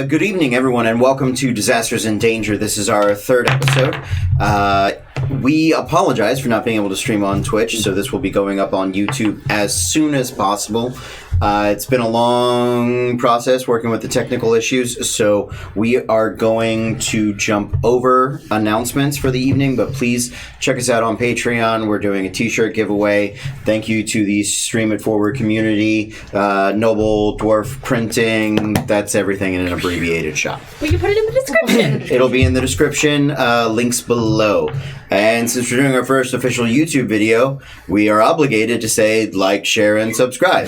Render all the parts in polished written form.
Good evening, everyone, and welcome to Disasters in Danger. This is our third episode. We apologize for not being able to stream on Twitch, so this will be going up on YouTube as soon as possible. It's been a long process working with the technical issues, so we are going to jump over announcements for the evening, but please check us out on Patreon. We're doing a t-shirt giveaway. Thank you to the Stream It Forward community, Noble Dwarf Printing. That's everything in an abbreviated shop. We can put it in the description. It'll be in the description, links below. And since we're doing our first official YouTube video, we are obligated to say like, share, and subscribe.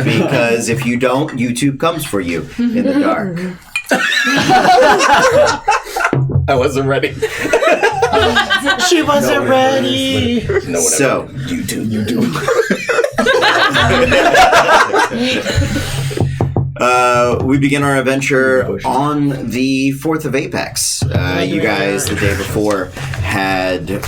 Because if you don't, YouTube comes for you in the dark. I wasn't ready. She wasn't ready. No one So, ever. YouTube. we begin our adventure on the 4th of Apex. You guys, the day before, had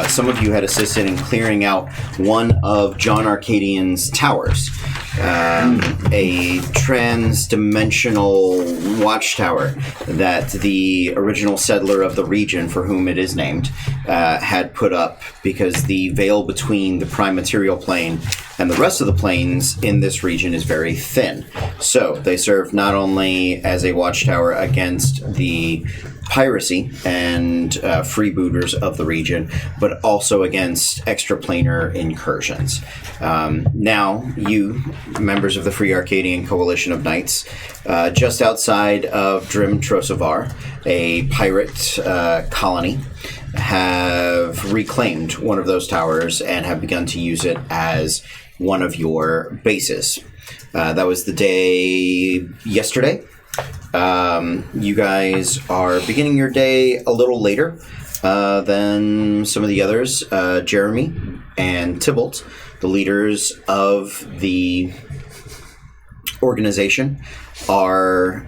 some of you had assisted in clearing out one of John Arcadian's towers. A trans-dimensional watchtower that the original settler of the region, for whom it is named, had put up because the veil between the prime material plane and the rest of the planes in this region is very thin. So they serve not only as a watchtower against the piracy and freebooters of the region, but also against extraplanar incursions. Now, you, members of the Free Arcadian Coalition of Knights, just outside of Drim Trosavar, a pirate colony, have reclaimed one of those towers and have begun to use it as one of your bases. That was the day yesterday. You guys are beginning your day a little later than some of the others. Jeremy and Tybalt, the leaders of the organization, are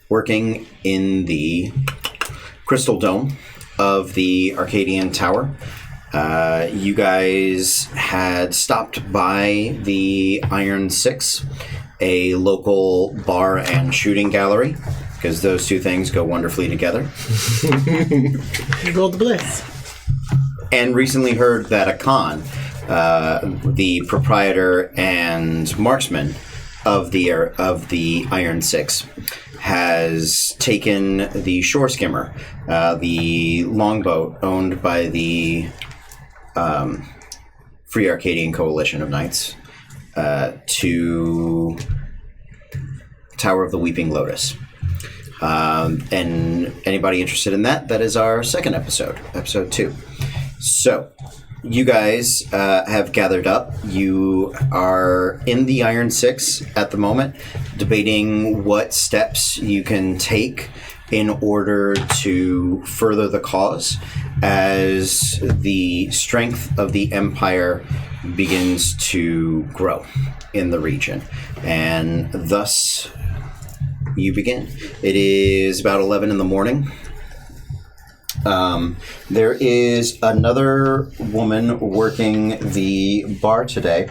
working in the crystal dome of the Arcadian Tower. You guys had stopped by the Iron Six, a local bar and shooting gallery, because those two things go wonderfully together. Gold bliss. And recently heard that Akan, the proprietor and marksman of the Iron Six, has taken the shore skimmer, the longboat owned by the Free Arcadian Coalition of Knights, to Tower of the Weeping Lotus. And anybody interested in that, that is our second episode, episode 2. So, you guys have gathered up. You are in the Iron Six at the moment, debating what steps you can take in order to further the cause as the strength of the Empire begins to grow in the region. And thus, you begin. It is about 11 in the morning. There is another woman working the bar today.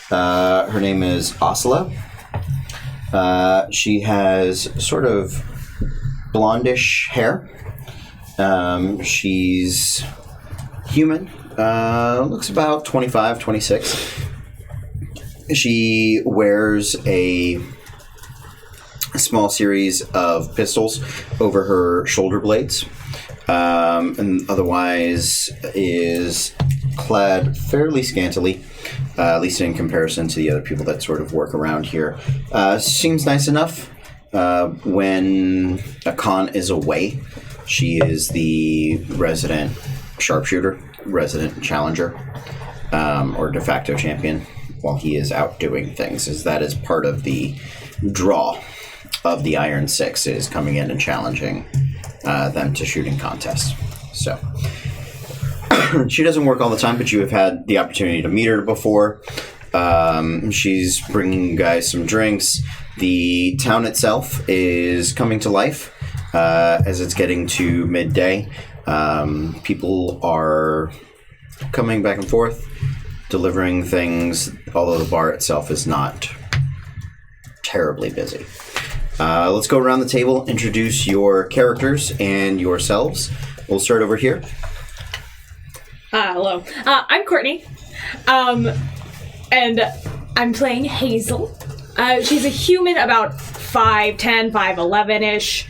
Her name is Osla. She has sort of blondish hair. She's human. Looks about 25, 26. She wears a small series of pistols over her shoulder blades, and otherwise is clad fairly scantily, at least in comparison to the other people that sort of work around here. Seems nice enough. When Akan is away, she is the resident sharpshooter, resident challenger, or de facto champion, while he is out doing things, as that is part of the draw of the Iron Six, is coming in and challenging them to shooting contests. So she doesn't work all the time, but you have had the opportunity to meet her before. She's bringing you guys some drinks. The town itself is coming to life as it's getting to midday. People are coming back and forth, delivering things, although the bar itself is not terribly busy. Let's go around the table, introduce your characters and yourselves. We'll start over here. Hello. I'm Courtney. And I'm playing Hazel. She's a human about 5'10", 5'11"-ish.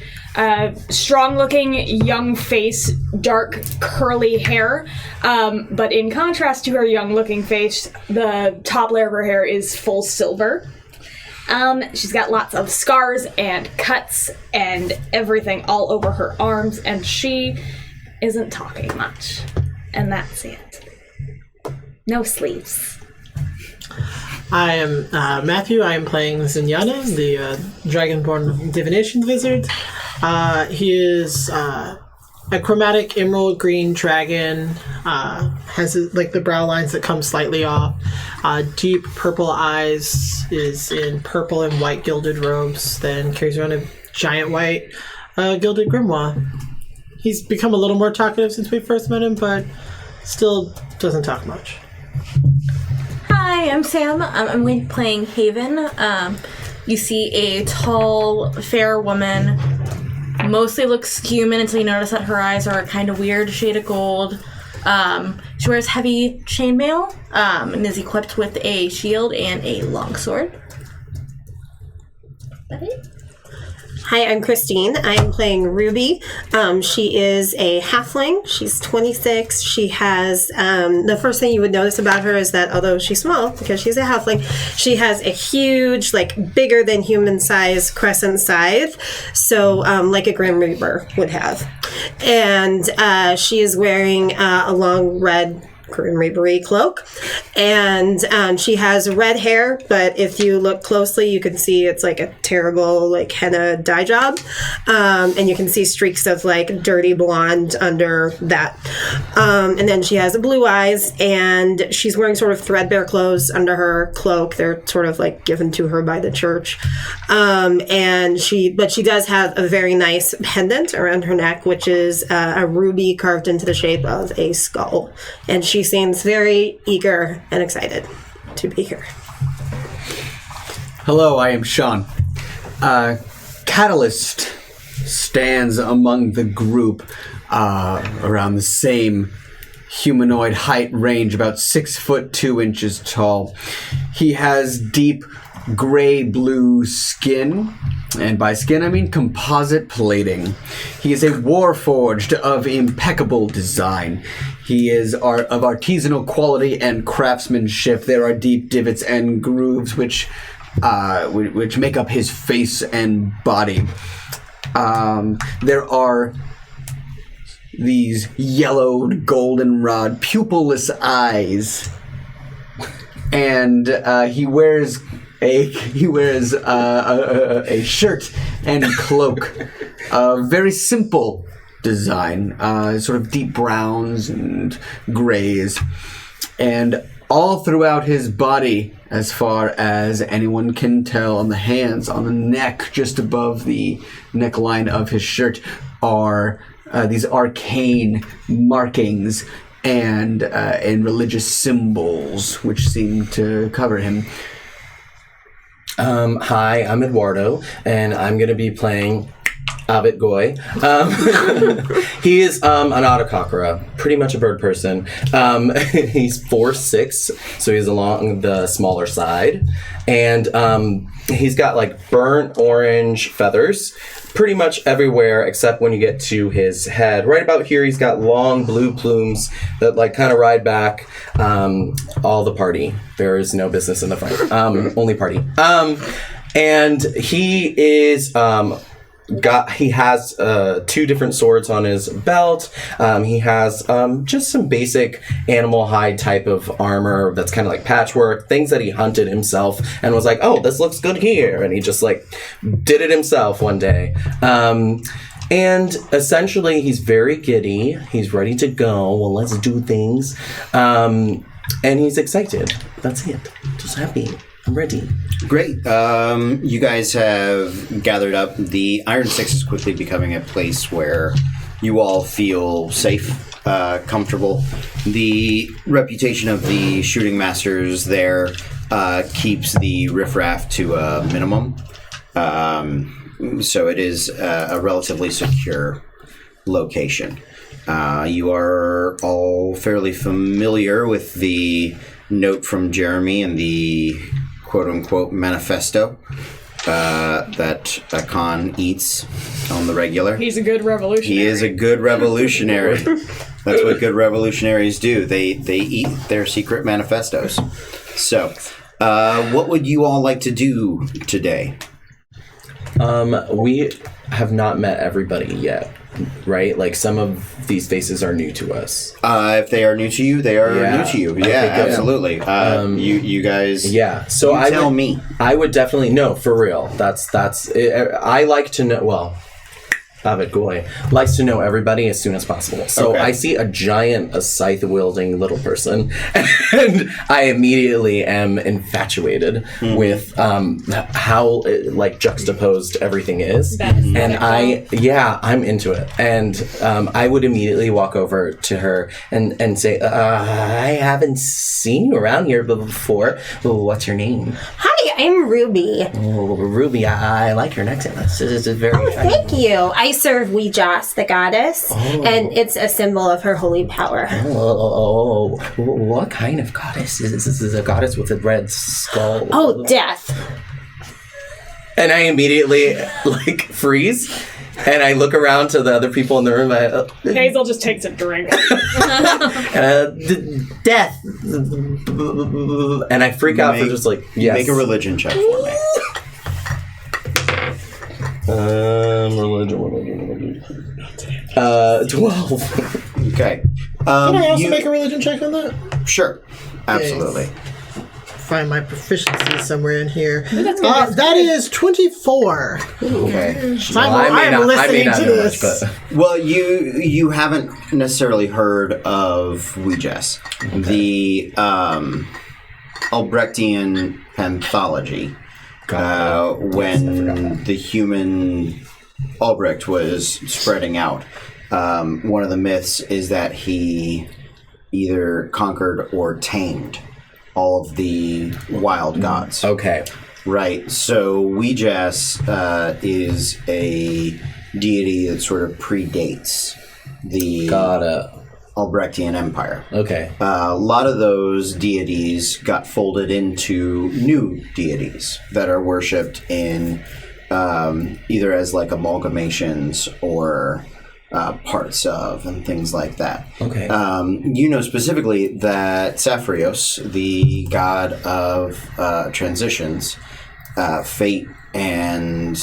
Strong-looking, young face, dark, curly hair. But in contrast to her young-looking face, the top layer of her hair is full silver. She's got lots of scars and cuts and everything all over her arms, and she isn't talking much. And that's it. No sleeves. I am Matthew. I am playing Zenyatta, the Dragonborn Divination Wizard. He is a chromatic emerald green dragon. Has the brow lines that come slightly off. Deep purple eyes. Is in purple and white gilded robes. Then carries around a giant white gilded grimoire. He's become a little more talkative since we first met him, but still doesn't talk much. Hi, I'm Sam. I'm playing Haven. You see a tall, fair woman. Mostly looks human until you notice that her eyes are a kind of weird shade of gold. She wears heavy chainmail and is equipped with a shield and a longsword. Hi, I'm Christine. I'm playing Ruby. She is a halfling. She's 26. She has, the first thing you would notice about her is that although she's small, because she's a halfling, she has a huge, bigger than human size crescent scythe. So, like a Grim Reaper would have. And she is wearing a long red Grim Reaper-y cloak, and she has red hair, but if you look closely you can see it's like a terrible henna dye job, and you can see streaks of dirty blonde under that, and then she has blue eyes, and she's wearing sort of threadbare clothes under her cloak. They're sort of given to her by the church, but she does have a very nice pendant around her neck, which is a ruby carved into the shape of a skull, and she seems very eager and excited to be here. Hello, I am Sean. Catalyst stands among the group around the same humanoid height range, about 6'2" tall. He has deep gray-blue skin, and by skin I mean composite plating. He is a warforged of impeccable design. He is of artisanal quality and craftsmanship. There are deep divots and grooves which make up his face and body. There are these yellowed goldenrod pupilless eyes, and he wears a shirt and cloak, very simple design, sort of deep browns and grays, and all throughout his body, as far as anyone can tell, on the hands, on the neck, just above the neckline of his shirt, are these arcane markings and religious symbols which seem to cover him. Hi, I'm Eduardo, and I'm going to be playing Abbot Goy. He is an Otacocra, pretty much a bird person. He's 4'6", so he's along the smaller side. And he's got burnt orange feathers pretty much everywhere except when you get to his head. Right about here, he's got long blue plumes that kind of ride back all the party. There is no business in the front. Only party. And he is... he has 2 different swords on his belt. He has just some basic animal hide type of armor that's kind of like patchwork, things that he hunted himself and was like, oh, this looks good here. And he just did it himself one day. And essentially he's very giddy. He's ready to go. Well, let's do things. And he's excited. That's it. Just happy. I'm ready. Great. You guys have gathered up. The Iron Six is quickly becoming a place where you all feel safe, comfortable. The reputation of the shooting masters there keeps the riffraff to a minimum. so it is a relatively secure location. You are all fairly familiar with the note from Jeremy and the quote-unquote manifesto that Khan eats on the regular. He's a good revolutionary. He is a good revolutionary. That's what good revolutionaries do. They eat their secret manifestos. So, what would you all like to do today? We have not met everybody yet, right? Like, some of these faces are new to us. If they are new to you, they are new to you. Okay, Yeah, good. absolutely. You guys. Yeah. So you tell me. I would definitely no, for real. That's. I like to know. Well, Havoc Goy likes to know everybody as soon as possible. So Okay. I see a scythe-wielding little person, and I immediately am infatuated with how like juxtaposed everything is. That is And I'm into it. And I would immediately walk over to her and say, I haven't seen you around here before. What's your name? Hi, I'm Ruby. Oh, Ruby, I like your necklace. This is very shiny. Thank you. I serve Wejas, the goddess, and it's a symbol of her holy power. Oh, what kind of goddess? This is a goddess with a red skull. Oh, death. And I immediately, like, freeze. And I look around to the other people in the room. Hazel just takes a drink. Death. And I freak out for just like, yes. Make a religion check for me. Religion. 12. Okay. Can I also make a religion check on that? Sure. Absolutely. Find my proficiency somewhere in here. That is 24. Okay. I'm listening to this. Well, you haven't necessarily heard of Wejas, the Albrechtian anthology. When the human Albrecht was spreading out, one of the myths is that he either conquered or tamed all of the wild gods. Okay. Right. So Wejas is a deity that sort of predates the Albrechtian Empire. Okay. A lot of those deities got folded into new deities that are worshipped in either as like amalgamations or parts of and things like that. Okay. You know specifically that Saphrios, the god of transitions, fate, and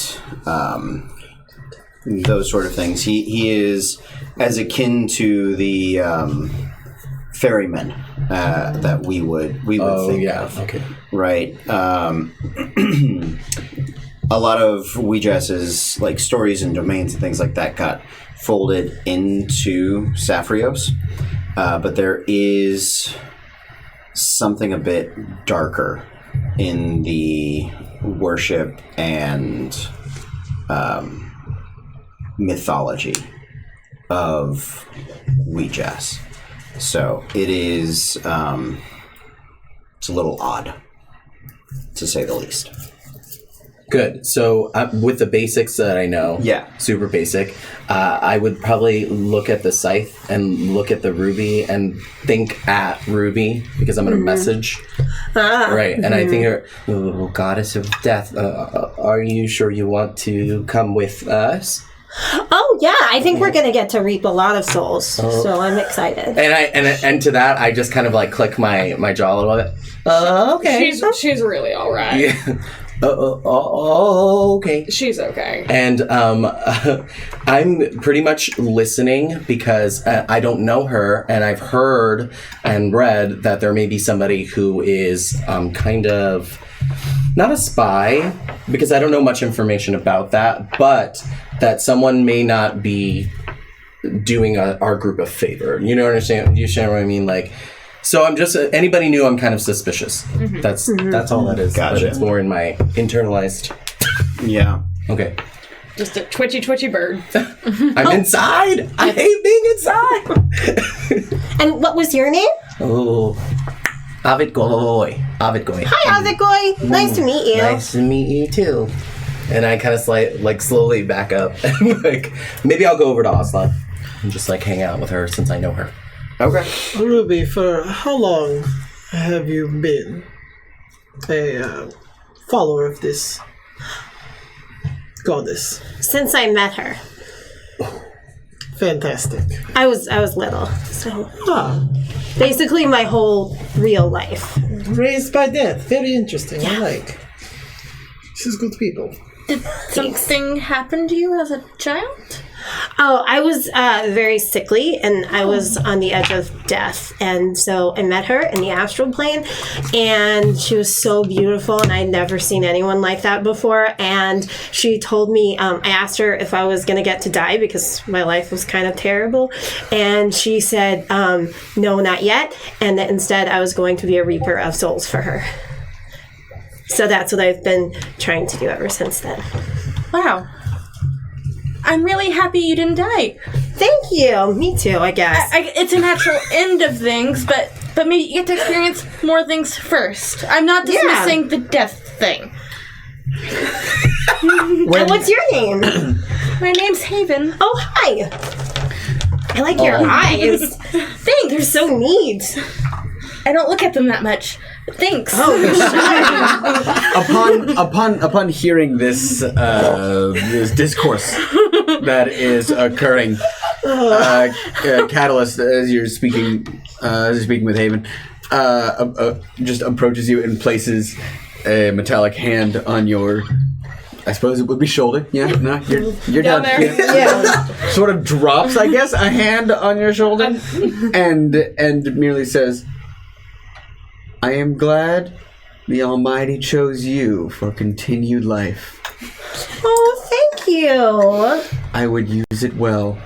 those sort of things. He is as akin to the ferrymen that we would think of. Okay. Right. A lot of Wejas' like stories and domains and things like that got folded into Saphrios, but there is something a bit darker in the worship and mythology of Wejas. So it is it's a little odd, to say the least. Good. So with the basics that I know, super basic, I would probably look at the scythe and look at the ruby and think at Ruby because I'm going to message. Right. And I think her, goddess of death, are you sure you want to come with us? Oh yeah, I think we're gonna get to reap a lot of souls, so I'm excited. And to that, I just kind of like click my jaw a little bit. Okay. She's really all right. Yeah. Okay. She's okay. And I'm pretty much listening because I don't know her, and I've heard and read that there may be somebody who is kind of not a spy, because I don't know much information about that, but that someone may not be doing our group a favor. You know what I'm saying? You understand what I mean? Like, so I'm just anybody new. I'm kind of suspicious. That's all that is. Gotcha. But it's more in my internalized. Yeah. Okay. Just a twitchy bird. I'm inside. I hate being inside. And what was your name? Oh, Havoc Goy. Hi, Havoc Goy. Nice to meet you. Nice to meet you too. And I kind of slowly back up. And like, maybe I'll go over to Asla and just like hang out with her since I know her. Okay. Ruby, for how long have you been a follower of this goddess? Since I met her. Fantastic. I was little. So Ah, basically my whole real life. raised by death. Very interesting. I like. This is good people. Did something happen to you as a child? Oh, I was very sickly, and I was on the edge of death. And so I met her in the astral plane, and she was so beautiful, and I'd never seen anyone like that before. And she told me, I asked her if I was going to get to die because my life was kind of terrible. And she said, no, not yet. And that instead I was going to be a reaper of souls for her. So that's what I've been trying to do ever since then. Wow. I'm really happy you didn't die. Thank you. Me too, I guess. It's a natural end of things, but maybe you get to experience more things first. I'm not dismissing the death thing. And what's your name? My name's Haven. Oh, hi. I like your eyes. Thanks. They're so neat. I don't look at them that much. But thanks. Upon hearing this this discourse that is occurring, Catalyst, as you're speaking with Haven, just approaches you and places a metallic hand on your. I suppose it would be shoulder. Yeah, no, you're down there. Yeah. Sort of drops, I guess, a hand on your shoulder, and merely says, "I am glad the Almighty chose you for continued life. Oh, thank you. I would use it well."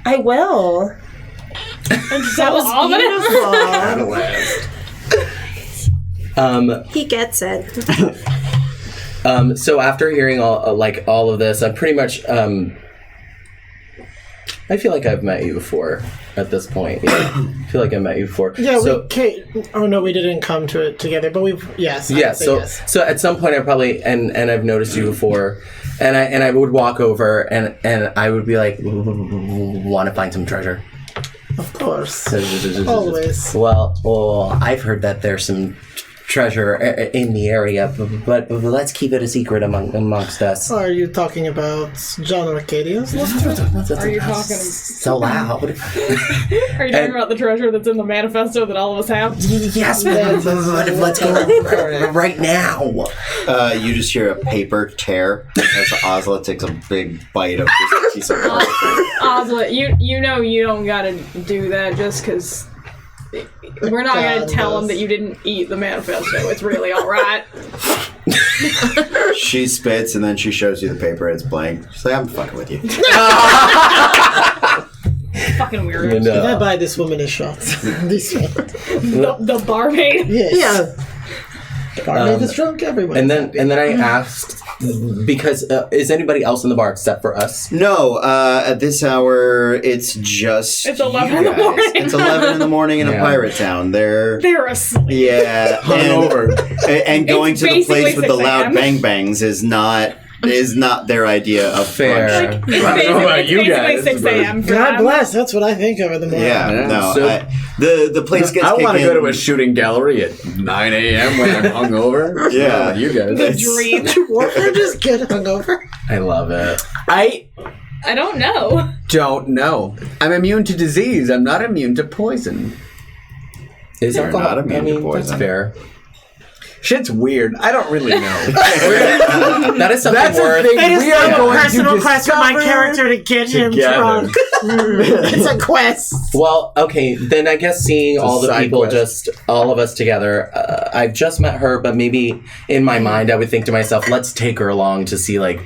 I will. That was beautiful. He gets it. So after hearing all of this, I pretty much I feel like I've met you before at this point. Yeah. I feel like I met you before. Yeah, so, oh no, we didn't come to it together, but yes. So at some point I probably and I've noticed you before, and I would walk over and I would be like, want to find some treasure. Of course. Always. Well, I've heard that there's some treasure in the area, but let's keep it a secret amongst us. Are you talking about John Arcadian's? Are you talking? So loud. Are you talking about the treasure that's in the manifesto that all of us have? Yes, let's go right now. You just hear a paper tear as Osla takes a big bite of this piece of paper. Osla, you know you don't gotta do that just because. We're not going to tell him that you didn't eat the manifesto. It's really all right. She spits and then she shows you the paper. It's blank. She's like, I'm fucking with you. Fucking weird. And, Can I buy this woman a shot? This one. The barmaid. Yes. Yeah. Barmaid is drunk everywhere. And then I asked because is anybody else in the bar except for us? No, at this hour, it's just It's 11 you in the guys. morning. It's 11 in the morning in a Yeah. pirate town. They're asleep. yeah, Hungover. and going It's to the basically place with the 6 loud a.m. bang bangs is not their idea of Fair. brunch. It's I don't know about you basically guys, 6 a.m. for God them. bless. That's what I think of in the morning. Yeah, Yeah. no. So- The place gets I want to kicking. go to a shooting gallery at 9 a.m. when I'm hungover. Yeah. You guys. The dream. Warfare just get hungover. I love it. I I don't know. don't know. I'm immune to disease. I'm not immune to poison. Is You're alcohol? not immune to That's poison. fair. Shit's weird. I don't really know. That is something That's the worth. thing. We are going to personal quest for my discover character to get him together. drunk. It's a quest. Well, okay, then I guess seeing all the side people, quest. just all of us together, I've just met her, but maybe in my mind I would think to myself, let's take her along to see like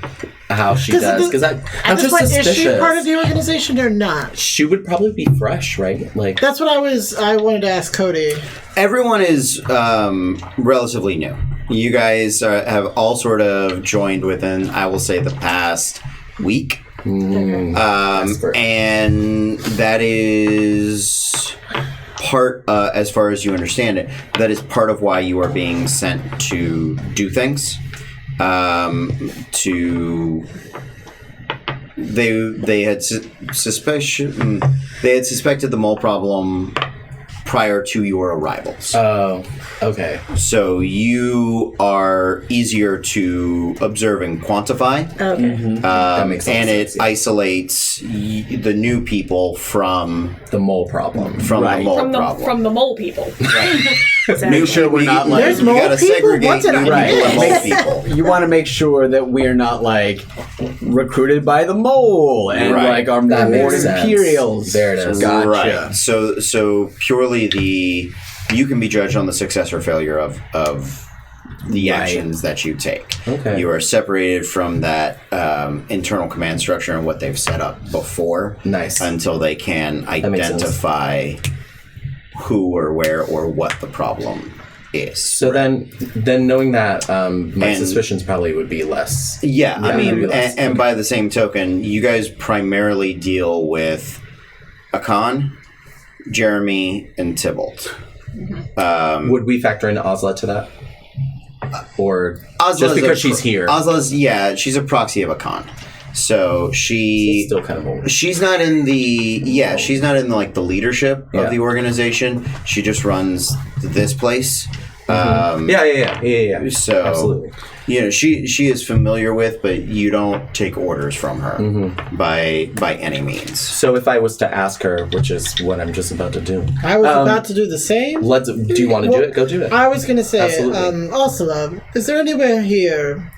how she does, because I'm At this just point, suspicious. is she part of the organization or not? She would probably be fresh, right? Like, That's what I wanted to ask Cody. Everyone is relatively new. You guys have all sort of joined within, I will say, the past week. And that is part, as far as you understand it, that is part of why you are being sent to do things. to they had suspected the mole problem prior to your arrivals. Oh, okay. So you are easier to observe and quantify. Okay. That makes and sense, it isolates the new people from the mole problem. the Right. mole From the problem. from the mole people. New sure we're not like- There's you mole gotta people? segregate What did new I people and miss? mole people. You want to make sure that we're not like recruited by the mole and Right. like our That more makes sense. Imperials. There it is. Gotcha. Right. So purely you can be judged on the success or failure of the actions that you take. Okay. You are separated from that internal command structure and what they've set up before. Nice. Until they can makes sense. identify who or where or what the problem is. So then knowing that, my And- suspicions probably would be less. Yeah, I maybe mean, less. and by the same token, you guys primarily deal with Akan, Jeremy, and Tybalt. Would we factor in Osla to that? Or Osla's just because a she's here? Osla's, she's a proxy of Akan. So She's still kind of old. she's not in she's not in like the leadership Yeah. of the organization. She just runs this place. Yeah. So Absolutely. She is familiar with, but you don't take orders from her by any means. So if I was to ask her, which is what I'm just about to do, I was about to do the same. do you want to do it? Go do it. I was going to say, Absolutely. Ursula, is there anywhere here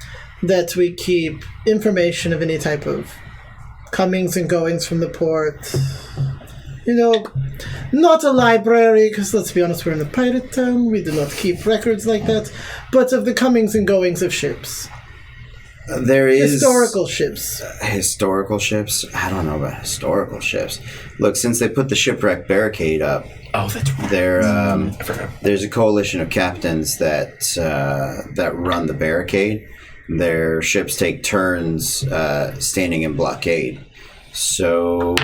that we keep information of any type of comings and goings from the port? Not a library, because let's be honest, we're in a pirate town. We do not keep records like that. But of the comings and goings of ships. There is Historical ships. historical ships. I don't know about historical ships. Look, since they put the shipwreck barricade up, Oh, that's right. there's a coalition of captains that run the barricade. Their ships take turns standing in blockade, so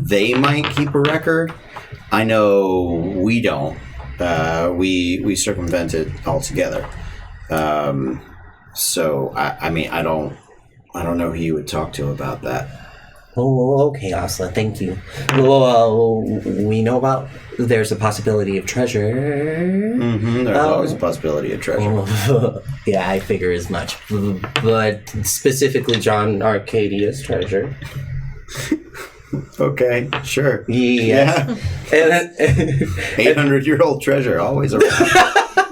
they might keep a record. I know we don't. We circumvent it altogether. So I mean I don't know who you would talk to about that. Oh, okay, Osla, thank you. Well, we know about there's a possibility of treasure. There's always a possibility of treasure. Yeah, I figure as much. But specifically John Arcadia's treasure. Okay, sure. Yes. Yeah. 800-year-old treasure, always around.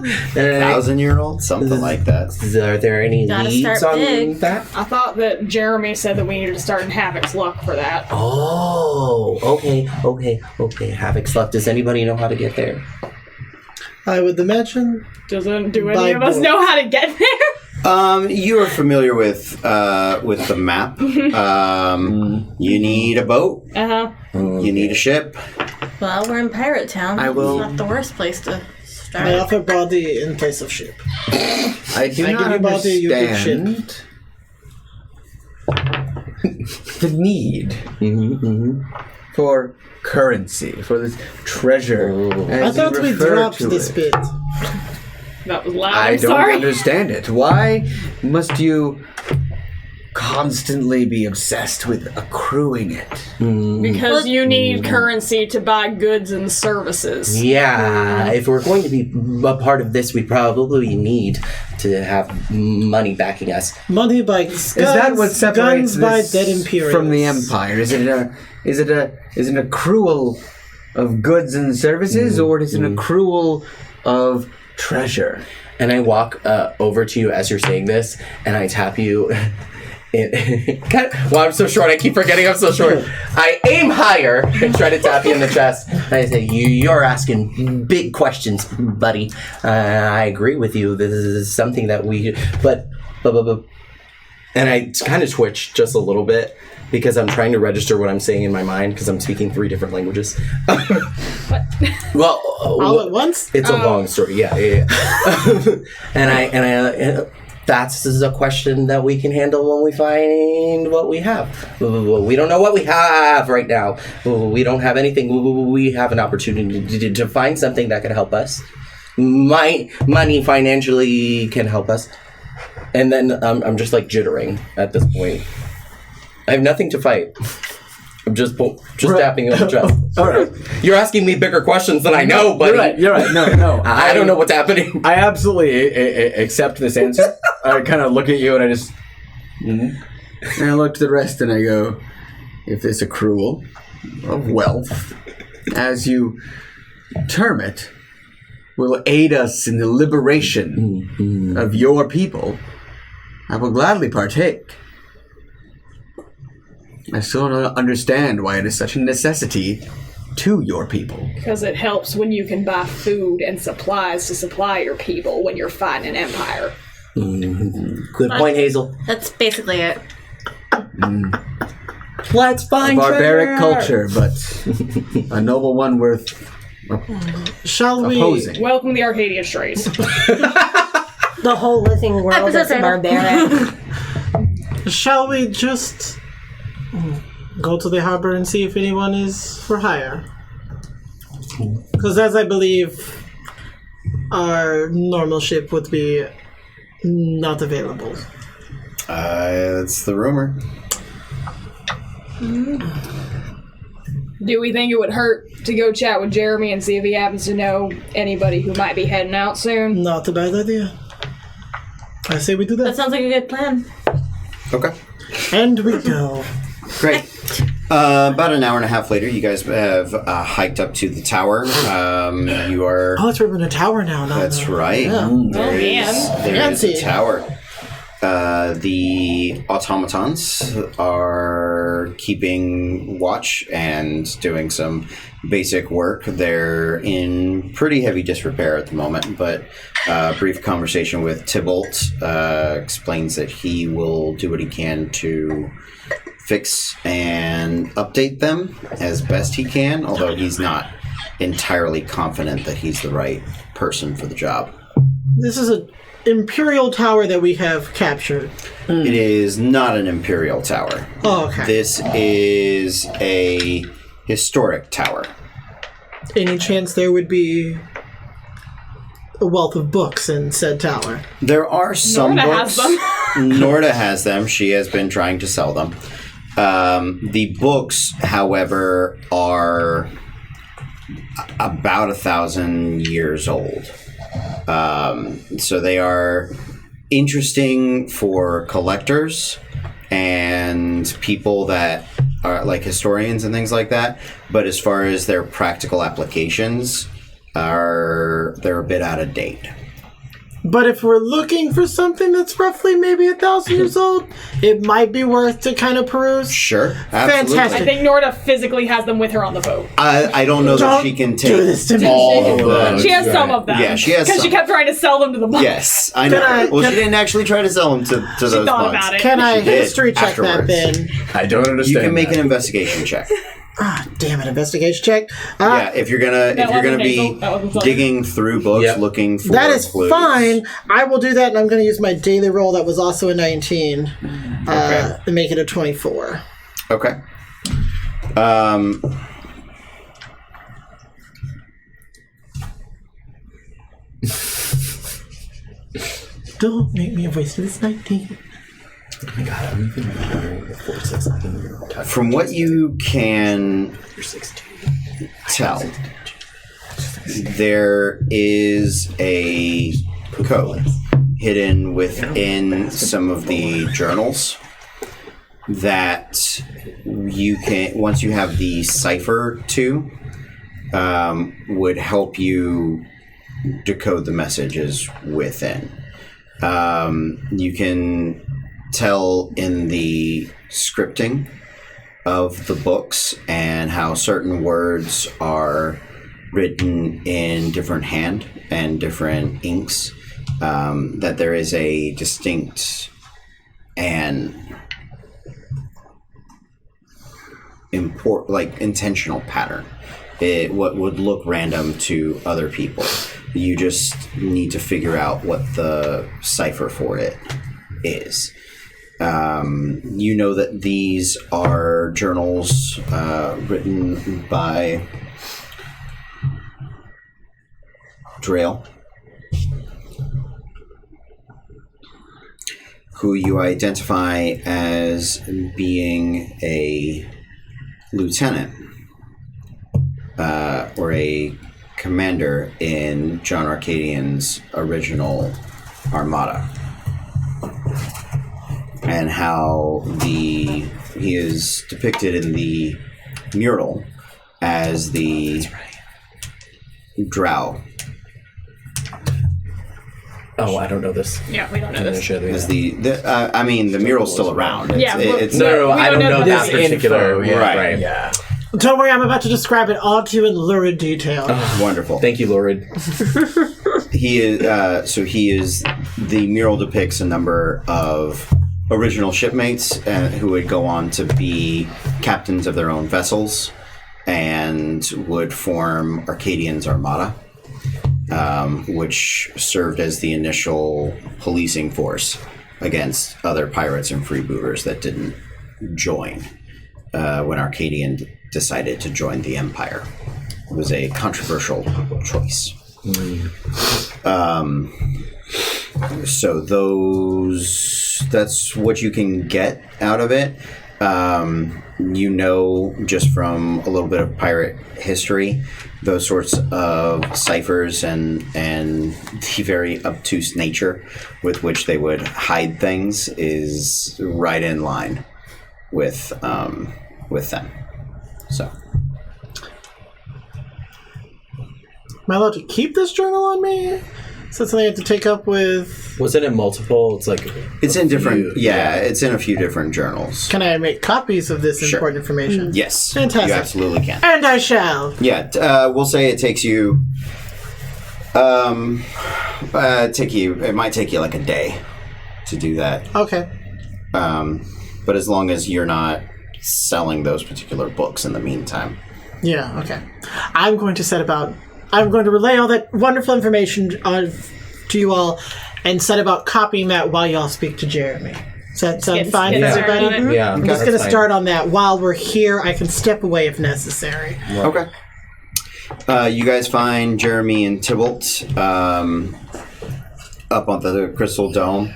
1,000-year-old, something like that. Are there any Gotta leads start on big. that? I thought that Jeremy said that we needed to start in Havoc's luck for that. Oh, okay. Havoc's luck. Does anybody know how to get there? I would imagine. Doesn't do By any of us boat. know how to get there? You are familiar with the map. You need a boat. You need a ship. Well, we're in Pirate Town. I will- It's not the worst place to I start. offer body in place of ship. I do I not give you body, you give understand the need for currency, for this treasure. I as you thought we refer dropped to this it. bit. That was loud. I I'm don't sorry. understand it. Why must you constantly be obsessed with accruing it? Because you need currency to buy goods and services. Yeah, if we're going to be a part of this, we probably need to have money backing us. Money by guns, Is that what separates guns by this dead Imperials from the Empire? Is it an accrual of goods and services, or is it an accrual of treasure? And I walk over to you as you're saying this, and I tap you. Well, I'm so short. I keep forgetting I'm so short. I aim higher and try to tap you in the chest. And I say, you're asking big questions, buddy. I agree with you. This is something that we... But. And I kind of twitch just a little bit because I'm trying to register what I'm saying in my mind because I'm speaking 3 different languages. Well, all at once? it's a long story. Yeah. And I that's a question that we can handle when we find what we have. We don't know what we have right now. We don't have anything. We have an opportunity to find something that can help us. Money financially can help us. And then I'm just like jittering at this point. I have nothing to fight. I'm just tapping you on the chest. All right. You're asking me bigger questions than I know, buddy. You're right. No. I don't know what's happening. I absolutely accept this answer. I kind of look at you and I just... And I look to the rest and I go, if this accrual of wealth, as you term it, will aid us in the liberation of your people, I will gladly partake. I still don't understand why it is such a necessity to your people. Because it helps when you can buy food and supplies to supply your people when you're fighting an empire. Good point, Hazel. That's basically it. Let's find A barbaric treasure. culture, but a noble one worth Shall we? opposing. Welcome to the Arcadian Straights. The whole living world is barbaric. Shall we just go to the harbor and see if anyone is for hire? Because as I believe, our normal ship would be not available. That's the rumor. Do we think it would hurt to go chat with Jeremy and see if he happens to know anybody who might be heading out soon? Not a bad idea. I say we do That that. sounds like a good plan. Okay. And we go. Great. About an hour and a half later, you guys have hiked up to the tower. You are... Oh, it's we're in a tower now. That's right. Yeah. There is a Fancy. tower. The automatons are keeping watch and doing some basic work. They're in pretty heavy disrepair at the moment, but a brief conversation with Tybalt explains that he will do what he can to fix and update them as best he can, although he's not entirely confident that he's the right person for the job. This is an Imperial tower that we have captured. It is not an Imperial tower. Oh, okay. This is a historic tower. Any chance there would be a wealth of books in said tower? There are some Norda books. has them. Norda has them. She has been trying to sell them. The books, however, are about 1,000 years old. So they are interesting for collectors and people that are like historians and things like that. But as far as their practical applications, they're a bit out of date. But if we're looking for something that's roughly maybe 1,000 years old, it might be worth to kind of peruse. Sure, absolutely. Fantastic. I think Norda physically has them with her on the boat. I don't know that Don't she can do take this to me. all of them. She has some of them. Yeah, she has Because she some. kept trying to sell them to the monks. Yes, I know. She didn't actually try to sell them to those thought bugs. about it. Can I She did history check afterwards. that then? I don't You understand. can make an investigation check. Ah, damn it, investigation check. Yeah, if you're gonna wasn't be Hazel. That wasn't Sully. digging through books Yep. looking for That is clues. fine. I will do that, and I'm going to use my daily roll that was also a 19 Okay. and make it a 24. Okay. Don't make me waste this 19. From what you can tell, there is a code hidden within some of the journals that you can, once you have the cipher to, would help you decode the messages within. You can tell in the scripting of the books and how certain words are written in different hand and different inks, that there is a distinct and intentional pattern. What would look random to other people. You just need to figure out what the cipher for it is. You know that these are journals written by Drail. who you identify as being a lieutenant or a commander in John Arcadian's original armada, and how he is depicted in the mural as the drow. Oh, I don't know this. Yeah, we don't know I'm gonna this. show you As that. I mean, the mural's still around. Yeah, No, I don't know that This particular. info, yeah. Right. Yeah. Don't worry, I'm about to describe it all to you in lurid detail. Wonderful. Thank you, Lurid. He is the mural depicts a number of original shipmates who would go on to be captains of their own vessels and would form Arcadian's armada, which served as the initial policing force against other pirates and freebooters that didn't join when Arcadian decided to join the Empire. It was a controversial choice. So that's what you can get out of it. Just from a little bit of pirate history, those sorts of ciphers and the very obtuse nature with which they would hide things is right in line with them. So. Am I allowed to keep this journal on me? Is that something I have to take up with... Wasn't it multiple? It's like... It's in different... it's in a few different journals. Can I make copies of this Sure. important information? Yes. Fantastic. You absolutely can. And I shall. Yeah, we'll say it takes you... it might take you like a day to do that. Okay. But as long as you're not selling those particular books in the meantime. Yeah, okay. I'm going to relay all that wonderful information to you all and set about copying that while y'all speak to Jeremy. Does that sound fine for get started everybody? on it. Yeah. I'm just going to start on that. While we're here, I can step away if necessary. Okay. You guys find Jeremy and Tybalt up on the Crystal Dome,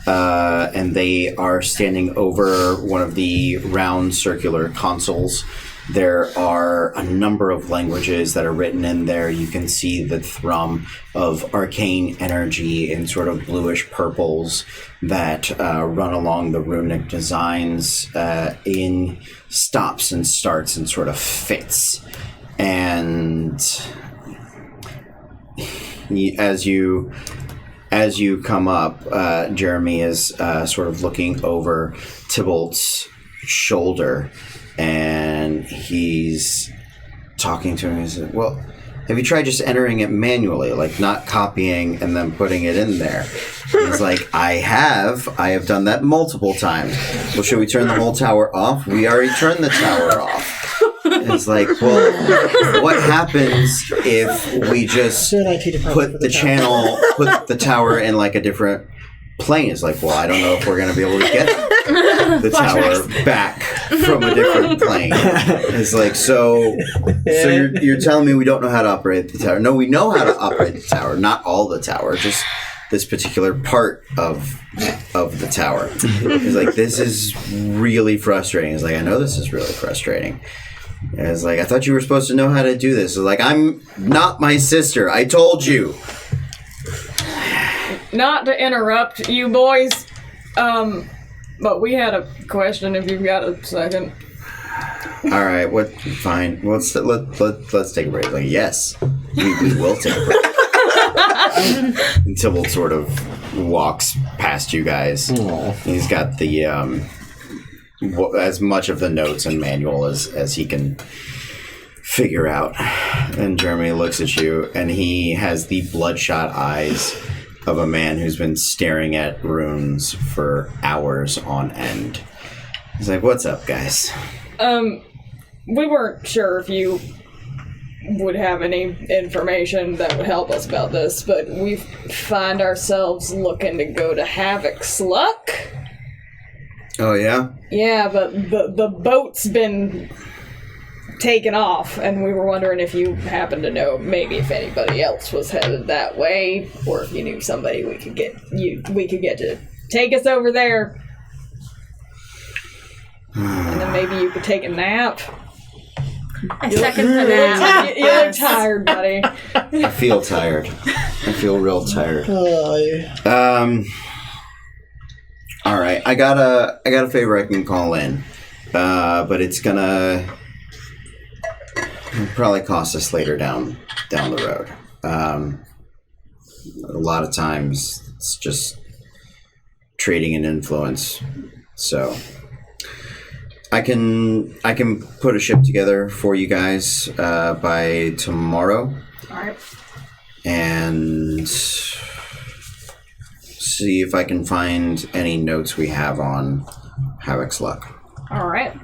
and they are standing over one of the round circular consoles. There are a number of languages that are written in there. You can see the thrum of arcane energy in sort of bluish purples that run along the runic designs in stops and starts and sort of fits. And as you come up, Jeremy is sort of looking over Tybalt's shoulder, and he's talking to him. He said, "Well, have you tried just entering it manually, like not copying and then putting it in there?" He's like, I have done that multiple times. Well, should we turn the whole tower off? We already turned the tower off. It's like, well, what happens if we just put the tower in like a different plane? It's like, well, I don't know if we're going to be able to get the tower back from a different plane. It's like, so you're telling me we don't know how to operate the tower? No, we know how to operate the tower, not all the tower, just this particular part of the tower. It's like, this is really frustrating. It's like, I know this is really frustrating. And it's like, I thought you were supposed to know how to do this. It's like, I'm not my sister. I told you. Not to interrupt you boys, but we had a question if you've got a second. All right, fine. Let's take a break. Like, yes, we will take a break. Until we'll sort of walks past you guys. Aww. He's got the as much of the notes and manual as he can figure out. And Jeremy looks at you, and he has the bloodshot eyes of a man who's been staring at runes for hours on end. He's like, "What's up, guys?" We weren't sure if you would have any information that would help us about this, but we find ourselves looking to go to Havoc's luck. Oh, yeah? Yeah, but the boat's been taken off, and we were wondering if you happen to know maybe if anybody else was headed that way, or if you knew somebody we could get to take us over there. And then maybe you could take a nap. I second the nap. You look tired, buddy. I feel tired. I feel real tired. All right, I got a favor I can call in, but it's gonna probably cost us later down the road. A lot of times it's just trading an influence, so I can put a ship together for you guys by tomorrow. All right. And see if I can find any notes we have on Havoc's luck. All right.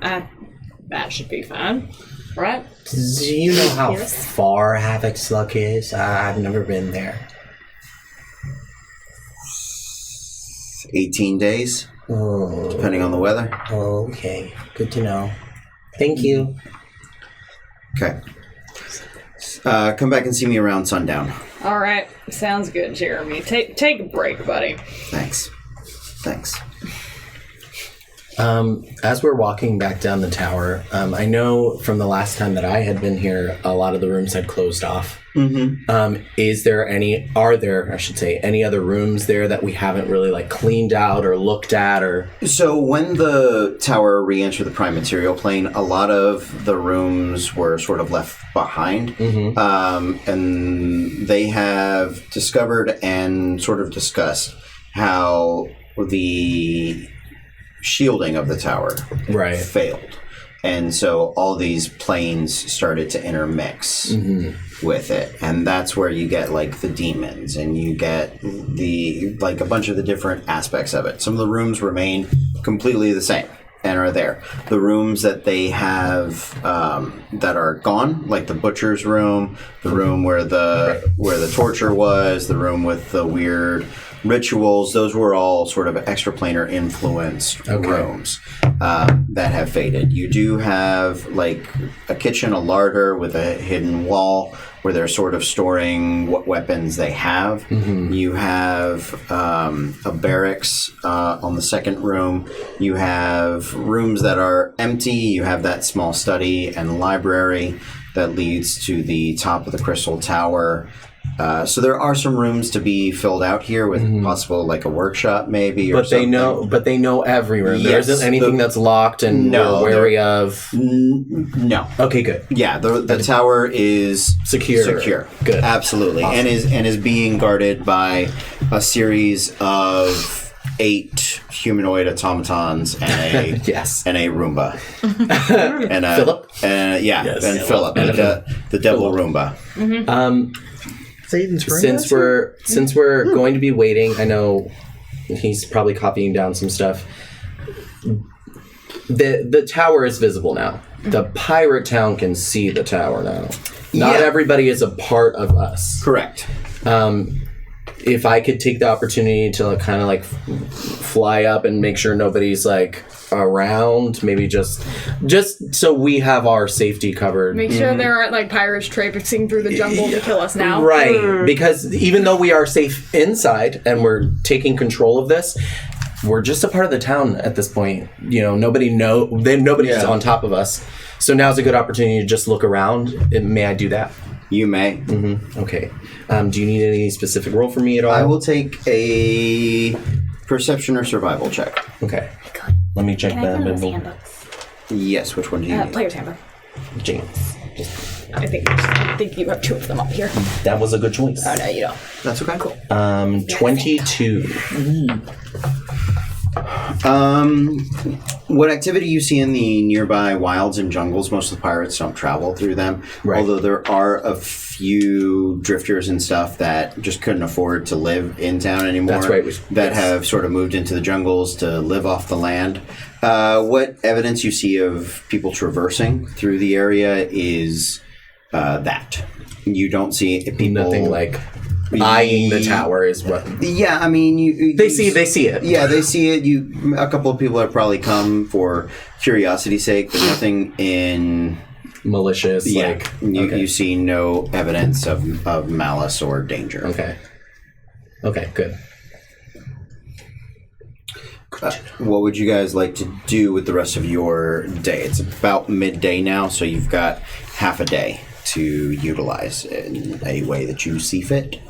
That should be fine. Right? Do you know how far Havoc's luck is? I've never been there. 18 days, Oh, depending on the weather. okay. Good to know. Thank you. Okay. Come back and see me around sundown. All right. Sounds good, Jeremy. Take a break, buddy. Thanks. As we're walking back down the tower, I know from the last time that I had been here, a lot of the rooms had closed off. Mm-hmm. Are there, I should say, any other rooms there that we haven't really like cleaned out or looked at or? So when the tower re-entered the prime material plane, a lot of the rooms were sort of left behind. Mm-hmm. And they have discovered and sort of discussed how the shielding of the tower failed. And so all these planes started to intermix with it. And that's where you get like the demons and you get the like a bunch of the different aspects of it. Some of the rooms remain completely the same and are there. The rooms that they have that are gone, like the butcher's room, the room where the torture was, the room with the weird rituals, those were all sort of extraplanar influenced rooms that have faded. You do have like a kitchen, a larder with a hidden wall where they're sort of storing what weapons they have. You have a barracks on the second room. You have rooms that are empty. You have that small study and library that leads to the top of the Crystal Tower. So there are some rooms to be filled out here with possible like a workshop maybe or something. But they know every room. There Yes, isn't anything that's locked and we're wary of. No. Okay, good. Yeah, the tower is Secure. Good. Absolutely. Awesome. And is being guarded by a series of 8 humanoid automatons and a and a Roomba. And Philip? And Philip, the devil Roomba. Satan's Since we're going to be waiting, I know he's probably copying down some stuff. The tower is visible now. The pirate town can see the tower now. Not everybody is a part of us. Correct. If I could take the opportunity to kind of like fly up and make sure nobody's like around, maybe just so we have our safety covered. Make sure there aren't like pirates traipsing through the jungle to kill us now. Right, because even though we are safe inside and we're taking control of this, we're just a part of the town at this point. You know, nobody's on top of us. So now's a good opportunity to just look around. May I do that? You may. Okay. Do you need any specific roll from me at all? I will take a perception or survival check. Okay. Let me check the handbooks. Yes, which one do you need? Player's handbook. James. I think you have 2 of them up here. That was a good choice. Oh no, you don't. That's okay. Cool. 22. What activity you see in the nearby wilds and jungles, most of the pirates don't travel through them. Right. Although there are a few drifters and stuff that just couldn't afford to live in town anymore. That's right. That have sort of moved into the jungles to live off the land. What evidence you see of people traversing through the area is that. You don't see people... Nothing like eyeing the tower is what... Yeah, I mean... They see it. Yeah, they see it. A couple of people have probably come for curiosity's sake, but nothing in... Malicious, Yeah, you see no evidence of malice or danger. Okay, good. what would you guys like to do with the rest of your day? It's about midday now, so you've got half a day to utilize in a way that you see fit.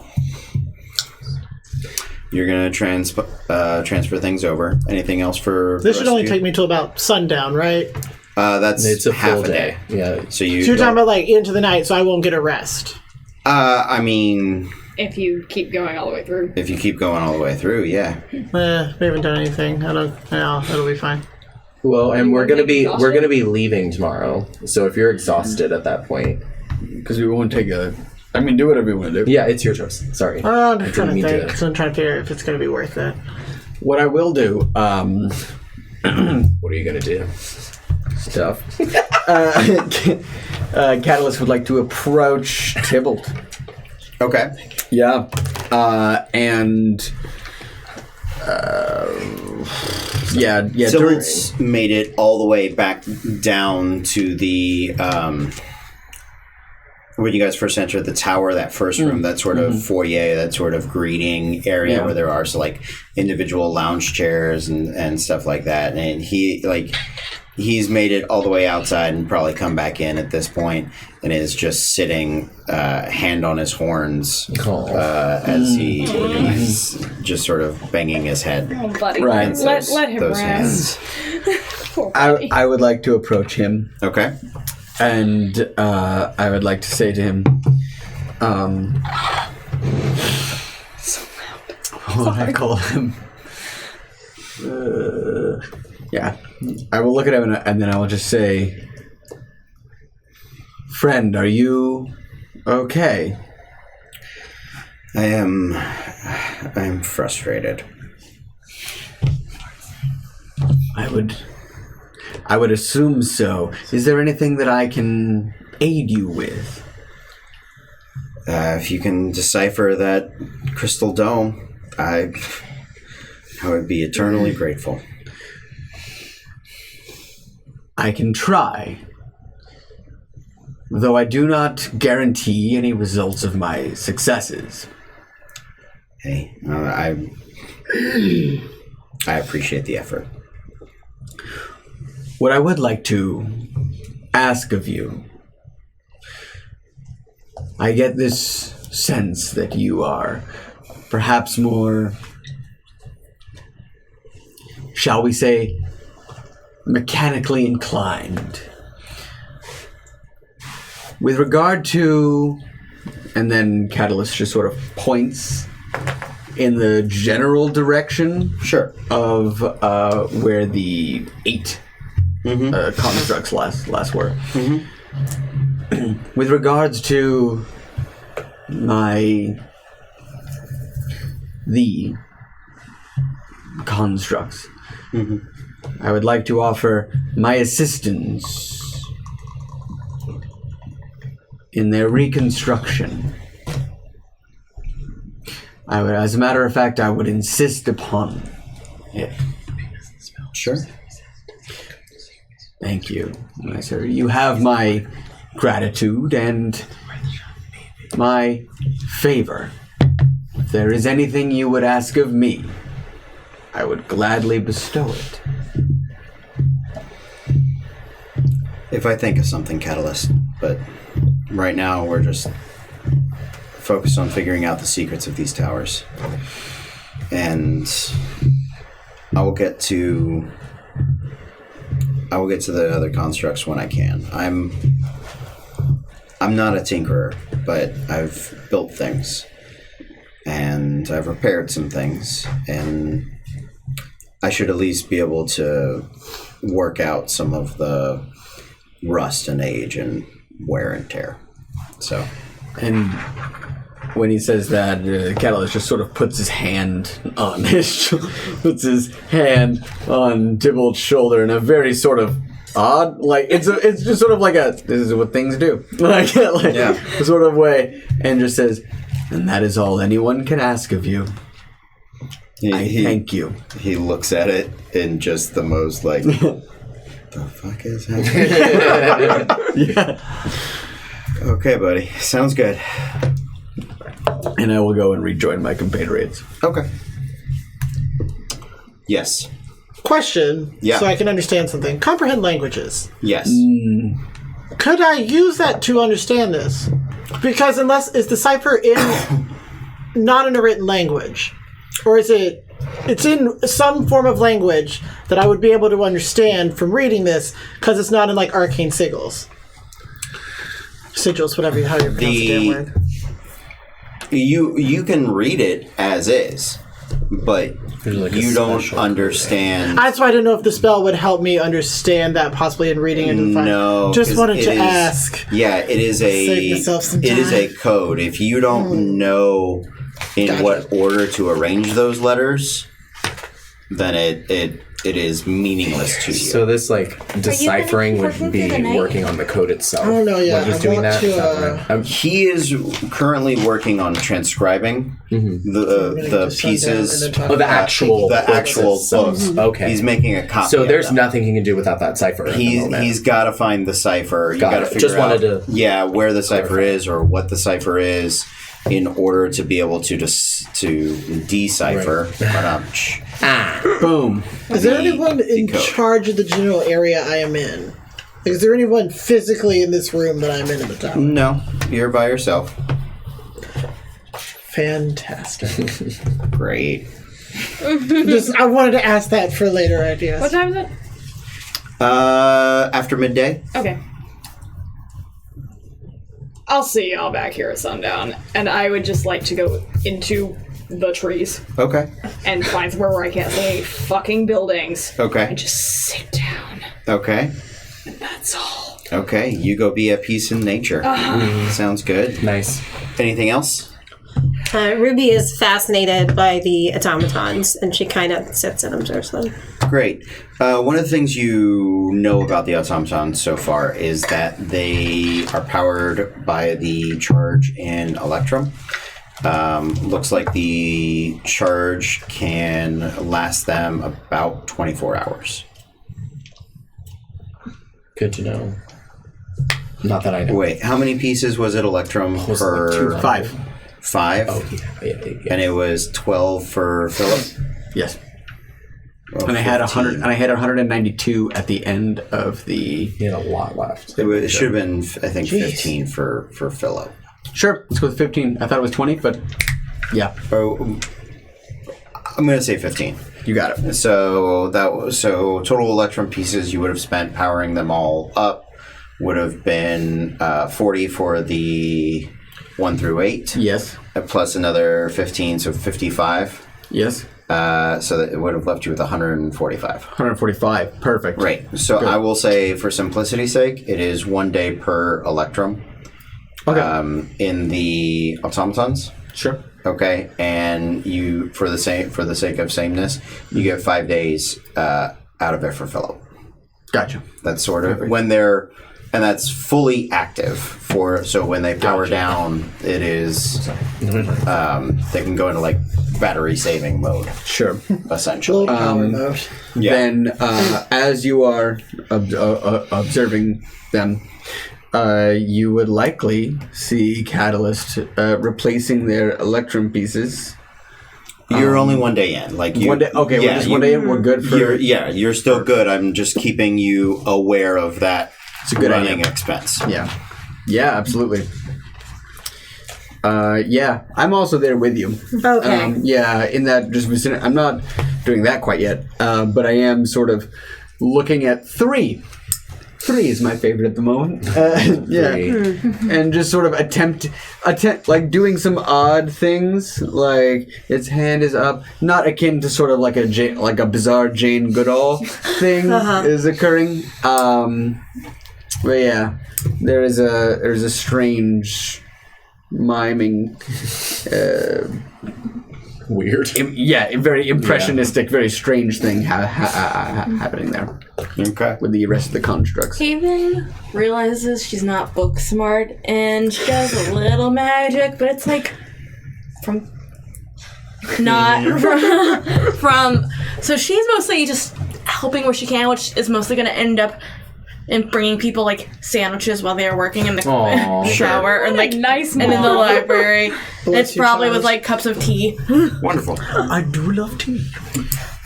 You're going to transfer things over. Anything else for This should only take me till about sundown, right? That's It's a half full a day. Yeah. So So you're talking about like into the night, so I won't get a rest. I mean, If you keep going all the way through. if you keep going all the way through, yeah. We haven't done anything. It'll be fine. Well, and we're gonna be Exhausted? leaving tomorrow. So if you're exhausted at that point, Because we won't take a... I mean, do whatever you want to do. yeah, it's your choice. Sorry. I'm I just trying to didn't mean think. to- So I'm trying to figure if it's going to be worth it. What I will do... What are you gonna do? Stuff. Catalyst would like to approach Tybalt. Okay. Yeah. And... yeah. Dylan's made it all the way back down to the when you guys first entered the tower, that first room, that sort of foyer, that sort of greeting area where there are individual lounge chairs and stuff like that. And he's made it all the way outside and probably come back in at this point and is just sitting hand on his horns as he's just sort of banging his head. Oh, buddy. Right. Let him those rest. Poor buddy. I would like to approach him. Okay. And I would like to say to him, what I call him? Yeah. I will look at him and then I will just say, friend, are you okay? I am frustrated. I would assume so. Is there anything that I can aid you with? If you can decipher that crystal dome, I would be eternally grateful. I can try. Though I do not guarantee any results of my successes. Hey, I appreciate the effort. What I would like to ask of you, I get this sense that you are perhaps more, shall we say, mechanically inclined. With regard to, and then Catalyst just sort of points in the general direction of where the 8 constructs last were. With regards to the constructs, I would like to offer my assistance in their reconstruction. As a matter of fact, I would insist upon it. Sure. Thank you, my sir. You have my gratitude and my favor. If there is anything you would ask of me, I would gladly bestow it. If I think of something, Catalyst, but right now we're just focused on figuring out the secrets of these towers. And I will get to the other constructs when I can. I'm not a tinkerer, but I've built things. And I've repaired some things. And I should at least be able to work out some of the rust and age and wear and tear. So, and when he says that, Catalyst just sort of puts his hand on Tybalt's shoulder in a very sort of odd, it's just sort of like this is what things do, sort of way, and just says, and that is all anyone can ask of you. I thank you. He looks at it in just the most the fuck is happening? Yeah. Okay, buddy. Sounds good. And I will go and rejoin my compatriots. Okay. Yes. Question, Yeah. so I can understand something. Comprehend languages. Yes. Could I use that to understand this? Because is the cipher not in a written language? Or is it's in some form of language that I would be able to understand from reading this because it's not in like arcane sigils? Sigils, how you pronounce the damn word. You can read it as is, but you don't understand. That's why I didn't know if the spell would help me understand that possibly in reading it. No, just wanted to ask. Yeah, it is a code. If you don't know in what order to arrange those letters, then it is meaningless to you. So this deciphering would be working on the code itself. Oh no, yeah, when he's doing that. He is currently working on transcribing the pieces of the actual books. Okay, he's making a copy. So there's nothing he can do without that cipher. He's got to find the cipher. You got to figure out where the cipher is or what the cipher is in order to be able to decipher. Right. Boom. Is there anyone in charge of the general area I am in? Is there anyone physically in this room that I'm in the tower? No, you're by yourself. Fantastic. Great. I wanted to ask that for later ideas. What time is it? After midday. Okay. I'll see y'all back here at sundown, and I would just like to go into the trees. Okay. And find somewhere where I can't see any fucking buildings. Okay. And just sit down. Okay. And that's all. Okay, you go be at peace in nature. Sounds good. Nice. Anything else? Ruby is fascinated by the automatons, and she kind of sits and observes them. Great. One of the things you know about the automatons so far is that they are powered by the charge in Electrum. Looks like the charge can last them about 24 hours. Good to know. Not that I know. Wait, how many pieces was it Electrum per... 5. 5? Oh, yeah. And it was 12 for Philip? Yes. Well, and I had 15. 100, and I had 192 at the end of the. He had a lot left. It should have been, I think, 15 for Philip. Sure, let's go with 15. I thought it was 20, but yeah. Oh, I'm going to say 15. You got it. So total Electrum pieces you would have spent powering them all up would have been 40 for the 1 through 8. Yes. Plus another 15, so 55. Yes. So that it would have left you with 145. 145. Perfect. Right. So Good. I will say, for simplicity's sake, it is 1 day per Electrum. Okay. In the automatons. Sure. Okay, and you for the sake of sameness, you get 5 days out of it for Philip. Gotcha. That's sort of when they're, and that's fully active so when they power down, it is they can go into like battery saving mode. Sure. Essentially. Power mode. Yeah. Then, as you are observing them, you would likely see Catalyst replacing their Electrum pieces. You're only 1 day in, like you. 1 day. Okay, we're just 1 day in. We're good for. You're still good. I'm just keeping you aware of that. It's a good running idea. expense. Yeah, absolutely. Yeah, I'm also there with you. Okay. In that just vicinity. I'm not doing that quite yet, but I am sort of looking at 3. 3 is my favorite at the moment. And just sort of attempt like doing some odd things, like its hand is up, not akin to sort of like a bizarre Jane Goodall thing is occurring. But yeah, there's a strange miming. Weird. Very impressionistic, very strange thing happening there. Okay. With the rest of the constructs. Haven realizes she's not book smart and she does a little magic, but it's like from so she's mostly just helping where she can, which is mostly going to end up in bringing people like sandwiches while they are working in the shower and like nice and in the mom. library. And it's you, probably child. with like cups of tea. Wonderful. I do love tea.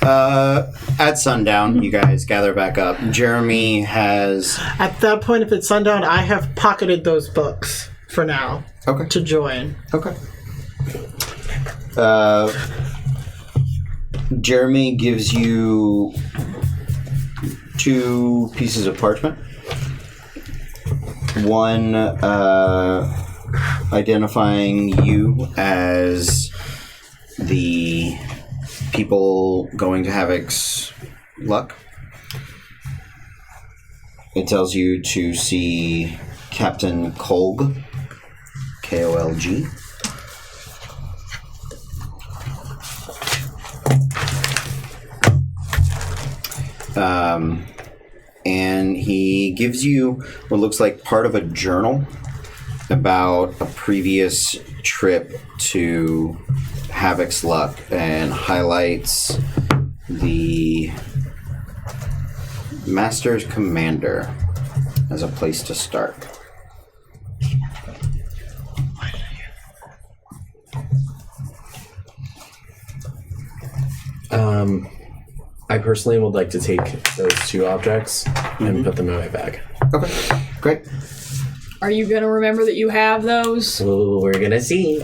At sundown, you guys gather back up. Jeremy has... At that point, if it's sundown, I have pocketed those books for now. Okay. To join. Okay. Jeremy gives you 2 pieces of parchment. One identifying you as the people going to Havoc's luck. It tells you to see Captain Kolg, Kolg. And he gives you what looks like part of a journal about a previous trip to Havoc's luck and highlights the Master's Commander as a place to start. I personally would like to take those 2 objects and put them in my bag. Okay, great. Are you going to remember that you have those? Well, we're gonna see.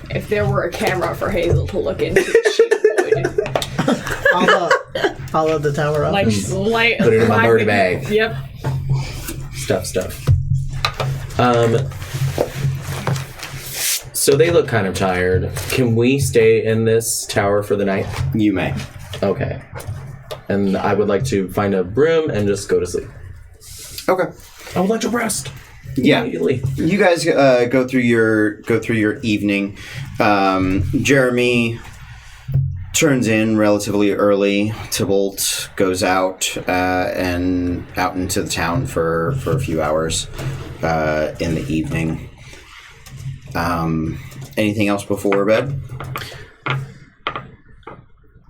If there were a camera for Hazel to look into, she would. Follow the tower up. Like, Put it in my murder bag. Yep. Stuff. So they look kind of tired. Can we stay in this tower for the night? You may. Okay. And I would like to find a room and just go to sleep. Okay. I would like to rest. Yeah. Immediately. You guys go through your evening. Jeremy turns in relatively early. Tybalt goes out and out into the town for a few hours in the evening. Anything else before bed?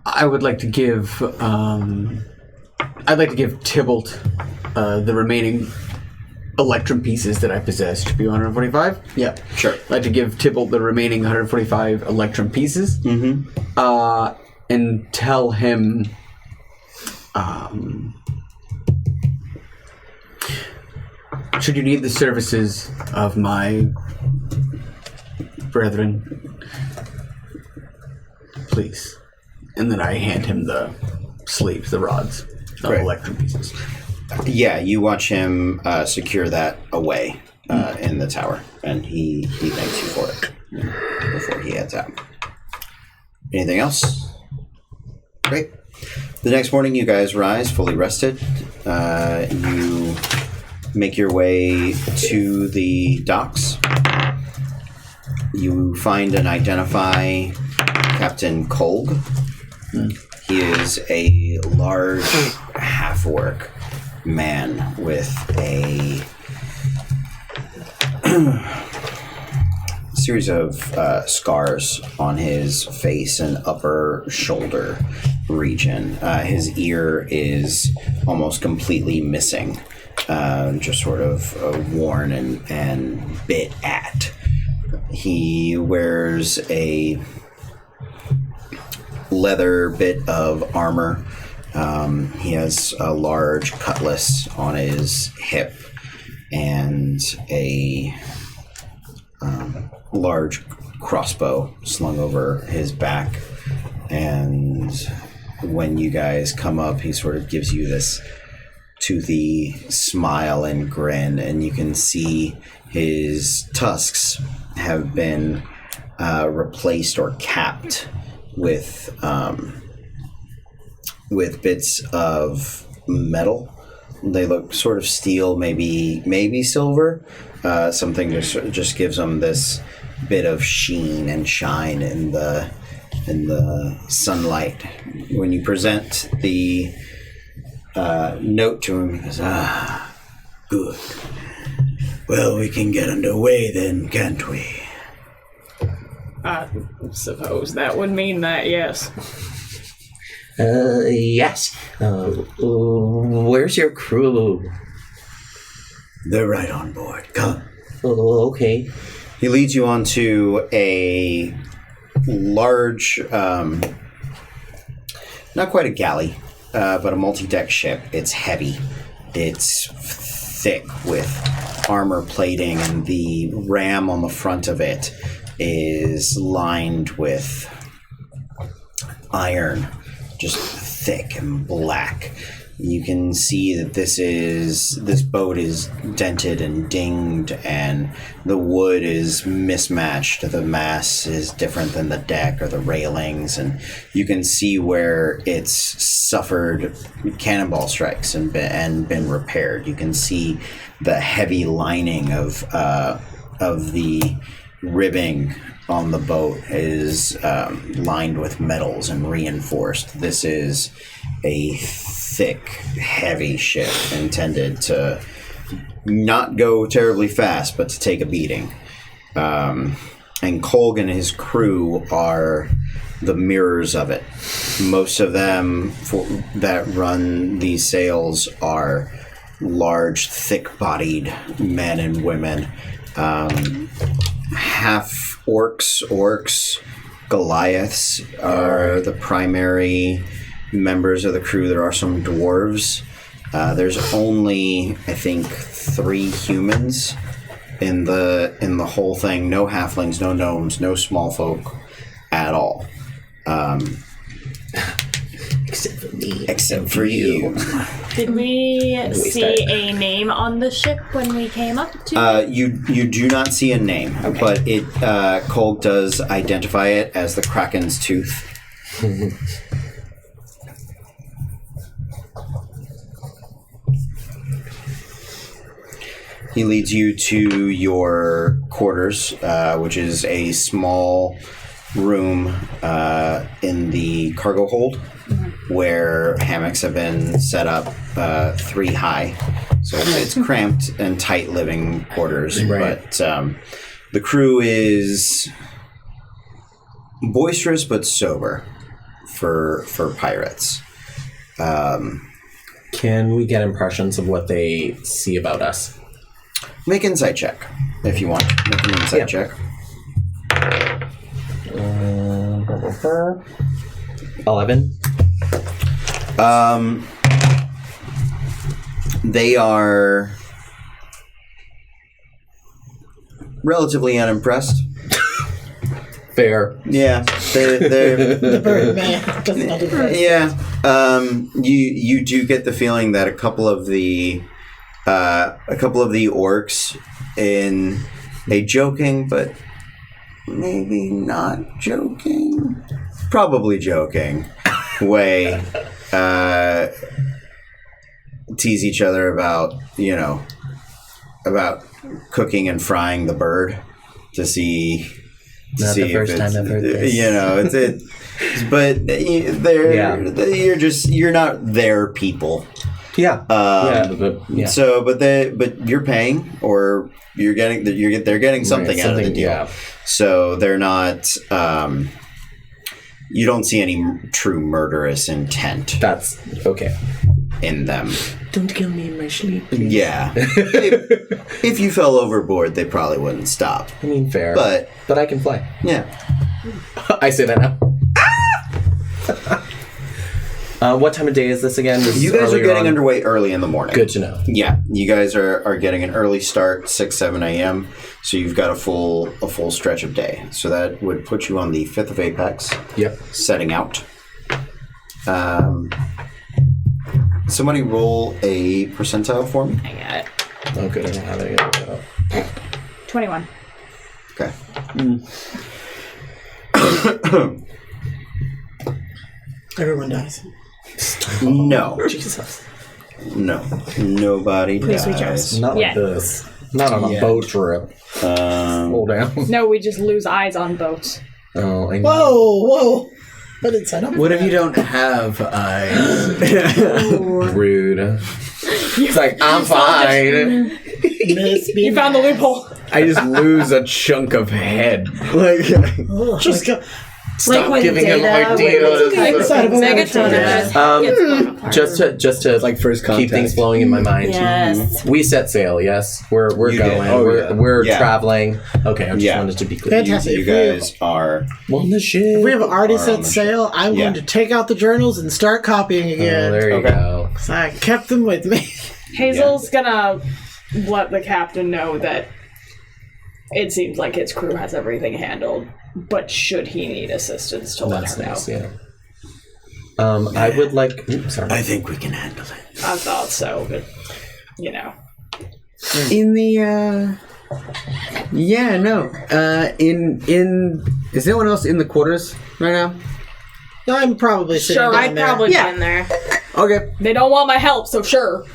I would like to give. I'd like to give Tybalt the remaining electrum pieces that I possess. Should be 145. Yeah, Sure. I'd like to give Tybalt the remaining 145 electrum pieces. Mm-hmm. And tell him. Should you need the services of my brethren, please. And then I hand him the sleeves, the rods of Great. electrum pieces. Yeah, you watch him secure that away in the tower, and he thanks you for it before he heads out. Anything else? Great. The next morning, you guys rise fully rested. You make your way to the docks. You find and identify Captain Kolg. He is a large half-orc man with a series of scars on his face and upper shoulder region. His ear is almost completely missing, just sort of worn and bit at. He wears a leather bit of armor. He has a large cutlass on his hip and a large crossbow slung over his back. And when you guys come up, he sort of gives you this toothy smile and grin, and you can see his tusks have been replaced or capped with bits of metal. They look sort of steel, maybe silver. Something just gives them this bit of sheen and shine in the sunlight. When you present the note to him, he goes, good. Well, we can get underway then, can't we? I suppose that would mean that, yes. Yes. Where's your crew? They're right on board. Come. Oh, okay. He leads you onto a large not quite a galley, but a multi-deck ship. It's heavy. It's thick with armor plating, and the ram on the front of it is lined with iron, just thick and black. You can see that this boat is dented and dinged, and the wood is mismatched. The mass is different than the deck or the railings, and you can see where it's suffered cannonball strikes and been repaired. You can see the heavy lining of the ribbing on the boat is lined with metals and reinforced. This is a thick, heavy ship intended to not go terribly fast, but to take a beating. And Kolg and his crew are the mirrors of it. Most of them that run these sails are large, thick-bodied men and women. Half orcs, Goliaths are the primary members of the crew. There are some dwarves. There's only, I think, 3 humans in the whole thing. No halflings, no gnomes, no small folk at all. Except for you. Did we see a name on the ship when we came up to? You do not see a name, but Kolg does identify it as the Kraken's Tooth. He leads you to your quarters, which is a small room in the cargo hold, where hammocks have been set up 3 high. So it's cramped and tight living quarters. Right. But the crew is boisterous but sober for pirates. Can we get impressions of what they see about us? Make an insight check if you want. Make an insight check. 11. They are relatively unimpressed. Fair. Yeah, they're The bird man doesn't know the bird. yeah. You do get the feeling that a couple of the orcs, in a joking but maybe not joking, probably joking way, tease each other about cooking and frying the bird to see. Not the first time I've heard this. But you're not their people. Yeah. Yeah. So, but you're paying, or they're getting something out of the deal. Yeah. So they're not. You don't see any true murderous intent. That's okay. In them. Don't kill me in my sleep, please. Yeah. if you fell overboard, they probably wouldn't stop. I mean, fair. But I can fly. yeah. I say that now. What time of day is this again? You guys are getting underway early in the morning. Good to know. Yeah, you guys are getting an early start, 6-7 a.m. So you've got a full stretch of day. So that would put you on the 5th of Apex. Yep. Setting out. Somebody roll a percentile for me. I got it. Oh, good. I don't have it yet. 21. Okay. Everyone dies. No. Jesus. No. Nobody dies. Not Yeah. like this. Not on a boat trip. Hold down. No, we just lose eyes on boats. Oh, I know. Whoa! I didn't sign up. What if you don't have eyes? Rude. It's like, I'm fine. You found the loophole. I just lose a chunk of head. Like, Just go. Like when giving him Data ideas. Inside of a Megatron. Just to Like first keep contact. things flowing in my mind. Yes. We set sail. Yes, we're You going. did. Oh, we're yeah. traveling. Okay, I just Yeah. wanted to be clear. Fantastic. You guys are. On the ship. If we have already Are on set the sail, I'm Yeah. going to take out the journals and start copying Oh, again. there you Okay. go. So I kept them with me. Hazel's gonna let the captain know that it seems like his crew has everything handled, but should he need assistance to let That's her know. nice. Yeah. I would like. Oops, sorry. I think we can handle it. I thought so, but you know. In the in is anyone else in the quarters right now? I'm probably sitting Sure, down I'd there. probably Yeah. be in there. Okay, They don't want my help, so sure.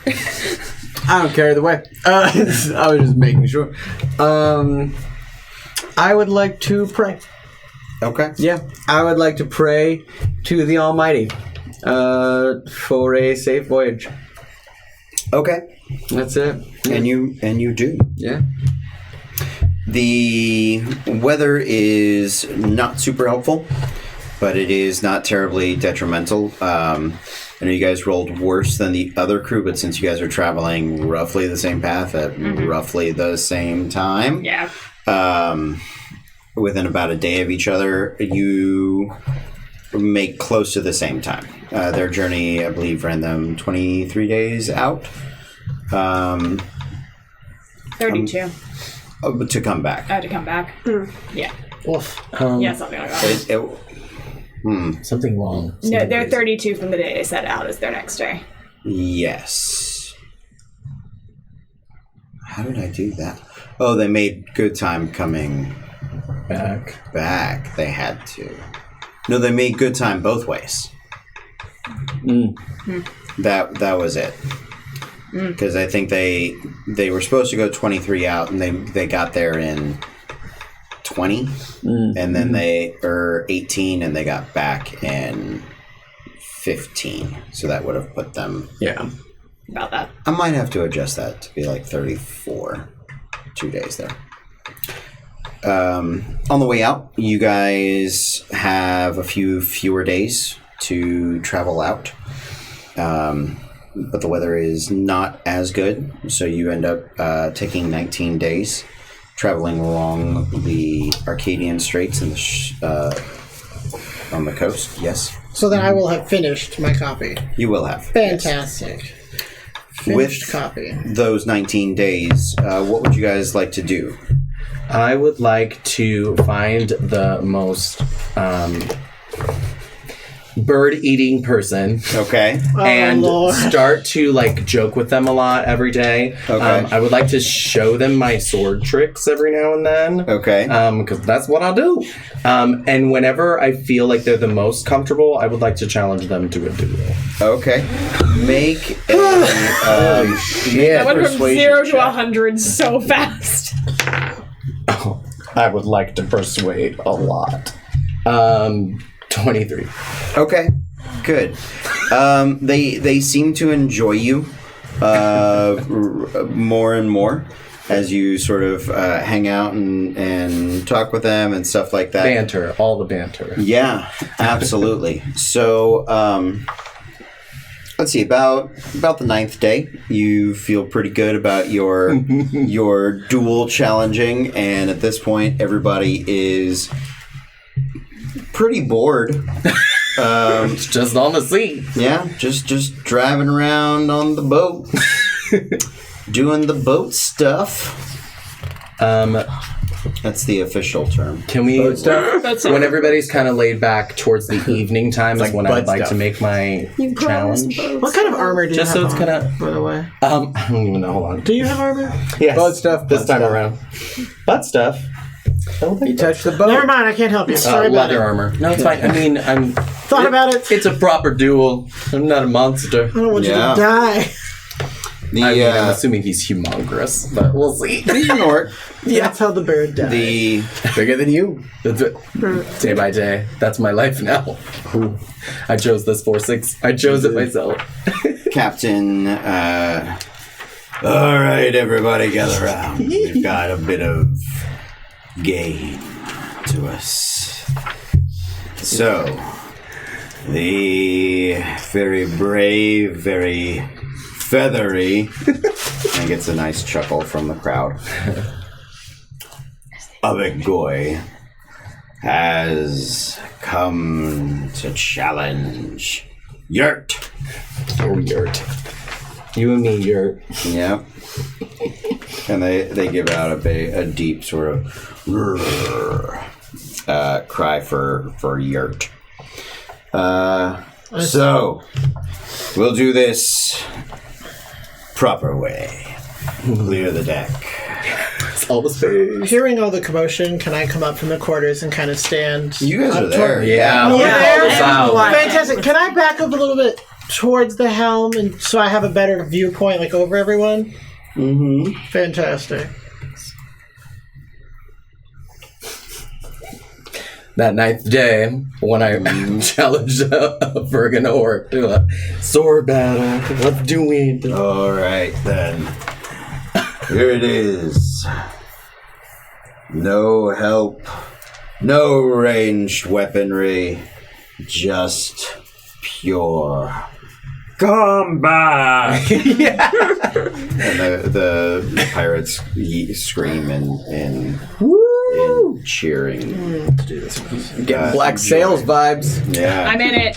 I don't care either way. I was just making sure. I would like to pray. Okay. Yeah, I would like to pray to the Almighty for a safe voyage. Okay. That's it. And you do. Yeah. The weather is not super helpful, but it is not terribly detrimental. I know you guys rolled worse than the other crew, but since you guys are traveling roughly the same path at roughly the same time, Yeah. within about a day of each other, you make close to the same time. Their journey, I believe, ran them 23 days out 32. to come back. I had to come back. Yeah. Oof. Yeah, something like that. Something wrong. No, they're 32 from the day they set out as their next day. Yes. How did I do that? Oh, they made good time coming back. They had to. No, they made good time both ways. That was it. Because I think they were supposed to go 23 out, and they got there in 20, and then they were 18, and they got back in 15. So that would have put them. Yeah. About that. I might have to adjust that to be like 34. 2 days there. On the way out, you guys have a few fewer days to travel out. But the weather is not as good, so you end up taking 19 days traveling along the Arcadian Straights in the on the coast. Yes, So then I will have finished my copy. you will have. Yes. Fantastic. With Finished copy. those 19 days, what would you guys like to do? I would like to find the most bird-eating person Okay. and Lord. start to like joke with them a lot every day. Okay. I would like to show them my sword tricks every now and then. Okay. Because that's what I'll do. And whenever I feel like they're the most comfortable, I would like to challenge them to a duel. Okay. Make a I went from persuasion 0 to check. 100 so fast. I would like to persuade a lot. 23. Okay, good. They seem to enjoy you more and more as you sort of hang out and talk with them and stuff like that. Banter, all the banter. Yeah, absolutely. So, let's see. About the 9th day, you feel pretty good about your dual challenging, and at this point, everybody is pretty bored. It's just on the sea. Yeah, just driving around on the boat, doing the boat stuff. That's the official term. Can we, That's it. when everybody's kind of laid back towards the evening time is like when I'd butt like stuff. to make my challenge. What kind of armor do you Just have so it's on, kind of, by the way? I don't even know. Hold on. Do you have armor? Yes. Butt stuff, This butt time stuff. around. Butt stuff. You touch the boat. Never mind, I can't help you. Sorry about Leather it. armor. No, it's fine. I mean, Thought about it. it's a proper duel. I'm not a monster. I don't want Yeah. you to die. I'm assuming he's humongous, but we'll see. He's an orc. That's how the bird died. The Bigger than you. That's it. Day by day. That's my life now. I chose this 4-6. I chose it myself. captain. All right, everybody, gather around. We've got a bit of game to us. So, the very brave, very feathery, and gets a nice chuckle from the crowd. Havoc Goy has come to challenge Yurt. Oh, Yurt. You and me, Yurt. Yep. And they give out a deep sort of cry for Yurt. So, we'll do this proper way. Clear the deck. All the space. Hearing all the commotion, can I come up from the quarters and kind of stand? You guys up are there. Yeah. Fantastic. Can I back up a little bit towards the helm, and so I have a better viewpoint, like over everyone? Mm-hmm. Fantastic. That ninth day, when I challenged Verganor to a sword battle, let's do it. All right, then. Here it is. No help, no ranged weaponry, just pure combat. Yeah. And the pirates scream in cheering. Getting Black Sails vibes. Yeah. I'm in it.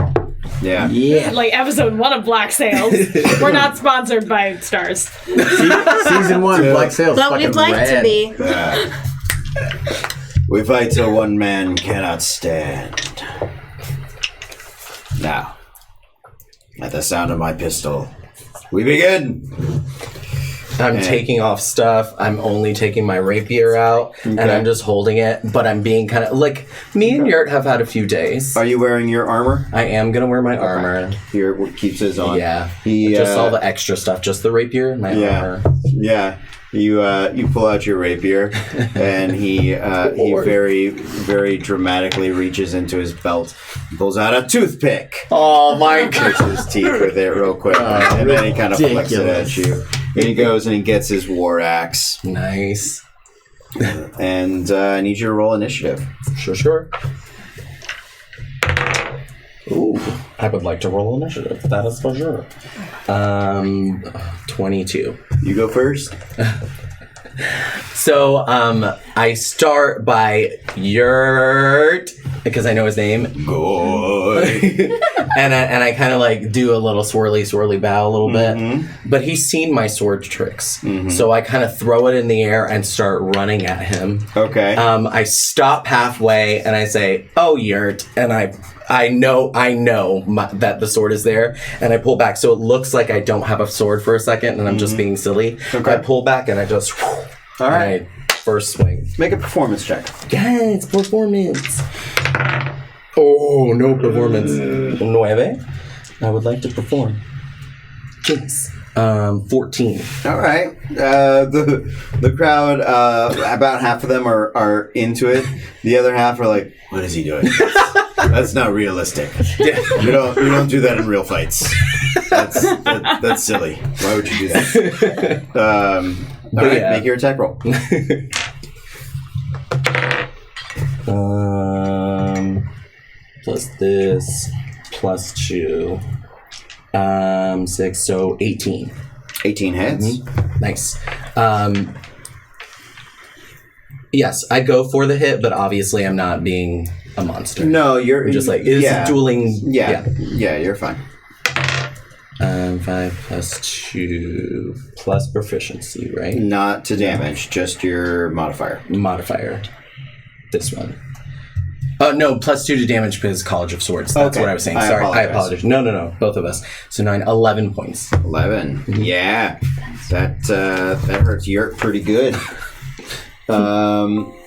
Yeah. Yeah. Like episode 1 of Black Sails. We're not sponsored by Stars. Season 1, Black Sails. But we'd like to be. Yeah. We fight till one man cannot stand. Now, at the sound of my pistol, we begin. I'm taking off stuff. I'm only taking my rapier out, and I'm just holding it. But I'm being kind of like me and Yurt have had a few days. Are you wearing your armor? I am gonna wear my armor. Here keeps his on. Yeah, He just all the extra stuff. Just the rapier, my armor. Yeah. You pull out your rapier, and he very, very dramatically reaches into his belt, and pulls out a toothpick. Oh my Picks his teeth with it real quick, and then he kind of flicks it at you. And he goes and he gets his war axe. Nice. And I need you to roll initiative. Sure. Ooh, I would like to roll initiative. That is for sure. 22. You go first. So, I start by Yurt, because I know his name. Good. and I kind of like do a little swirly bow a little bit. But he's seen my sword tricks. So I kind of throw it in the air and start running at him. Okay. I stop halfway and I say, "Oh, Yurt," and I know that the sword is there, and I pull back, so it looks like I don't have a sword for a second, and I'm just being silly. Okay. I pull back and I just, all right, first swing. Make a performance check. Yes, performance. Oh, no performance. 9. I would like to perform. Jeez. 14. All right. The crowd, about half of them are into it. The other half are like, "What is he doing? That's not realistic. You don't do that in real fights. That's silly. Why would you do that?" All right, make your attack roll. Plus this, plus 2, 6, so 18. 18 hits. Nice. Yes, I go for the hit, but obviously I'm not being a monster. No, you're I'm just like, it's dueling. Yeah, you're fine. 5 plus 2 plus proficiency, right? Not to damage, just your modifier. Modifier. This one. No, plus 2 to damage because College of Swords. That's what I was saying. Sorry, I apologize. No. Both of us. So 9, 11 points. 11. Yeah. That hurts Yurt pretty good.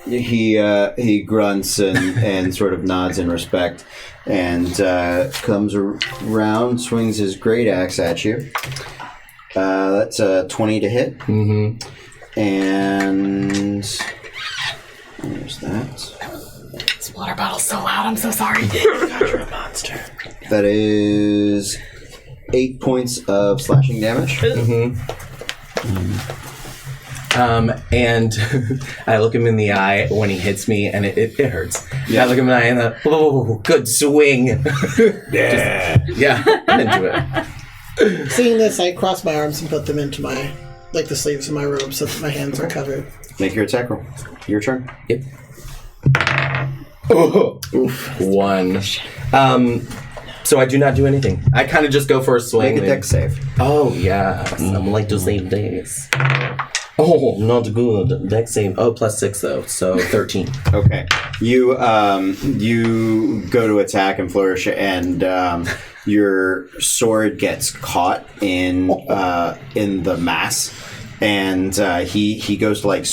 He grunts and sort of nods in respect and comes around, swings his great axe at you. That's a 20 to hit. And there's that. This water bottle's so loud, I'm so sorry. You're a monster. That is 8 points of slashing damage. And I look him in the eye when he hits me, and it hurts. Yeah. I look him in the eye and oh, good swing. Yeah, I'm into it. Seeing this, I cross my arms and put them into my, the sleeves of my robe so that my hands are covered. Make your attack roll. Your turn. Yep. Oh, oof. 1. So I do not do anything. I kind of just go for a swing. Make a dex save. Oh, yeah. I'm like to save days. Oh, not good. Dex save. Oh, +6 though, so 13. Okay. You go to attack and flourish, and your sword gets caught in the mass, and he goes to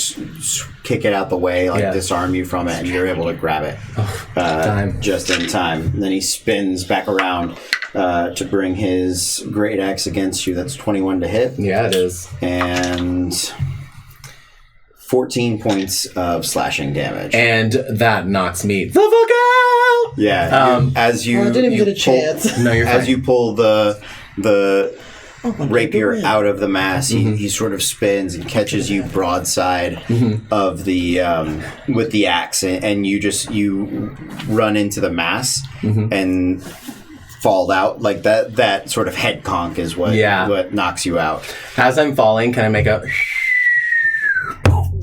kick it out the way, disarm you from it, and you're able to grab it just in time. And then he spins back around to bring his great axe against you. That's 21 to hit. Yeah, it is. And 14 points of slashing damage. And that knocks me the fuck out! Yeah. As you, I didn't even you get a pull, chance. No, you're fine. as you pull the rapier out of the mass, he sort of spins and catches you broadside of the with the axe, and you run into the mass and fall out like that. That sort of head conk is what knocks you out. As I'm falling, can I make a...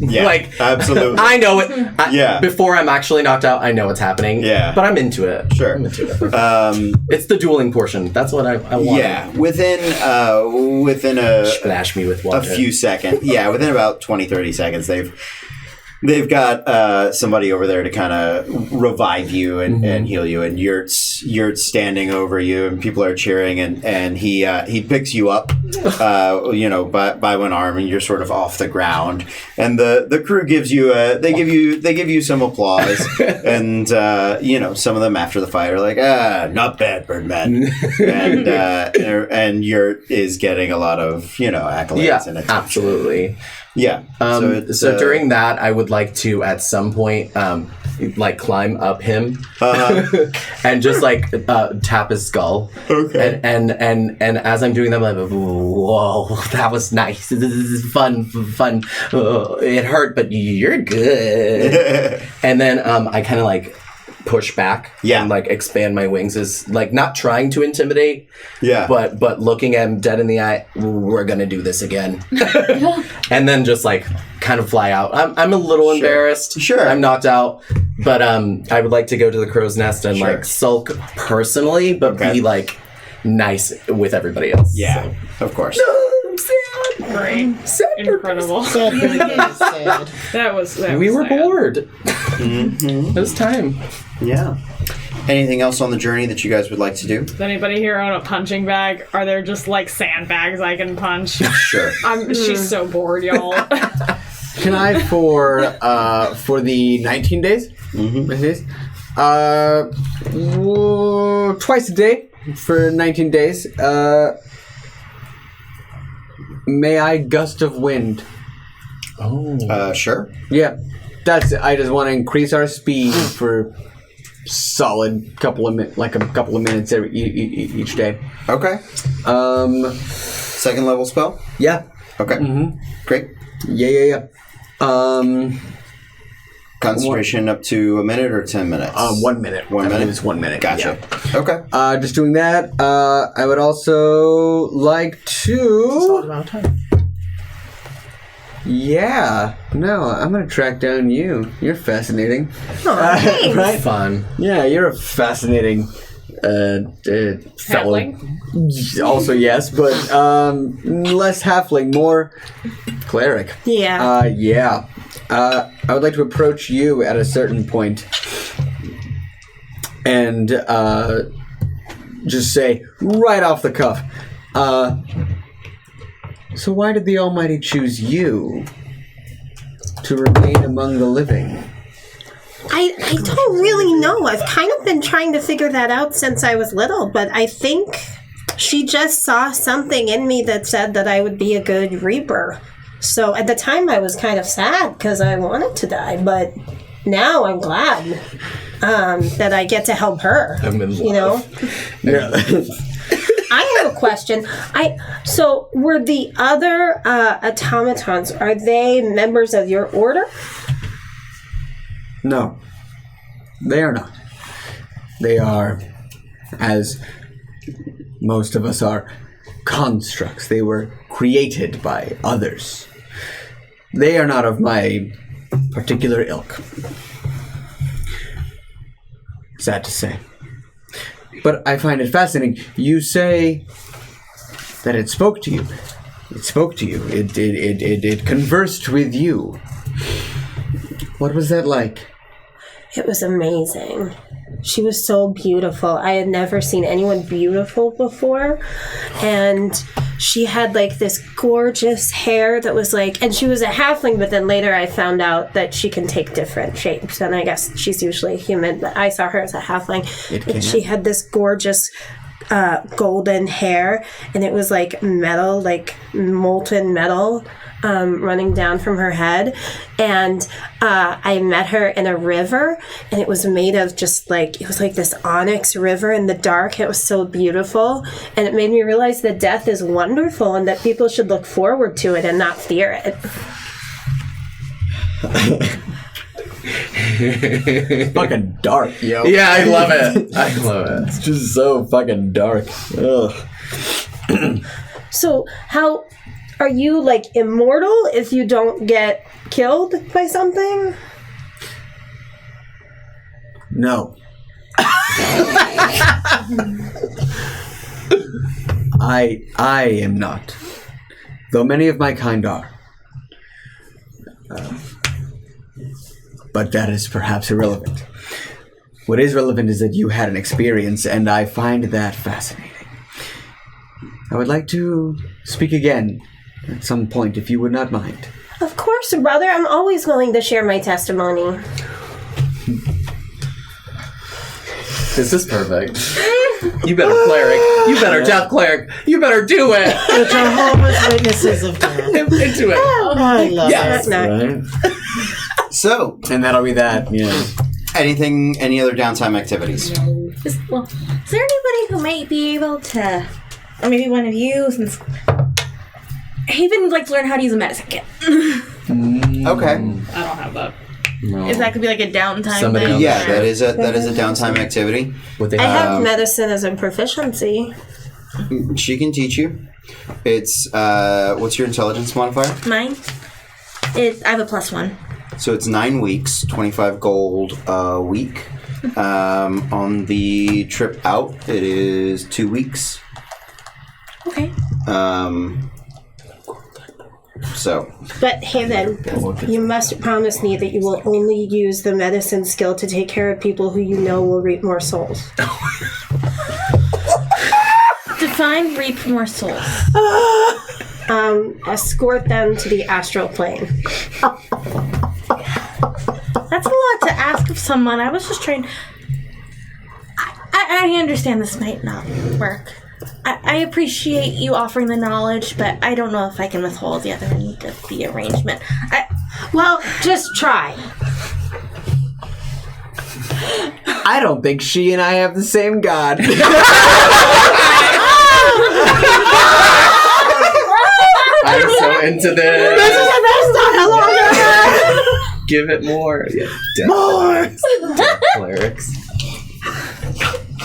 Yeah, absolutely. I know it. Before I'm actually knocked out, I know what's happening. Yeah. But I'm into it. Sure. I'm into it. It's the dueling portion. That's what I want. Yeah. Within a Splash me with water. a few seconds. Yeah, within about 20-30 seconds, they've got somebody over there to kind of revive you and heal you, and you're standing over you, and people are cheering, and he picks you up, by one arm, and you're sort of off the ground, and the crew gives you they give you some applause, and some of them after the fight are like, not bad, Birdman, and is getting a lot of accolades and attention. Absolutely. Yeah. So during that, I would like to, at some point, climb up him and just tap his skull. Okay. And as I'm doing that, I'm like, whoa, that was nice. This is fun. It hurt, but you're good. And then I kind of push back and expand my wings, is not trying to intimidate, but looking at him dead in the eye. We're gonna do this again. And then just kind of fly out. I'm a little embarrassed. Sure, I'm knocked out, but I would like to go to the crow's nest and sulk personally, but be nice with everybody else. Yeah, of course. I'm sad. Great. Sad. Incredible. Sad birthday, sad. That was We were sad. bored. It was time. Yeah. Anything else on the journey that you guys would like to do? Does anybody here own a punching bag? Are there just sandbags I can punch? Sure. She's so bored, y'all. Can I for the 19 days? Twice a day for 19 days. May I gust of wind? Sure. Yeah, that's it. I just want to increase our speed for solid couple of minutes each day. Okay. Second level spell? Yeah. Okay. Great. Yeah. Concentration up to a minute or 10 minutes? 1 minute. 1 minute? It's 1 minute. Gotcha. Yeah. Okay. Just doing that. I would also like to... Solid amount of time. Yeah. No, I'm going to track down you. You're fascinating. Thanks. Right? Fun. Yeah, you're a fascinating fellow. Halfling? Also, yes, but less halfling, more cleric. Yeah. Yeah. I would like to approach you at a certain point and just say, right off the cuff, so why did the Almighty choose you to remain among the living? I don't really know. I've kind of been trying to figure that out since I was little, but I think she just saw something in me that said that I would be a good reaper. So at the time I was kind of sad because I wanted to die, but now I'm glad that I get to help her. I'm in love. You know? Yeah. I have a question. So were the other automatons, are they members of your order? No, they are not. They are, as most of us are, constructs. They were created by others. They are not of my particular ilk. Sad to say. But I find it fascinating. You say that it spoke to you. It spoke to you. It conversed with you. What was that like? It was amazing. She was so beautiful. I had never seen anyone beautiful before. And she had like this gorgeous hair that was like, and she was a halfling, but then later I found out that she can take different shapes. And I guess she's usually human, but I saw her as a halfling. And she had this gorgeous golden hair, and it was like metal, like molten metal. Running down from her head, and I met her in a river, and it was made of just like, it was like this onyx river in the dark. It was so beautiful, and it made me realize that death is wonderful and that people should look forward to it and not fear it. It's fucking dark, yo. Yeah, I love it. I love it. It's just so fucking dark. Ugh. So how are you, like, immortal if you don't get killed by something? No. I am not. Though many of my kind are. But that is perhaps irrelevant. What is relevant is that you had an experience, and I find that fascinating. I would like to speak again at some point, if you would not mind. Of course, brother. I'm always willing to share my testimony. This is perfect. You better, cleric. You better, death cleric. You better do it. The Jehovah's Witnesses of death. Into it. I love Yes. it. Right? So, And that'll be that, yeah. any other downtime activities? Is there anybody who might be able to, or maybe one of you, since Haven would like to learn how to use a medicine kit. Okay. I don't have that. No. If that could be like a downtime Somebody thing. else. Yeah, that is a downtime activity. What they I have. have medicine as a proficiency. She can teach you. It's what's your intelligence modifier? Mine? I have a +1. So it's 9 weeks, 25 gold a week. On the trip out, it is 2 weeks. Okay. So. But Haven, you must promise me that you will only use the medicine skill to take care of people who you know will reap more souls. Define reap more souls. Escort them to the astral plane. That's a lot to ask of someone. I was just trying. I understand this might not work. I appreciate you offering the knowledge, but I don't know if I can withhold the other end of the arrangement. Well, just try. I don't think she and I have the same god. I'm so into this. This is the best dialogue ever! Give it more. Yeah, More! death clerics.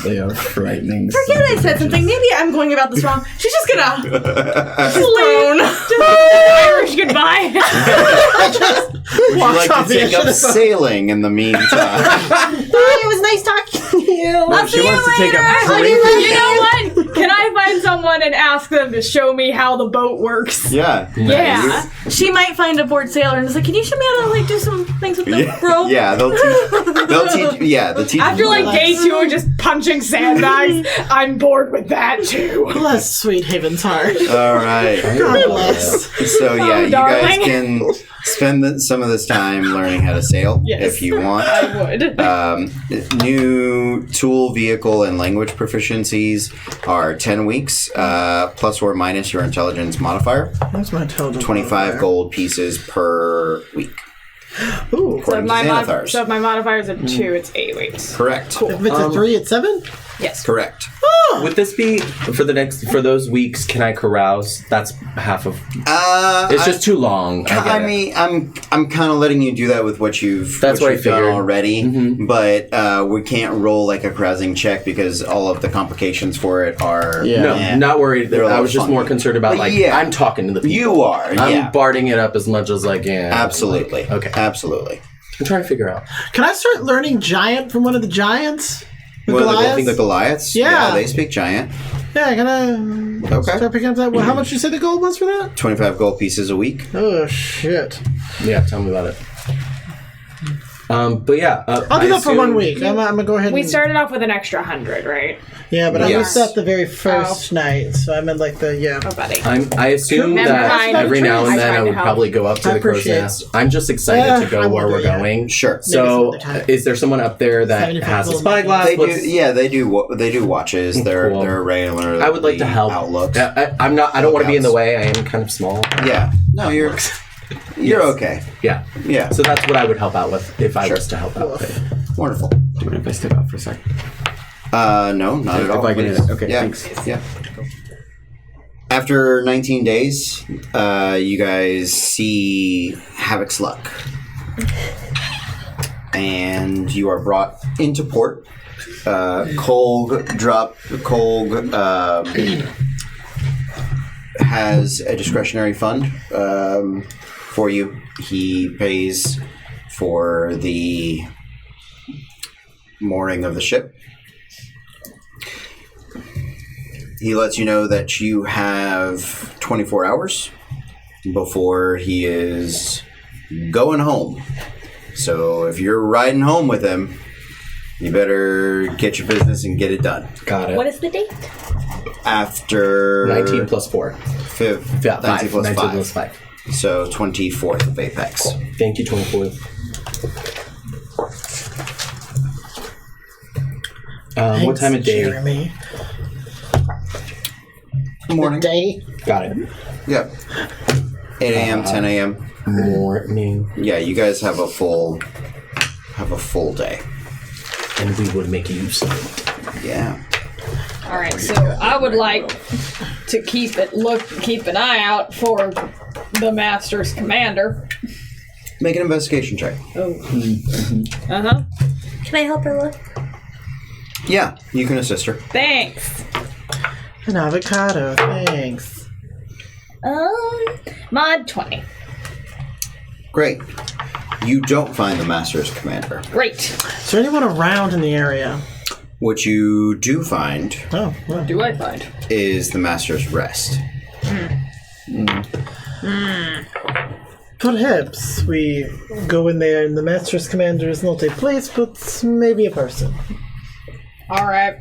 They are frightening. Forget I said something. Maybe I'm going about this wrong. She's just gonna Just Irish goodbye. Would you like to take up sailing in the meantime? It was nice talking to you. No, she wants to take up You drinking. know what? Can I find someone and ask them to show me how the boat works? Yeah. Yeah. She might find a board sailor and is like, "Can you show me how to like do some things with the rope?" Yeah, they'll teach. Yeah, the teach. After like day 2 of just punching sandbags, I'm bored with that too. Bless sweet Haven's heart. All right. God bless. So yeah, you guys darling. can spend some of this time learning how to sail if you want. I would. New tool, vehicle, and language proficiencies are 10 weeks, plus or minus your intelligence modifier. Where's my intelligence? 25 gold pieces per week. Ooh. So According to Xanathar's. if my modifier is a 2, it's 8 weeks. Correct. If it's a 3, it's 7? Yes. Correct. Would this be for those weeks? Can I carouse? That's half of. It's just too long. I mean, I'm kind of letting you do that with what you've done already, but we can't roll like a carousing check because all of the complications for it are. No, not worried. I was just more concerned about I'm talking to the people. You are. I'm barding it up as much as I can. Absolutely. Okay. Absolutely. I'm trying to figure out. Can I start learning giant from one of the giants? I think the Goliaths. Yeah, they speak giant. Yeah, gonna start picking up that. How much you say the gold was for that? 25 gold pieces a week. Oh shit! Yeah, tell me about it. But yeah, I'll do that for 1 week. I'm gonna go ahead. We started off with an extra 100, right? Yeah, but I missed that the very first night, so I meant like the Oh, buddy. I assume that every now and then I would probably go up to the crow's nest. I'm just excited to go where we're going. Sure. So, is there someone up there that has a spyglass? They do. They do watches. They're regular. I would like to help. Outlooks. I don't want to be in the way. I am kind of small. Yeah. No, you're okay. Yeah. Yeah. So that's what I would help out with if I was to help out with it. Wonderful. Do you mind if I step out for a sec? No, not at all. If I can hit it. Okay, yeah. thanks. Yeah. After 19 days, you guys see Havoc's luck. And you are brought into port. Kolg has a discretionary fund for you. He pays for the mooring of the ship. He lets you know that you have 24 hours before he is going home. So if you're riding home with him, you better get your business and get it done. Got it. What is the date? After 19 plus 4. 19 plus 5. Plus 5. So 24th of Apex. Cool. Thank you, 24th. What time of day? Jeremy. Morning. Day. Got it. Yep. 8 a.m., 10 a.m. Morning. Yeah, you guys have a full day. And we would make use of it. Yeah. All right, so I would like to keep an eye out for the Master's commander. Make an investigation check. Oh. Can I help her look? Yeah, you can assist her. Thanks. An avocado, thanks. Mod 20. Great. You don't find the Master's commander. Great. Is there anyone around in the area? What you do find What do I find? is the Master's rest. Perhaps we go in there and the Master's commander is not a place, but maybe a person. All right.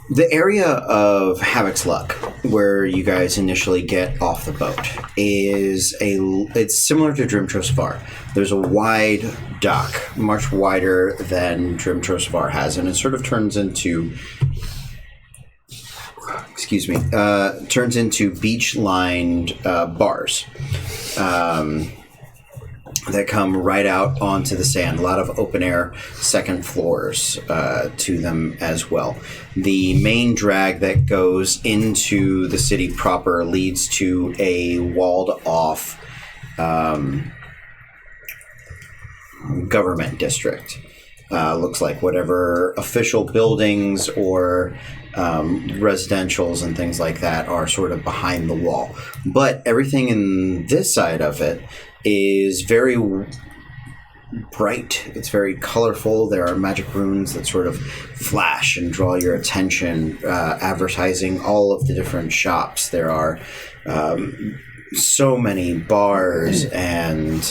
The area of Havoc's Luck, where you guys initially get off the boat, it's similar to Drimtrosvar. There's a wide dock, much wider than Drimtrosvar has, and it sort of turns into beach-lined bars that come right out onto the sand. A lot of open-air second floors to them as well. The main drag that goes into the city proper leads to a walled-off government district. Looks like whatever official buildings or residentials and things like that are sort of behind the wall. But everything in this side of it is very bright. It's very colorful. There are magic runes that sort of flash and draw your attention, advertising all of the different shops. There are so many bars and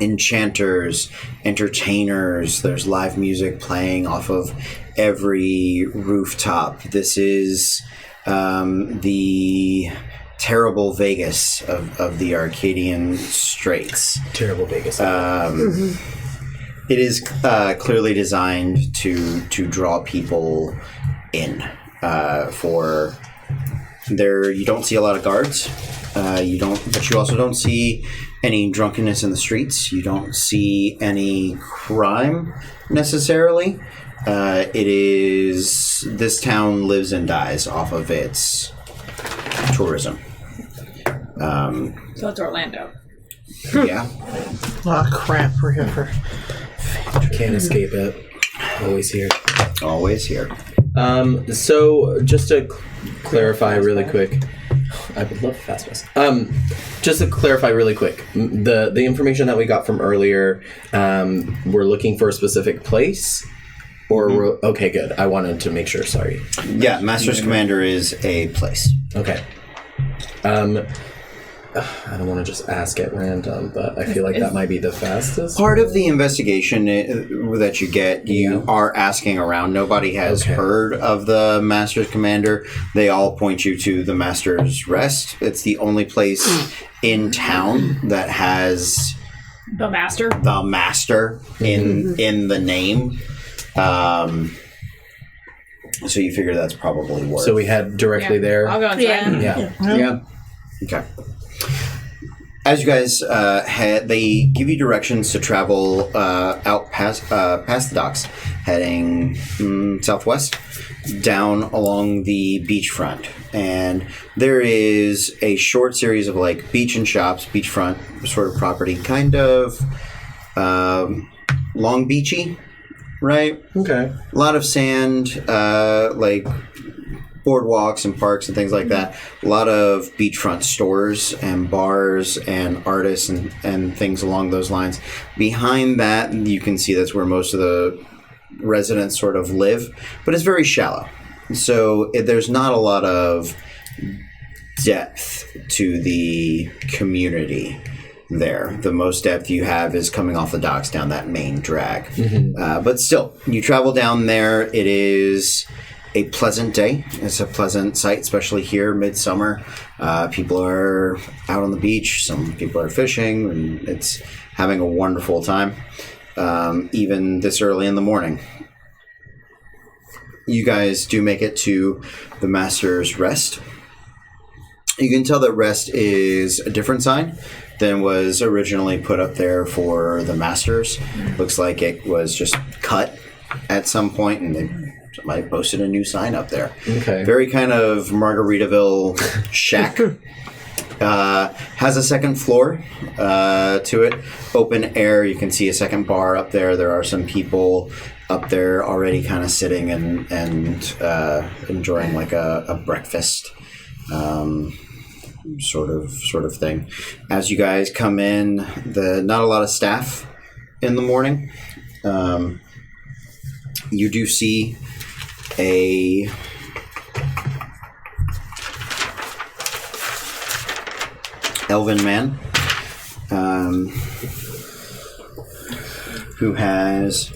enchanters, entertainers. There's live music playing off of every rooftop. This is the terrible Vegas of the Arcadian Straights. Terrible Vegas. It is clearly designed to draw people in. For there, you don't see a lot of guards. But you also don't see any drunkenness in the streets. You don't see any crime necessarily. This town lives and dies off of its tourism. So it's Orlando. Yeah. Oh crap! We're here for. Can't escape it. Always here. Always here. So just to clarify really quick, I would love fast pass. Just to clarify really quick, the information that we got from earlier, we're looking for a specific place, or okay, good. I wanted to make sure. Sorry. Yeah, Master's Commander is a place. Okay. I don't want to just ask at random, but I feel like that might be the fastest. Part of the investigation that you get, you are asking around. Nobody has heard of the Master's Commander. They all point you to the Master's Rest. It's the only place in town that has The Master. the Master in the name. So you figure that's probably worth. So we head directly there. I'll go inside. Yeah. Okay. As you guys head, they give you directions to travel out past the docks, heading southwest, down along the beachfront. And there is a short series of like beach and shops, beachfront sort of property, kind of Long Beachy, right? Okay. A lot of sand, like boardwalks and parks and things like that. A lot of beachfront stores and bars and artists and things along those lines. Behind that, you can see that's where most of the residents sort of live, but it's very shallow. So there's not a lot of depth to the community there. The most depth you have is coming off the docks down that main drag. But still, you travel down there. It is a pleasant day. It's a pleasant sight, especially here, midsummer. People are out on the beach. Some people are fishing, and it's having a wonderful time, even this early in the morning. You guys do make it to the Master's Rest. You can tell that Rest is a different sign than was originally put up there for the Masters. Looks like it was just cut at some point, and somebody posted a new sign up there. Okay. Very kind of Margaritaville shack. Has a second floor to it. Open air. You can see a second bar up there. There are some people up there already kind of sitting and enjoying like a breakfast sort of thing. As you guys come in, not a lot of staff in the morning. You do see a elven man who has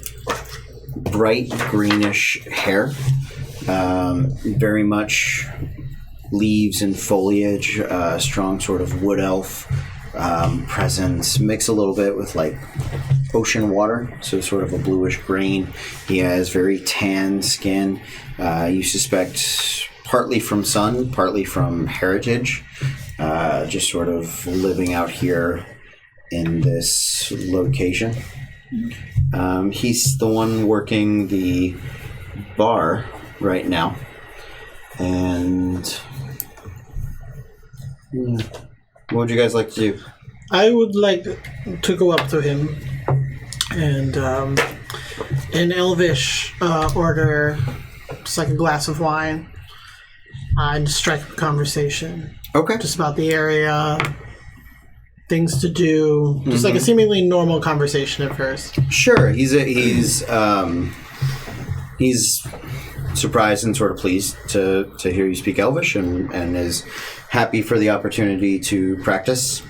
bright greenish hair, very much leaves and foliage, strong sort of wood elf presence, mix a little bit with like ocean water, so sort of a bluish green. He has very tan skin. You suspect partly from sun, partly from heritage, just sort of living out here in this location. He's the one working the bar right now. And what would you guys like to do? I would like to go up to him and in Elvish order just like a glass of wine and strike up a conversation. Okay. Just about the area, things to do, just like a seemingly normal conversation at first. Sure. He's surprised and sort of pleased to hear you speak Elvish and is happy for the opportunity to practice.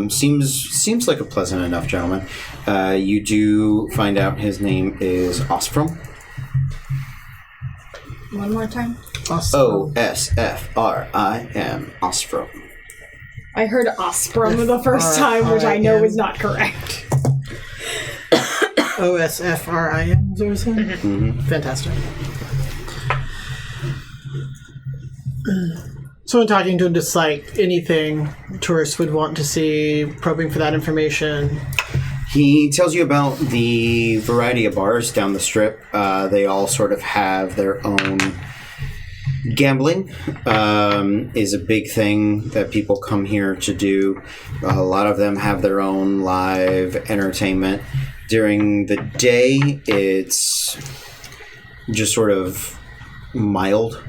Seems like a pleasant enough gentleman. You do find out his name is Osfram. One more time. Osfrim. Osfram. I heard Osprem the first time, which I know is not correct. Osfrim, is that what you're saying? Fantastic. So in talking to him, just like anything tourists would want to see, probing for that information. He tells you about the variety of bars down the strip. They all sort of have their own. Gambling is a big thing that people come here to do. A lot of them have their own live entertainment. During the day, it's just sort of mild.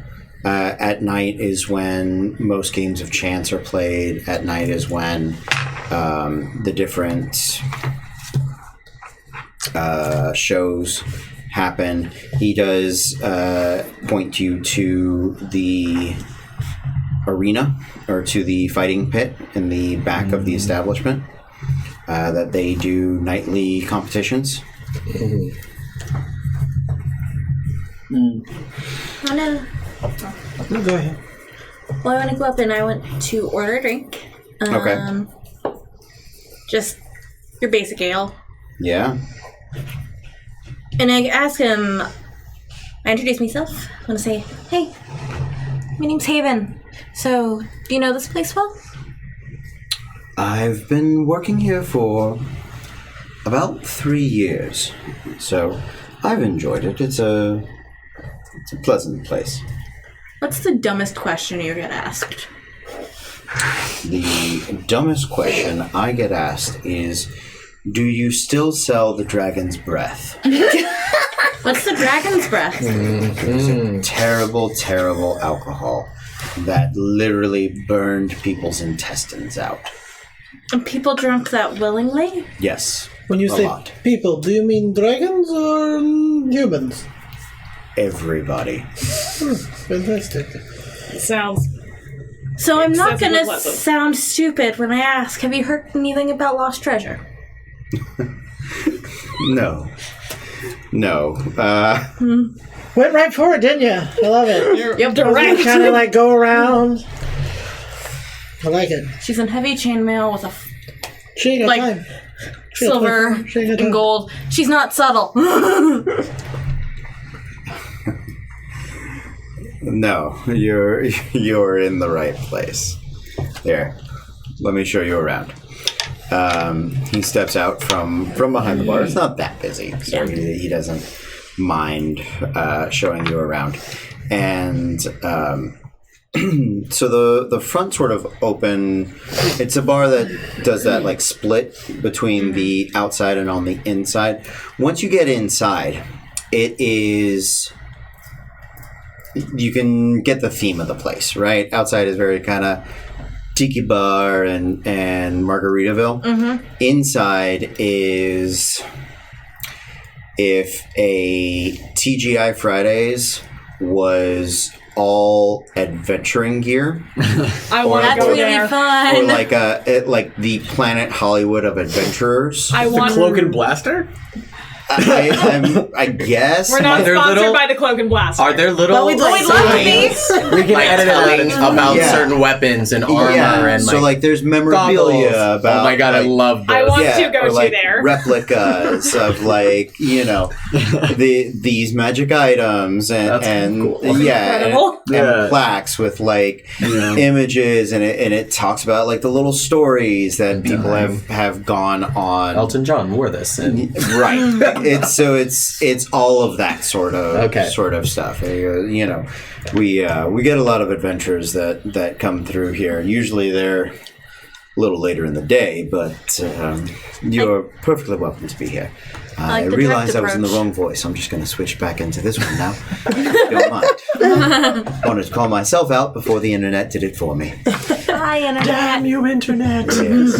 At night is when most games of chance are played. At night is when the different shows happen. He does point you to the arena or to the fighting pit in the back of the establishment that they do nightly competitions. No, go ahead. Well, I want to go up and I want to order a drink. Okay. Just your basic ale. Yeah. And I ask him, I introduce myself. I want to say, hey, my name's Haven. So, do you know this place well? I've been working here for about 3 years, so I've enjoyed it. It's a pleasant place. What's the dumbest question you get asked? The dumbest question I get asked is, do you still sell the dragon's breath? What's the dragon's breath? It's a terrible, terrible alcohol that literally burned people's intestines out. And people drunk that willingly? Yes. When you a say lot. people, do you mean dragons or humans? Everybody. Fantastic. Sounds. So I'm not Excessively gonna pleasant. sound stupid when I ask, have you heard anything about lost treasure? No. No. Went right for it, didn't you? I love it. Yep, direct. Kind of like go around. I like it. She's in heavy chainmail with a She ain't got Like- time. She got silver 24. She ain't got time. and gold. She's not subtle. No. You're in the right place. There. Let me show you around. He steps out from behind the bar. It's not that busy, so he doesn't mind showing you around. And so the front sort of open. It's a bar that does that like split between the outside and on the inside. Once you get inside, it is. You can get the theme of the place, right? Outside is very kind of tiki bar and Margaritaville. Mm-hmm. Inside is if a TGI Fridays was all adventuring gear, I want to That's go really there. or fun. like the Planet Hollywood of adventurers. I want. Cloak and Blaster? I guess. We're not Are there sponsored little- by the Cloak and Blaster. Are there little But we'd like We'd love to signs, be. We can like edit it out. telling about Yeah. certain weapons and armor and so like there's memorabilia goggles? about. Oh my god, I like, love those. I want to go or to like there. replicas of like these magic items and Incredible. and plaques with like images and it talks about like the little stories that people have gone on. Elton John wore this. And Right. It's all of that sort of stuff. We get a lot of adventures that come through here. Usually they're a little later in the day, but you're perfectly welcome to be here. I like the realized direct I was in the approach. wrong voice. I'm just going to switch back into this one now. Don't mind. Wanted to call myself out before the internet did it for me. Hi, internet. Damn you, internet! Yes.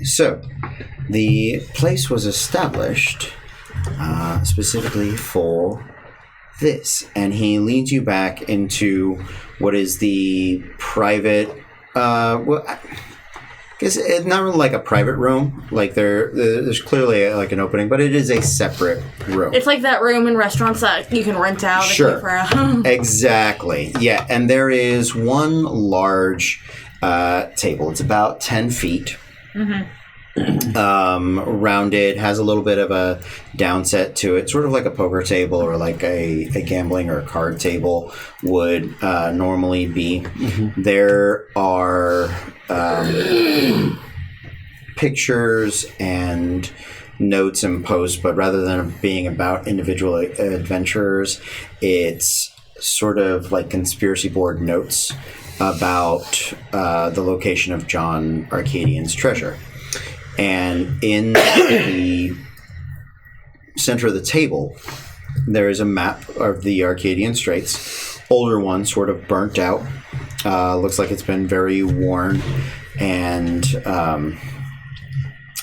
So, the place was established specifically for this, and he leads you back into what is the private. I guess it's not really like a private room. Like there's clearly like an opening, but it is a separate room. It's like that room in restaurants that you can rent out. Sure. For a Exactly. Yeah, and there is one large table. It's about 10 feet. Mm-hmm. rounded, has a little bit of a downset to it, sort of like a poker table or like a gambling or a card table would normally be. There are pictures and notes and posts, but rather than being about individual adventurers, it's sort of like conspiracy board notes about the location of John Arcadian's treasure. And in the center of the table, there is a map of the Arcadian Straights, older one, sort of burnt out. Looks like it's been very worn, and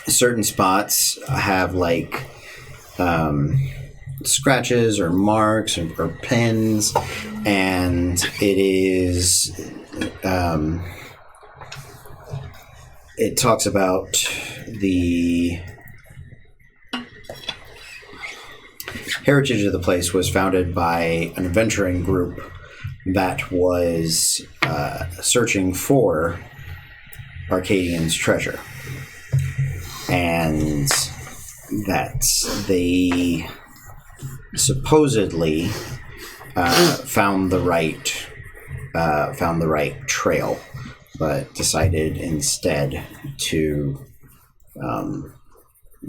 certain spots have like scratches or marks or pins, and it is it talks about the heritage of the place was founded by an adventuring group that was searching for Arcadian's treasure, and that they supposedly found the right trail, but decided instead to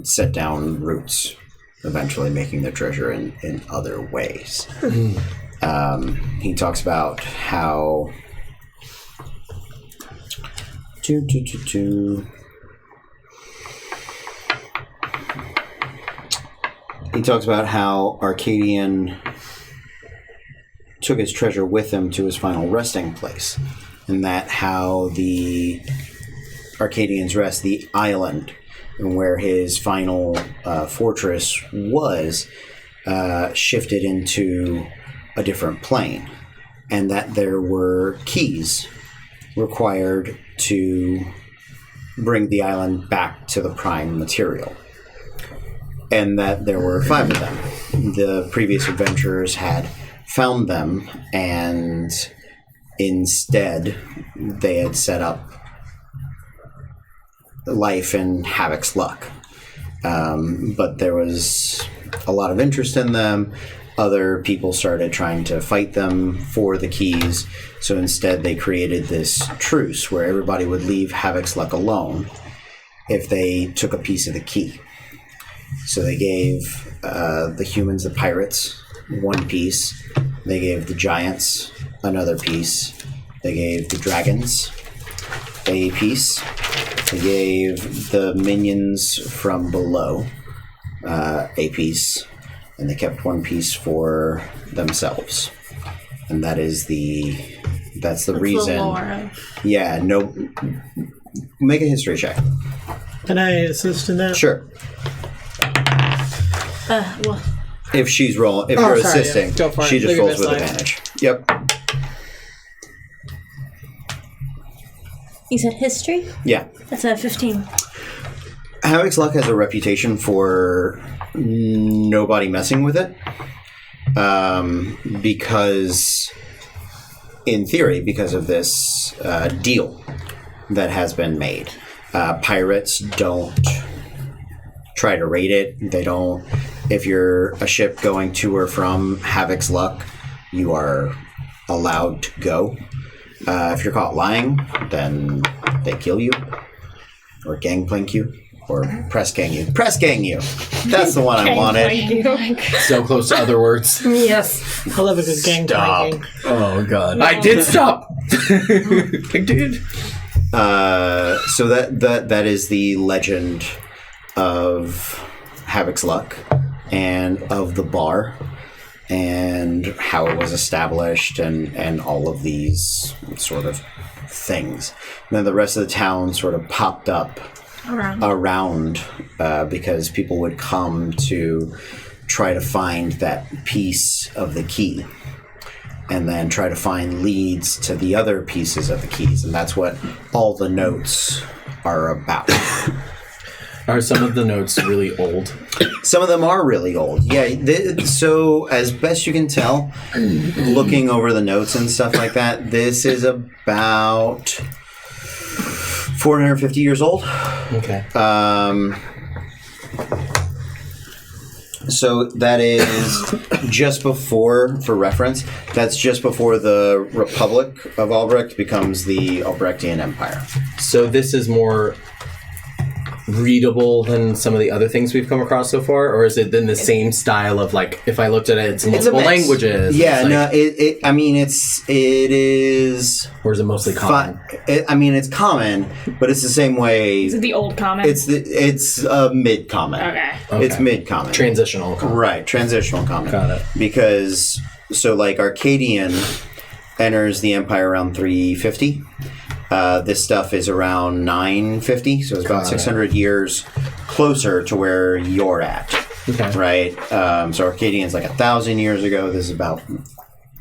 set down roots, eventually making the treasure in other ways. He talks about how he talks about how Arcadian took his treasure with him to his final resting place, and that how the Arcadians rest, the island, and where his final fortress was, shifted into a different plane, and that there were keys required to bring the island back to the prime material, and that there were 5 of them. The previous adventurers had found them, and instead they had set up life in Havoc's luck. But there was a lot of interest in them. Other people started trying to fight them for the keys, so instead they created this truce where everybody would leave Havoc's luck alone if they took a piece of the key. So they gave the humans, the pirates, 1 piece. They gave the giants another piece. They gave the dragons a piece. They gave the minions from below a piece, and they kept 1 piece for themselves. And that's the reason. The lore. Yeah, no. Make a history check. Can I assist in that? Sure. Well, If she's you're sorry, assisting, yeah. Go for it. she just Look at rolls this with side. advantage. Yep. you said history? Yeah. That's a 15. Havoc's luck has a reputation for nobody messing with it, because, in theory, because of this deal that has been made. Pirates don't try to raid it. They don't. If you're a ship going to or from Havoc's luck, you are allowed to go. If you're caught lying, then they kill you, or gangplank you, or press gang you. Press gang you! That's the one I wanted. So close to other words. Yes. I love a good gang banging. Oh, God. I did stop. I did. So that is the legend of Havoc's luck and of the bar and how it was established and all of these sort of things. And then the rest of the town sort of popped up around because people would come to try to find that piece of the key and then try to find leads to the other pieces of the keys. And that's what all the notes are about. Are some of the notes really old? Some of them are really old. Yeah, so as best you can tell, looking over the notes and stuff like that, this is about 450 years old. Okay. So that is just before, for reference, that's just before the Republic of Albrecht becomes the Albrechtian Empire. So this is more readable than some of the other things we've come across so far, or is it in the same style of like if I looked at it, it's multiple languages? Yeah, it's it is. Or is it mostly common? It's common, but it's the same way. Is it the old common? It's mid common. Okay. It's mid common. Transitional common. Right, transitional common. Got it. Because so like Arcadian enters the Empire around 350. This stuff is around 950, so it's about 600 years closer to where you're at. Okay. Right? So Arcadian's like 1,000 years ago. This is about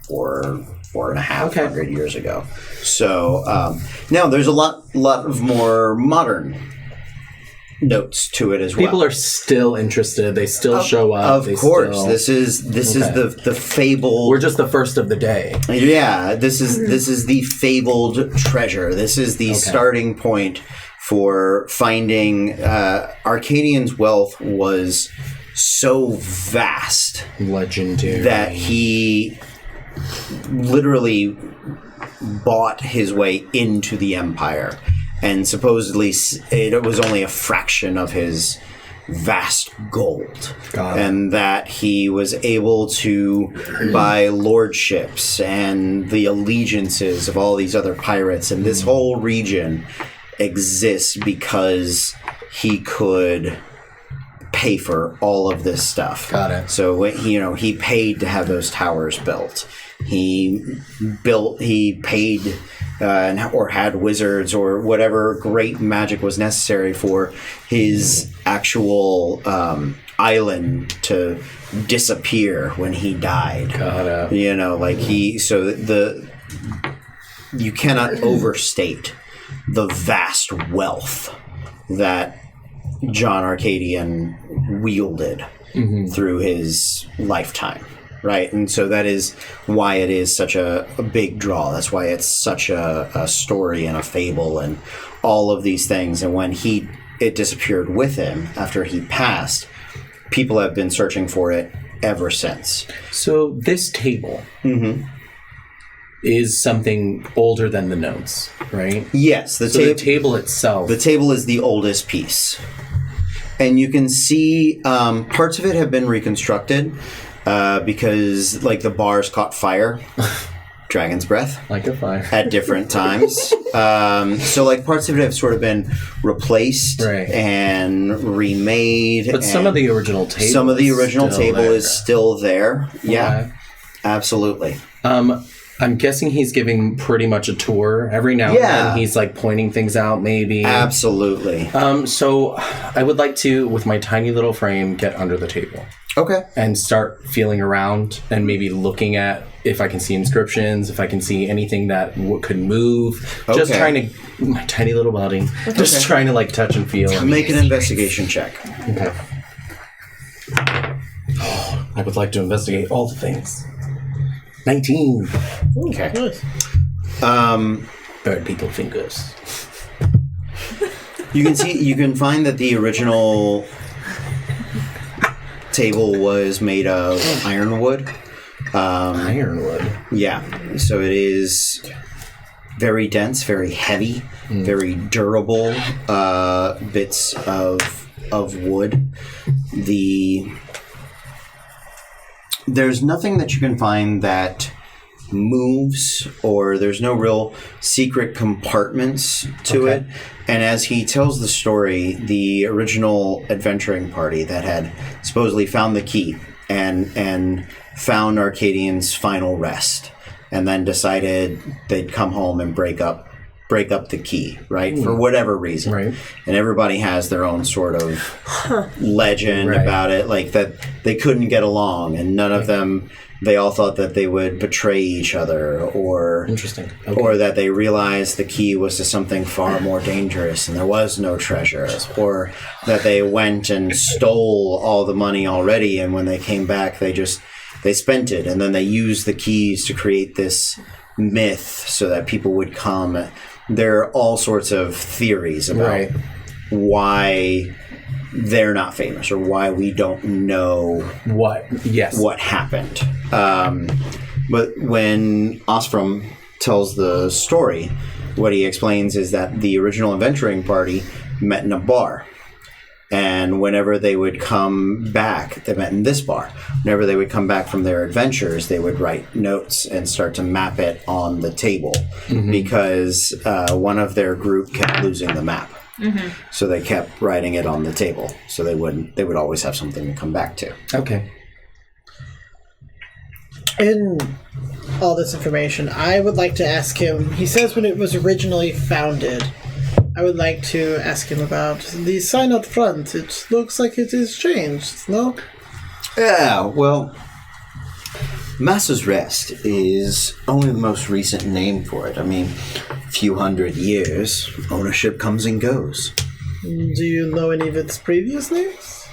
four and a half hundred years ago. So now there's a lot of more modern notes to it as well. People are still interested. They still show up. Of course. This is the fable. We're just the first of the day. Yeah, this is the fabled treasure. This is the starting point for finding Arcadian's wealth was so vast, Legendary. that he literally bought his way into the empire. And supposedly it was only a fraction of his vast gold. And that he was able to buy lordships and the allegiances of all these other pirates. And this whole region exists because he could pay for all of this stuff. Got it. So, he paid to have those towers built. He paid or had wizards or whatever great magic was necessary for his actual island to disappear when he died. Got it. You cannot overstate the vast wealth that John Arcadian wielded through his lifetime. Right, and so that is why it is such a big draw. That's why it's such a story and a fable and all of these things. And when it disappeared with him after he passed, people have been searching for it ever since. So this table is something older than the notes, right? Yes, the table itself. The table is the oldest piece. And you can see parts of it have been reconstructed. Because like the bars caught fire, dragon's breath, like a fire at different times. So like parts of it have sort of been replaced and remade. But some of the original table, is still there. Yeah, absolutely. I'm guessing he's giving pretty much a tour every now and then. He's like pointing things out, maybe. Absolutely. So I would like to, with my tiny little frame, get under the table. Okay. And start feeling around and maybe looking at if I can see inscriptions, if I can see anything that could move. Okay. Just trying to, my tiny little body, just trying to like touch and feel. Make an investigation check. Okay. Oh, I would like to investigate all the things. 19. Okay. Nice. Bird people fingers. You can find that the original table was made of ironwood. Ironwood. Yeah. So it is very dense, very heavy, very durable bits of wood. There's nothing that you can find that moves, or there's no real secret compartments to it. And as he tells the story, the original adventuring party that had supposedly found the key and found Arcadian's final rest, and then decided they'd come home and break up the key, right? For whatever reason. Right. And everybody has their own sort of legend about it, like that they couldn't get along, and none of them, they all thought that they would betray each other, or interesting, or that they realized the key was to something far more dangerous and there was no treasure, or that they went and stole all the money already, and when they came back they spent it, and then they used the keys to create this myth so that people would come there are all sorts of theories about why they're not famous or why we don't know what happened. But when Osfram tells the story, what he explains is that the original adventuring party met in a bar. And whenever they would come back, they met in this bar. Whenever they would come back from their adventures, they would write notes and start to map it on the table because one of their group kept losing the map. So they kept writing it on the table. So they would always have something to come back to. Okay. In all this information, I would like to ask him, he says when it was originally founded, I would like to ask him about the sign up front. It looks like it is changed, no? Yeah, well, Master's Rest is only the most recent name for it. I mean, a few hundred years, ownership comes and goes. Do you know any of its previous names?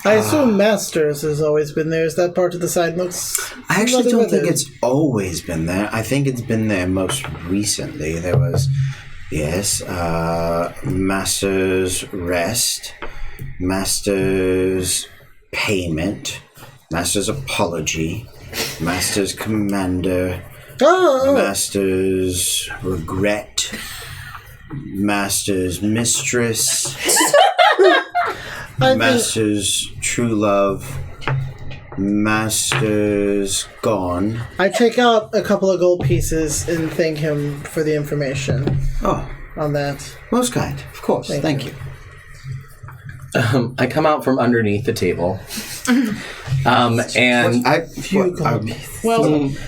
I assume Masters has always been there. Is that part of the sign looks... I actually don't think it's always been there. I think it's been there most recently. There was... Yes, Master's Rest, Master's Payment, Master's Apology, Master's Commander, Master's Regret, Master's Mistress, Master's True Love, Master's Gone. I take out a couple of gold pieces and thank him for the information. On that. Most kind, of course. Thank you. I come out from underneath the table. And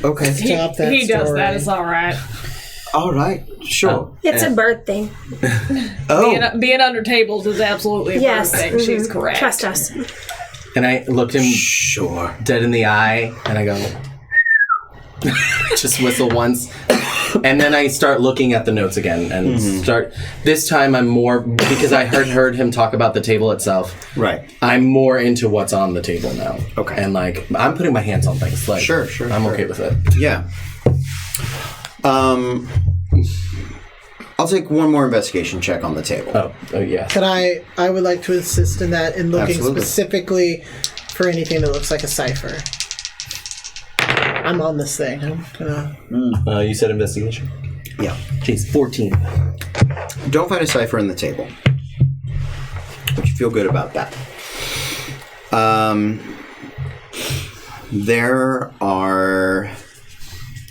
okay. Stop that he does story. that. It's all right. All right, sure. It's a bird thing. Being under tables is absolutely a bird thing. She's correct. Trust us. And I looked him dead in the eye, and I go, just whistle once. And then I start looking at the notes again, and start. This time I'm more, because I heard him talk about the table itself. Right. I'm more into what's on the table now. Okay. And like, I'm putting my hands on things. Like, Sure. I'm okay with it. Yeah. I'll take one more investigation check on the table. Oh yeah. Can I would like to assist in that in looking Absolutely. specifically for anything that looks like a cipher. I'm on this thing. I'm gonna... You said investigation? Yeah. Jeez, 14. Don't find a cipher in the table. But you feel good about that. There are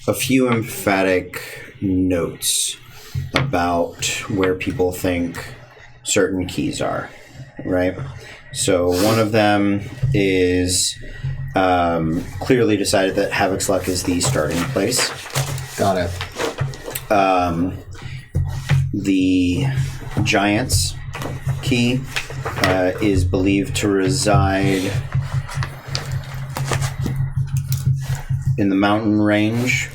a few emphatic notes about where people think certain keys are, right? So one of them is clearly decided that Havoc's Luck is the starting place. Got it. The Giant's key is believed to reside in the mountain range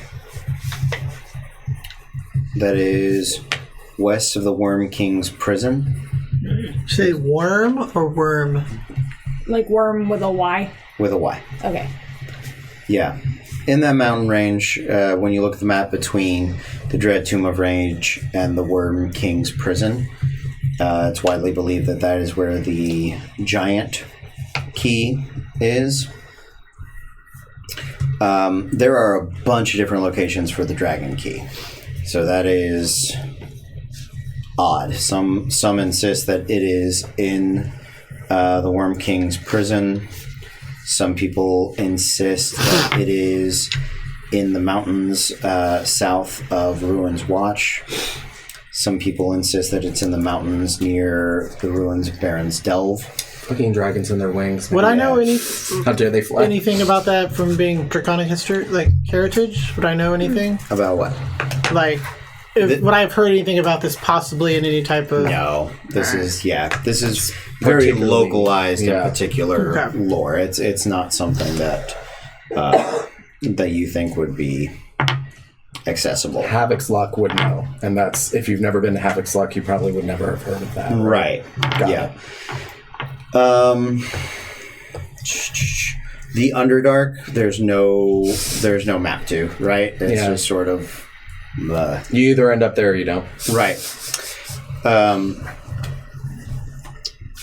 that is west of the Worm King's prison. Say worm or worm? Like worm with a Y? With a Y. Okay. Yeah. In that mountain range, when you look at the map between the Dread Tomb of Rage and the Worm King's prison, it's widely believed that that is where the Giant key is. There are a bunch of different locations for the Dragon key. So that is odd. Some insist that it is in the Worm King's prison. Some people insist that it is in the mountains south of Ruin's Watch. Some people insist that it's in the mountains near the ruins of Baron's Delve. Fucking dragons in their wings. Would I know How dare they fly? anything about that from being Draconic history, like heritage? Would I know anything? About what? Like, would I have heard anything about this possibly in any type of... No. This is very localized in particular Okay. lore. It's not something that that you think would be accessible. Havoc's Luck would know. And that's, if you've never been to Havoc's Luck, you probably would never have heard of that. Right. Got Yeah. it. The Underdark, there's no map to, right? It's Yeah. just sort of You either end up there or you don't. Right.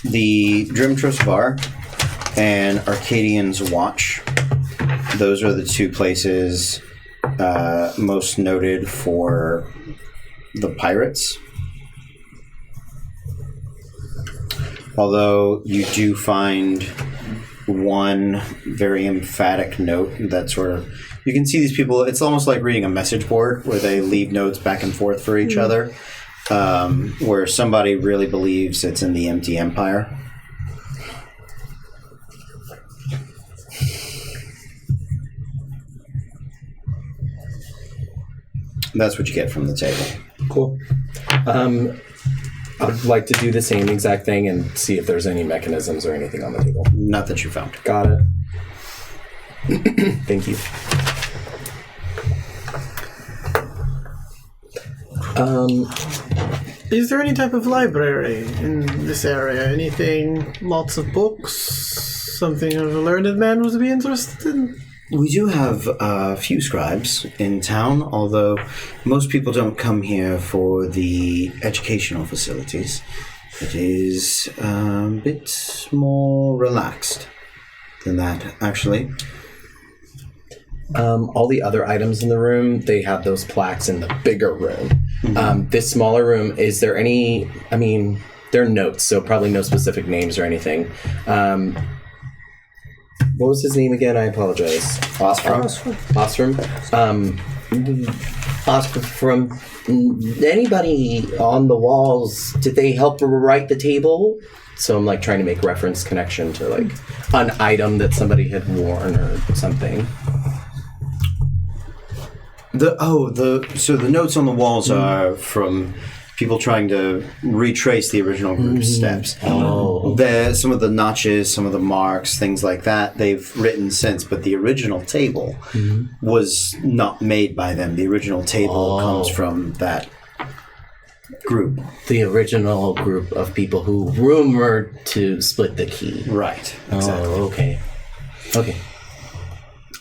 The Drimtrust Bar and Arcadian's Watch. Those are the two places most noted for the pirates. Although you do find one very emphatic note that sort of... You can see these people... It's almost like reading a message board where they leave notes back and forth for each other. Where somebody really believes it's in the empty empire. That's what you get from the table. Cool. I would like to do the same exact thing and see if there's any mechanisms or anything on the table. Not that you found. Got it. Thank you. Is there any type of library in this area? Anything, lots of books? Something a learned man would be interested in? We do have a few scribes in town, although most people don't come here for the educational facilities. It is a bit more relaxed than that, actually. All the other items in the room, they have those plaques in the bigger room. This smaller room, is there any... I mean, there are notes, so probably no specific names or anything. What was his name again? I apologize. Ostrom. Ostrom. Anybody on the walls? Did they help write the table? So I'm like trying to make reference connection to like an item that somebody had worn or something. So the notes on the walls are from people trying to retrace the original group's steps. Some of the notches, some of the marks, things like that, they've written since, but the original table was not made by them. The original table comes from that group. The original group of people who rumored to split the key. Right. Exactly. Oh, okay. Okay.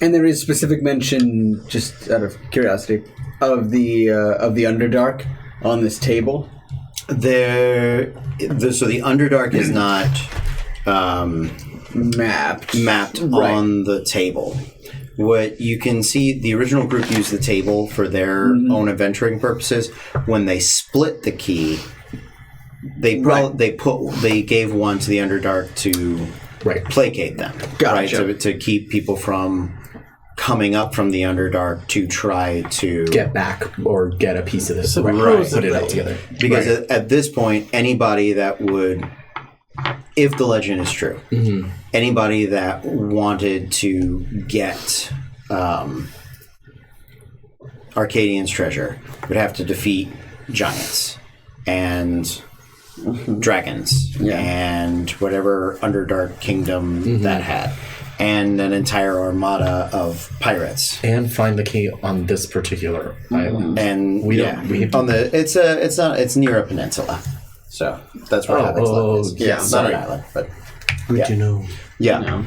And there is specific mention, just out of curiosity, of the Underdark on this table. So the Underdark is not mapped right on the table. What you can see, the original group used the table for their own adventuring purposes. When they split the key, they gave one to the Underdark to placate them, Gotcha. right? To keep people from coming up from the Underdark to try to get back or get a piece of this. Right. Put it all together. Because at this point, anybody that would, if the legend is true, anybody that wanted to get Arcadian's treasure would have to defeat giants and dragons and whatever Underdark kingdom that had. And an entire armada of pirates, and find the key on this particular island. And it's near a peninsula, so that's where Havoc's Land is. Yeah, it's not an island, but good to know. Yeah.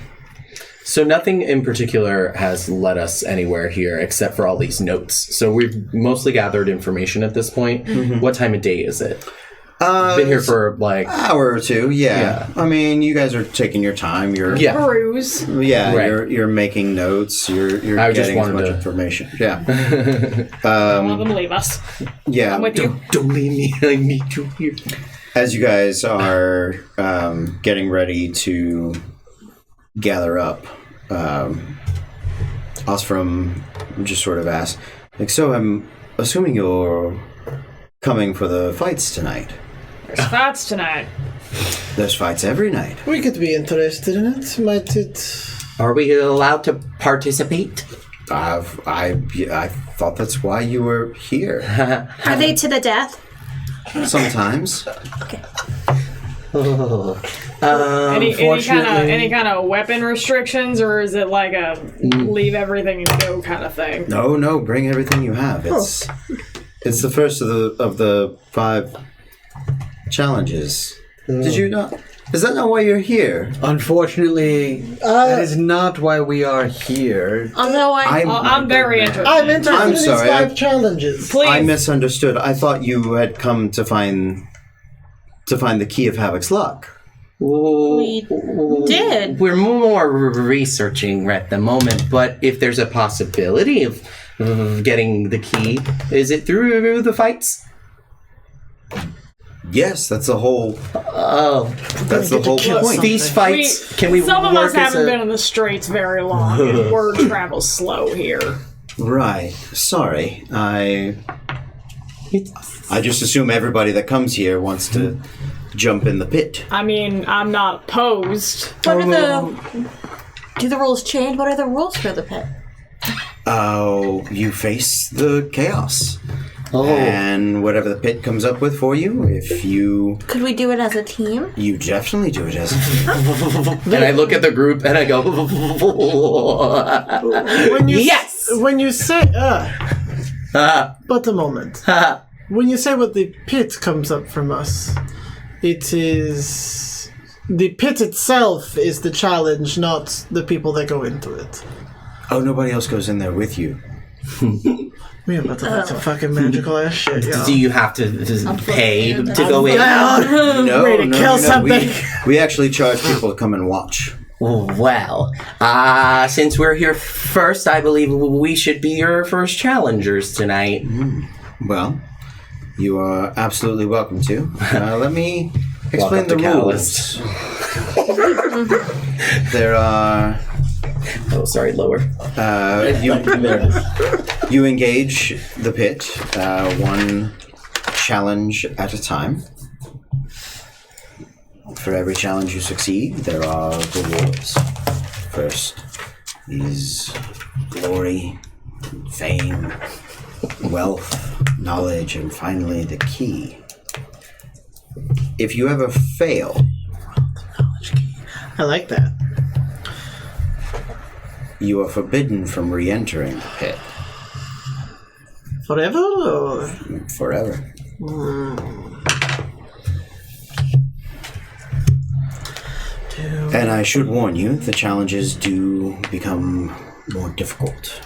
So nothing in particular has led us anywhere here except for all these notes. So we've mostly gathered information at this point. What time of day is it? Been here for like an hour or two. Yeah. I mean, you guys are taking your time. You're peruse. Yeah, right. You're making notes. You're getting as much information. Yeah. Don't let them leave us. Yeah. I'm with you. Don't leave me. I need you here. As you guys are getting ready to gather up, Ostrom just sort of asked, like, so I'm assuming you're coming for the fights tonight. There's fights tonight. There's fights every night. We could be interested in it. Might it? Are we allowed to participate? I thought that's why you were here. Are they to the death? Sometimes. Okay. Any kind of weapon restrictions, or is it like a leave everything and go kind of thing? No, bring everything you have. It's the first of the 5 challenges. Did you not? Is that not why you're here? Unfortunately, that is not why we are here. Although I'm very interested. I'm interested I'm in these sorry, 5 challenges. Please. I misunderstood. I thought you had come to find the key of Havoc's luck. we did. We're more researching at the moment, but if there's a possibility of getting the key, is it through the fights? Yes, that's the whole. That's the whole point. These fights, can we Some of work us as haven't a- been in the Straits very long, and word travels slow here. Right. Sorry. I just assume everybody that comes here wants to jump in the pit. I mean, I'm not opposed. What are do the rules change? What are the rules for the pit? Oh, you face the chaos. Oh. And whatever the pit comes up with for you, if you Could we do it as a team? definitely do it as a team. And I look at the group and I go, When you yes! When you say, but a moment. When you say what the pit comes up from us, it is the pit itself is the challenge, not the people that go into it. Oh, nobody else goes in there with you. We about to find some fucking magical ass shit, y'all. Do you have to pay to go in? No, Ready to kill something. We actually charge people to come and watch. Well, since we're here first, I believe we should be your first challengers tonight. Well, you are absolutely welcome to. Let me explain the rules. There are. Oh, sorry, lower. You engage the pit, one challenge at a time. For every challenge you succeed, there are rewards. First is glory, fame, wealth, knowledge, and finally the key. If you ever fail, I like that. you are forbidden from re-entering the pit Forever? Or? forever. And I should warn you, the challenges do become more difficult.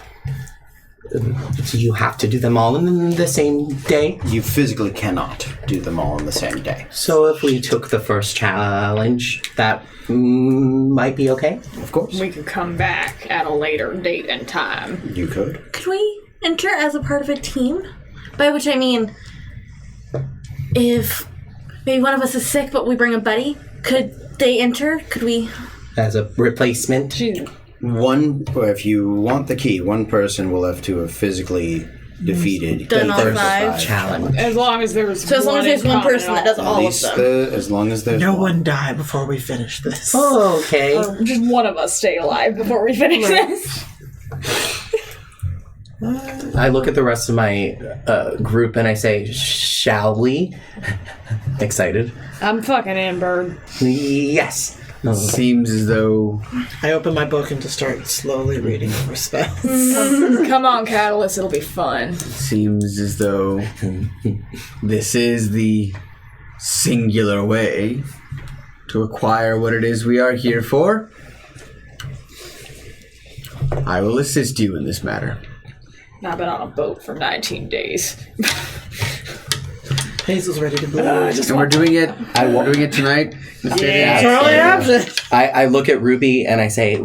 Do you have to do them all in the same day? You physically cannot do them all in the same day. So if we took the first challenge, that might be okay? Of course. We could come back at a later date and time. You could. Could we enter as a part of a team? By which I mean, if maybe one of us is sick but we bring a buddy, could they enter? Could we? As a replacement? Or if you want the key, one person will have to have physically defeated Done all the first 5. Challenge. As long as there's So as long as there's one person that does At all of least them. as long as there's No one die before we finish this. Oh, okay. Just one of us stay alive before we finish this. I look at the rest of my group and I say, shall we? Excited. I'm fucking in, Bird. Yes. Seems as though I open my book and just start slowly reading over spells. Come on, Catalyst, it'll be fun. seems as though this is the singular way to acquire what it is we are here for. I will assist you in this matter. I've been on a boat for 19 days. Hazel's ready to bleed. And we're doing it. We're doing it tonight. Yeah. Totally option. I look at Ruby and I say,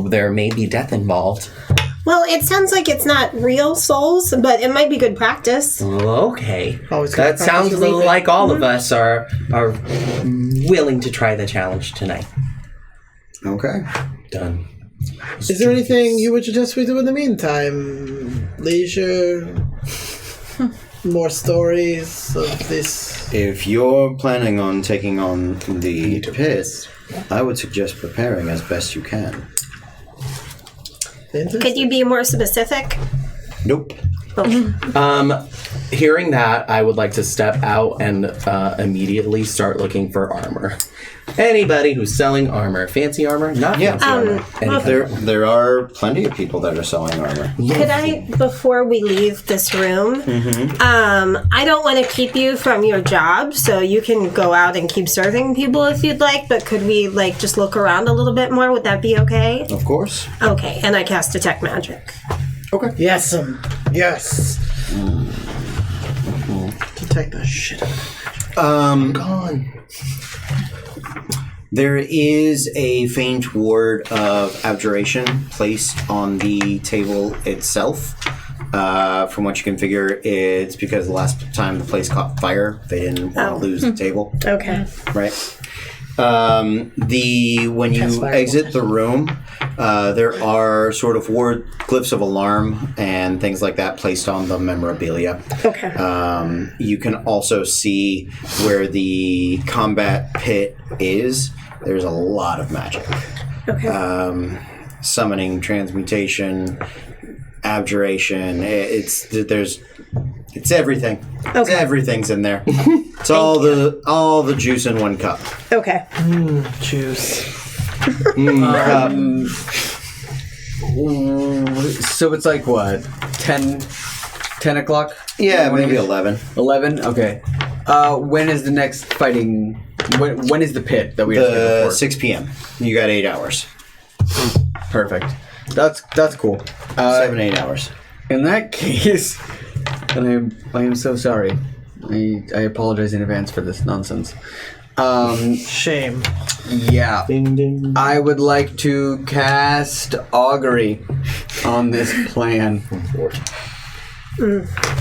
there may be death involved. Well, it sounds like it's not real souls, but it might be good practice. Okay. Always gotta That sounds practice your like all of us are willing to try the challenge tonight. Okay. Done. Is there anything you would suggest we do in the meantime? Leisure? More stories of this? If you're planning on taking on the pit, I would suggest preparing as best you can. Could you be more specific? Nope. Hearing that, I would like to step out and immediately start looking for armor. Anybody who's selling armor. Fancy armor? Not fancy armor. There are plenty of people that are selling armor. Could I, before we leave this room, I don't want to keep you from your job, so you can go out and keep serving people if you'd like, but could we, like, just look around a little bit more? Would that be okay? Of course. Okay, and I cast Detect Magic. Okay. Yes. Yes. Detect the shit out of Gone. There is a faint ward of abjuration placed on the table itself. From what you can figure, it's because the last time the place caught fire, they didn't want to lose the table. Okay. Right. When you exit the room, there are sort of word glyphs of alarm and things like that placed on the memorabilia. Okay. You can also see where the combat pit is. There's a lot of magic. Okay. Summoning, transmutation, abjuration. It's everything. Okay. Everything's in there. It's all the juice in one cup. Okay. juice. So it's like what? 10 o'clock? Yeah, maybe 11. 11? Okay. When is the next fighting? When is the pit that we have to go for? 6 p.m. You got 8 hours. Perfect. That's cool. 7-8 hours. In that case, and I am so sorry. I apologize in advance for this nonsense. Shame. Yeah. Ding, ding. I would like to cast Augury on this plan.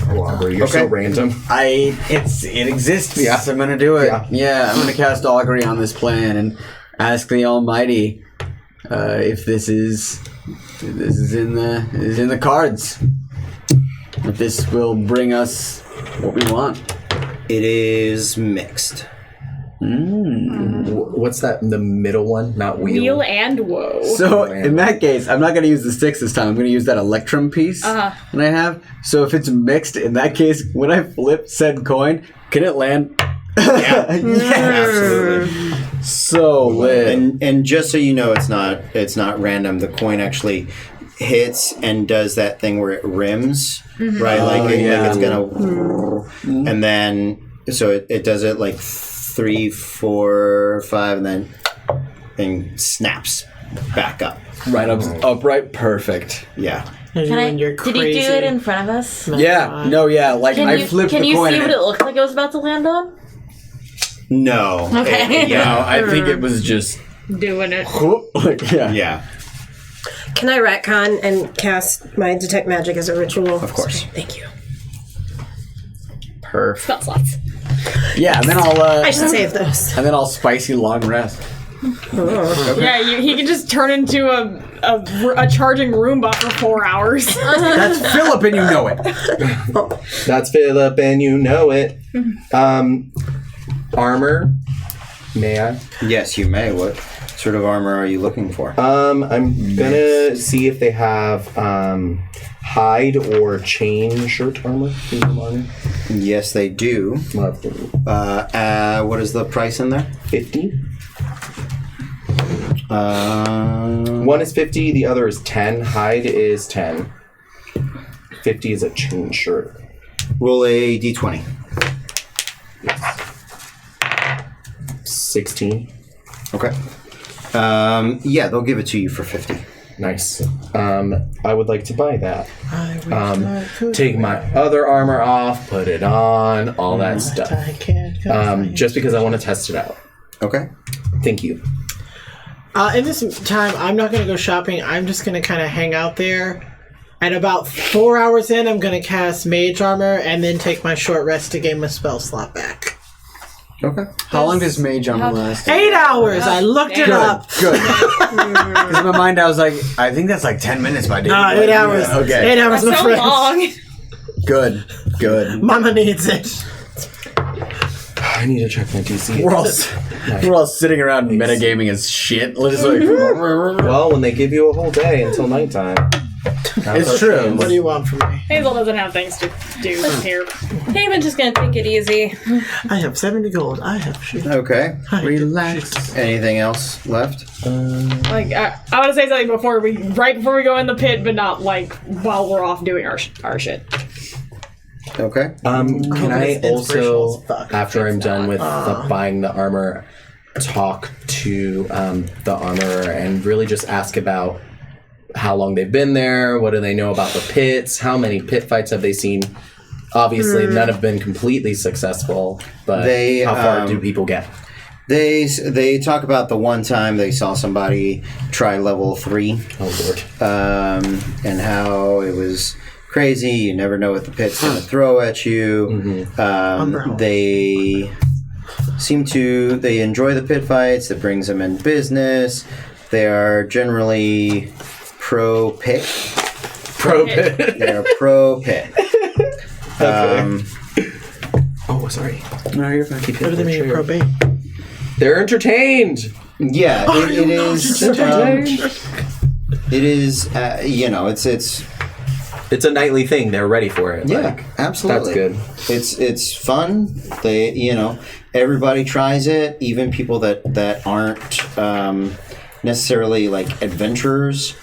Augury, you're so random. It exists. Yeah. I'm gonna do it. Yeah. I'm gonna cast Augury on this plan and ask the Almighty if this is in the cards. If this will bring us what we want. It is mixed. What's that? The middle one? Not wheel. Wheel and woe. So in that case, I'm not going to use the sticks this time. I'm going to use that electrum piece that I have. So if it's mixed, in that case, when I flip said coin, can it land? Yeah, Absolutely. So lit. And just so you know, it's not random. The coin actually hits and does that thing where it rims, right? Like it's gonna, and then so it does it like 3, 4, 5, and then snaps back up. Right upright, perfect. Yeah. Did you do it in front of us? Yeah. No. Yeah. Like I flipped the coin. Can you see and what it looked like it was about to land on? No. Okay. No, I think it was just Doing it. like, yeah. Yeah. Can I retcon and cast my Detect Magic as a ritual? Of course. Thank you. Perfect. Spell slots. Yeah, and then I'll I should save those. and then I'll spicy long rest. Yeah, he can just turn into a charging Roomba for 4 hours. That's Philip, and you know it. That's Philip, and you know it. Armor. May I? Yes, you may. What sort of armor are you looking for? I'm gonna see if they have hide or chain shirt armor. Yes, they do. Lovely. What is the price in there? 50. One is 50, the other is 10. Hide is 10. 50 is a chain shirt. Roll a d20. 16. Okay. Yeah, they'll give it to you for 50. Nice. I would like to buy that. Take my other armor off, put it on, all that stuff. Just because I want to test it out. Okay. Thank you. In this time, I'm not going to go shopping. I'm just going to kind of hang out there. And about 4 hours in, I'm going to cast Mage Armor and then take my short rest to gain my spell slot back. Okay. How long does Mage Armor last? 8 hours! I looked it up! Good. Because in my mind, I was like, I think that's like 10 minutes by day. No, 8 hours. Yeah, okay. 8 hours, my So friends. long. Good. Mama needs it. I need to check my DC. We're all sitting around metagaming as shit. Just like, Well, when they give you a whole day until nighttime. It's true. What do you want from me? Hazel doesn't have things to do here. Haven's just gonna take it easy. I have 70 gold. I have shit. Okay. Relax. Anything else left? Like, I want to say something right before we go in the pit, but not like while we're off doing our shit. Okay. Can I it's inspirational also, as fuck. after I'm done with buying the armor, talk to the armorer and really just ask about how long they've been there, what do they know about the pits, how many pit fights have they seen? Obviously, none have been completely successful, but how far do people get? They talk about the one time they saw somebody try level 3. Oh, Lord. And how it was crazy. You never know what the pit's going to throw at you. They they enjoy the pit fights. That brings them in business. They are generally pro pit. Pro pit. They are pro pit. Oh, sorry. No, you're fine. What do they mean probate? They're entertained. Yeah, it is. It is. It's a nightly thing. They're ready for it. Yeah, Like, absolutely. That's good. It's fun. Everybody tries it. Even people that aren't necessarily like adventurers.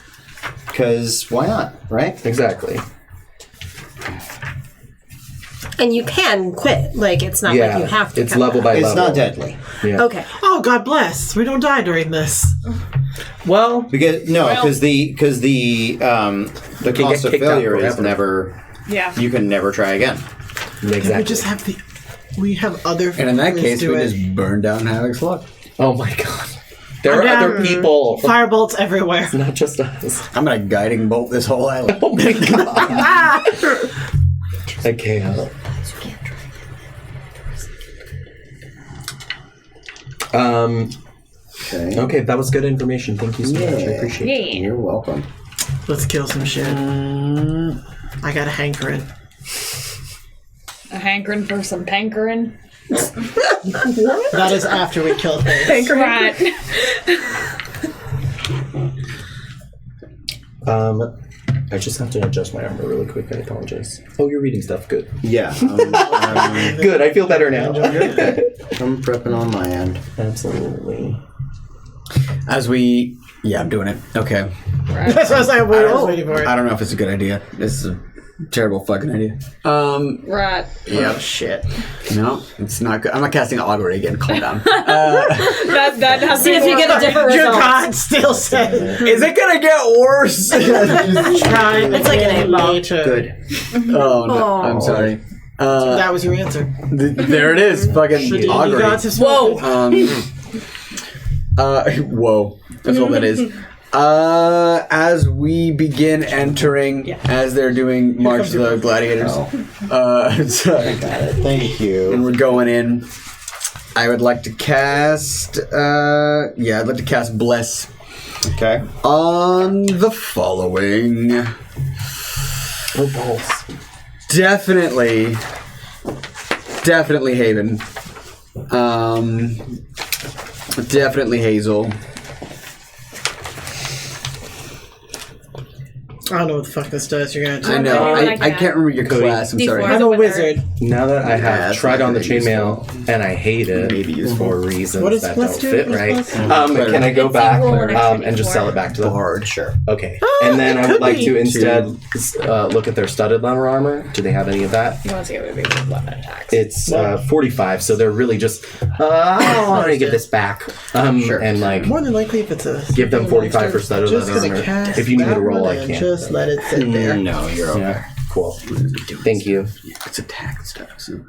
Because why not, right? Exactly. And you can quit. Like, it's not like you have to. It's come level back. by It's level. not deadly. Yeah. Okay. Oh, God bless. We don't die during this. Well, Because the cost get of kicked out failure is forever. never. Yeah. You can never try again. exactly. We just have we have other. And in that ways case, to we it. just burn down Havoc's luck. Oh my God. There are I'm other down. people. Firebolts everywhere. Not just us. I'm gonna guiding bolt this whole island. Oh my God. I can't. Okay, that was good information. Thank you so much. I appreciate it. Yeah. You're welcome. Let's kill some shit. I got a hankering. A hankering for some pankering. That is after we kill things. Right. I just have to adjust my armor really quick. I apologize. Oh, you're reading stuff. Good. Yeah. Good. I feel better now. I'm prepping on my end. Absolutely. I'm doing it. Okay. That's what I was like. I was waiting for it. I don't know if it's a good idea. This is a terrible fucking idea. Right. Yeah. Shit. No, it's not good. I'm not casting augury again. Calm down. That has See if you get a different Your result. God still said. Is it gonna get worse? Trying. It's like an 8-ball. Good. Oh no! I'm sorry. That was your answer. There it is. Fucking The augury. gods have spoken. Whoa. That's all that is. As we begin entering, as they're doing March of the Gladiators, Thank you. and we're going in, I would like to cast, I'd like to cast Bless Okay. on the following. Oh, balls. Definitely Haven. Definitely Hazel. I don't know what the fuck this does. You're gonna. I know. Okay, I can't remember your class. I'm sorry. D4. I'm a wizard. Now that I Yeah, have that's tried not on the gonna be chainmail and I hate it Maybe useful. for reasons What is that plus don't two? fit What's right, plus can I go It's back roll an extra and just D4. sell it back to them? Bard. Sure. Okay. And then I it would could like be to instead look at their studded leather armor. Do they have any of that? You want to see what would be with weapon attacks. It's 45, so they're really just, I don't want to give this back. Sure. And like, More than likely, if it's a give them 45 for studded just leather gonna armor. cast If you need me to that roll, one I and can. just let it sit there. No, you're okay. Yeah, cool. Thank you. It's attack stuff. So.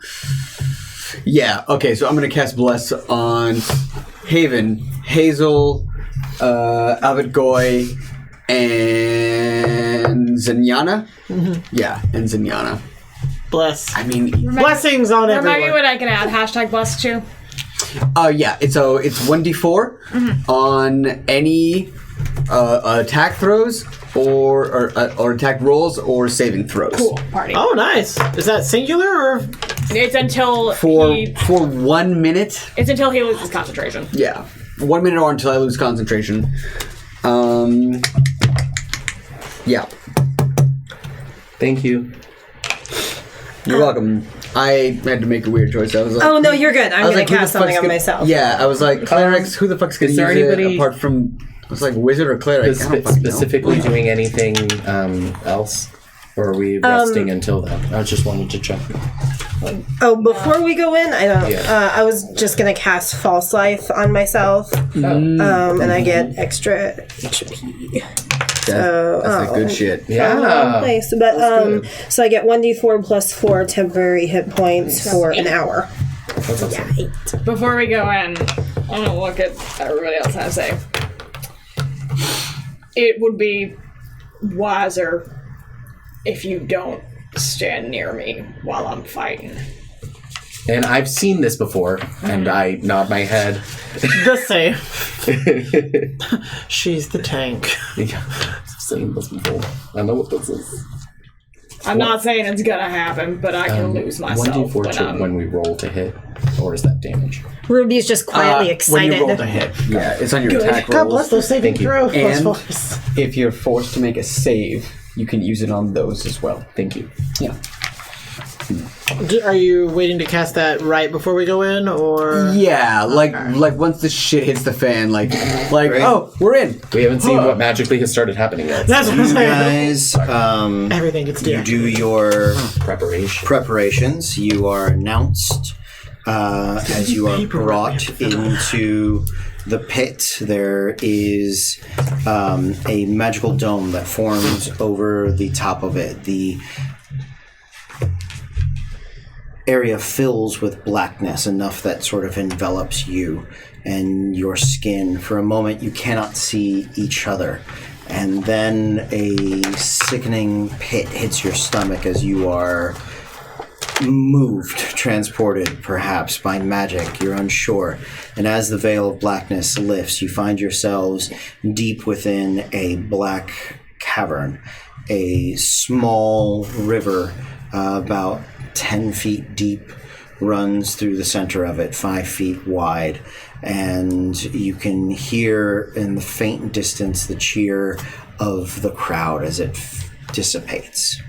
Yeah. Okay. So I'm gonna cast Bless on Haven, Hazel, Avid Goy, and Zenyatta. Yeah, and Zenyatta. Bless. I mean, Blessings on Remind me everyone. what I can add. Hashtag blessed too. yeah. It's 1d4 on any attack throws or attack rolls or saving throws. Cool. Party. Oh, nice. Is that singular or? It's until For he 1 minute. it's until he loses concentration. Yeah, 1 minute or until I lose concentration. Yeah. Thank you. You're welcome. I had to make a weird choice. I was like, Oh no, you're good. I'm I was gonna like, who the cast something fuck's on gonna- myself. Yeah, I was like, clerics. Who the fuck's gonna Is use there anybody- it apart from? I was like, wizard or cleric. Is I don't fucking know. specifically doing anything else? Or are we resting until then? I just wanted to check. Oh, before we go in, I don't. Yeah. I was just gonna cast False Life on myself, and I get extra HP. That's like good shit. Yeah. Nice, but so I get 1d4 plus 4 temporary hit points for an hour. That's awesome. Before we go in, I'm gonna look at everybody else and I say, it would be wiser if you don't stand near me while I'm fighting. And I've seen this before, and I nod my head. The same. She's the tank. Yeah, I've seen this before. I know what this is. I'm not saying it's gonna happen, but I can lose myself 1d4 when we roll to hit, or is that damage? Ruby's just quietly When excited. you roll to hit. Yeah, it's on your attack God rolls. bless those saving Thank you. throws. And Plus 4s. if you're forced to make a save, you can use it on those as well. Thank you. Yeah. Are you waiting to cast that right before we go in, or? Yeah, like once the shit hits the fan, like oh, we're in. We haven't seen what magically has started happening yet. That's what I'm You saying. guys, Everything gets you dead. do your Preparation. preparations. You are announced as you are brought into the pit. There is a magical dome that forms over the top of it. The area fills with blackness, enough that sort of envelops you and your skin. For a moment, you cannot see each other. And then a sickening pit hits your stomach as you are moved, transported perhaps by magic. You're unsure. And as the veil of blackness lifts, you find yourselves deep within a black cavern. A small river, about 10 feet deep, runs through the center of it, 5 feet wide, and you can hear in the faint distance the cheer of the crowd as it dissipates.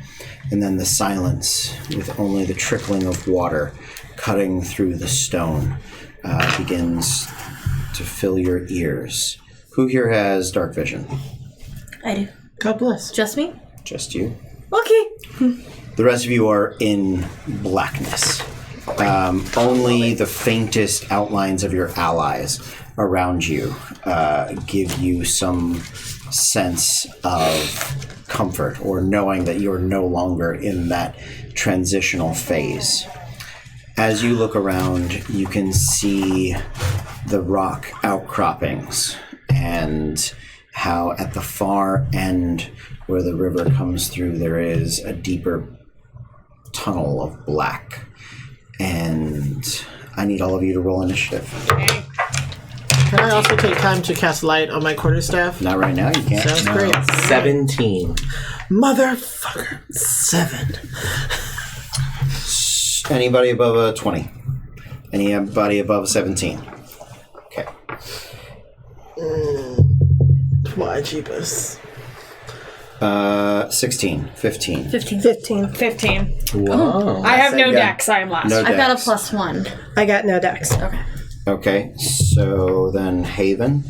And then the silence, with only the trickling of water cutting through the stone, begins to fill your ears. Who here has dark vision? I do. God bless. Just me? Just you. Okay. The rest of you are in blackness. Only the faintest outlines of your allies around you give you some sense of comfort, or knowing that you're no longer in that transitional phase. As you look around, you can see the rock outcroppings, and how at the far end where the river comes through, there is a deeper tunnel of black. And I need all of you to roll initiative. Can I also take time to cast light on my quarterstaff? Not right now, you can't. Sounds No. great. 17. Motherfucker. 7. Anybody above a 20? Anybody above a 17? Okay. Why, jeepers. 16, 15. 15. 15. Wow. I have no got- dex. I am last. no I've got a dex. +1. I got no dex. Okay. Okay, so then Haven.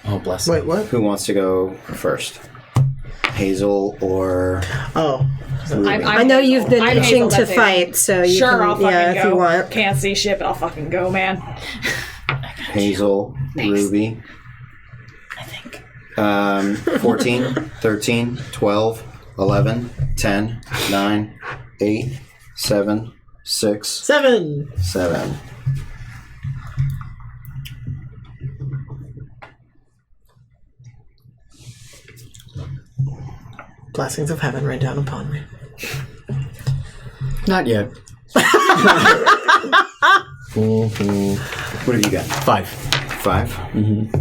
Oh, bless. Wait, what? Who wants to go first? Hazel or Oh. I know you've been I'm itching Hazel, to that's Hazel. fight, so you Sure, can, I'll fucking yeah, go. if you want. Can't see shit, but I'll fucking go, man. Hazel, Ruby? I think. 14, 13, 12, 11, 10, 9, 8, 7, 6, 7. 7. Blessings of heaven rain down upon me. Not yet. What have you got? 5. 5? Mm-hmm.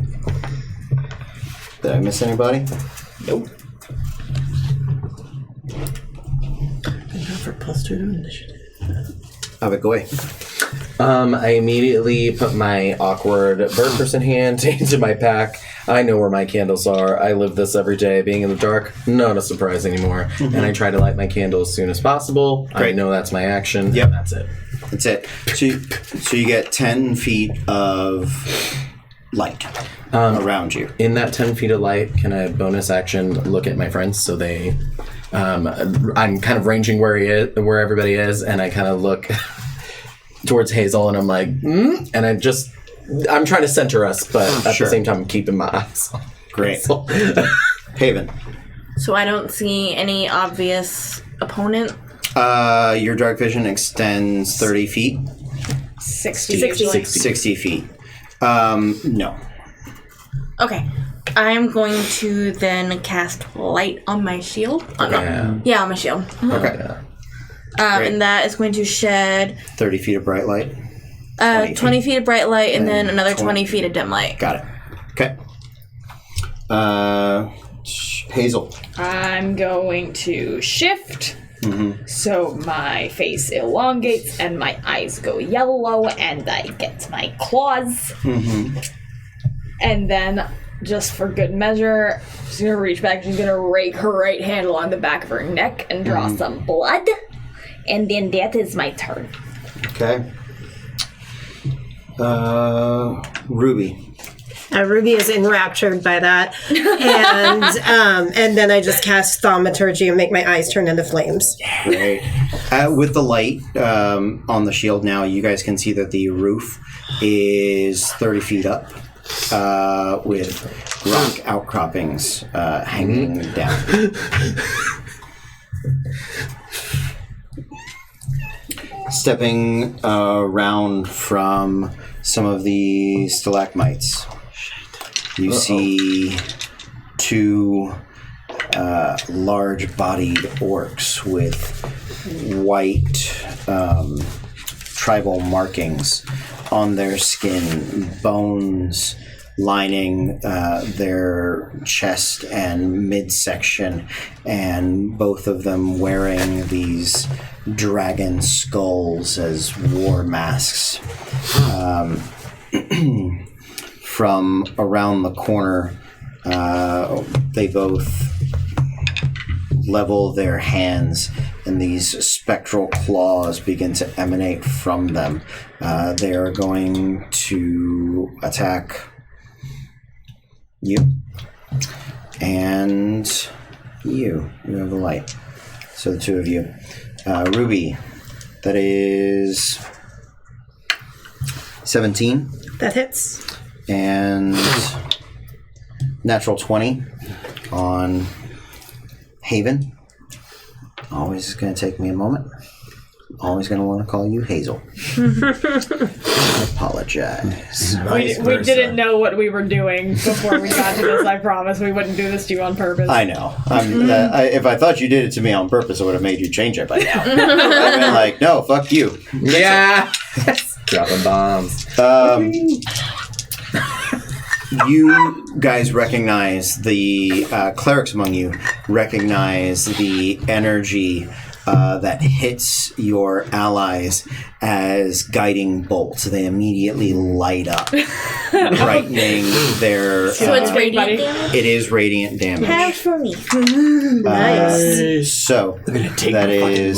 Did I miss anybody? Nope. For +2 to initiative. Havoc, go away. I immediately put my awkward bird person hand into my pack. I know where my candles are. I live this every day. Being in the dark, not a surprise anymore. And I try to light my candle as soon as possible. Great. I know that's my action. Yep. That's it. That's it. So you get 10 feet of light around you. In that 10 feet of light, can I bonus action look at my friends so they... I'm kind of ranging where everybody is, and I kind of look towards Hazel, and I'm like, and I'm trying to center us, but at the same time, I'm keeping my eyes on Great. Hazel. Haven. So I don't see any obvious opponent. Your dark vision extends 30 feet. 60. 60 feet. No. Okay. I'm going to then cast light on my shield. Yeah, on my shield. Okay. And that is going to shed 30 feet of bright light. 20 feet of bright light and then another 20 feet of dim light. Got it. Okay. Hazel. I'm going to shift. So my face elongates and my eyes go yellow and I get my claws. And then, just for good measure, she's going to reach back. She's going to rake her right hand along the back of her neck and draw some blood. And then that is my turn. Okay. Ruby. Ruby is enraptured by that, and then I just cast thaumaturgy and make my eyes turn into flames. Great. With the light on the shield now, you guys can see that the roof is 30 feet up with rock outcroppings hanging down. Stepping around from some of the stalagmites, you see two large-bodied orcs with white tribal markings on their skin, bones lining their chest and midsection, and both of them wearing these dragon skulls as war masks. From around the corner, they both level their hands, and these spectral claws begin to emanate from them. They are going to attack you and you. You have the light. So the two of you. Ruby, that is 17. That hits. And natural 20 on Haven. Always going to take me a moment. Always going to want to call you Hazel. I apologize. We didn't know what we were doing before we got to this. I promise we wouldn't do this to you on purpose. I know. If I thought you did it to me on purpose, I would have made you change it by now. I've been like, no, fuck you. Yeah. Dropping bombs. You guys recognize the clerics among you recognize the energy that hits your allies as guiding bolts. They immediately light up, brightening their... So it's radiant damage? It is radiant damage. Have for me. Nice. So, that is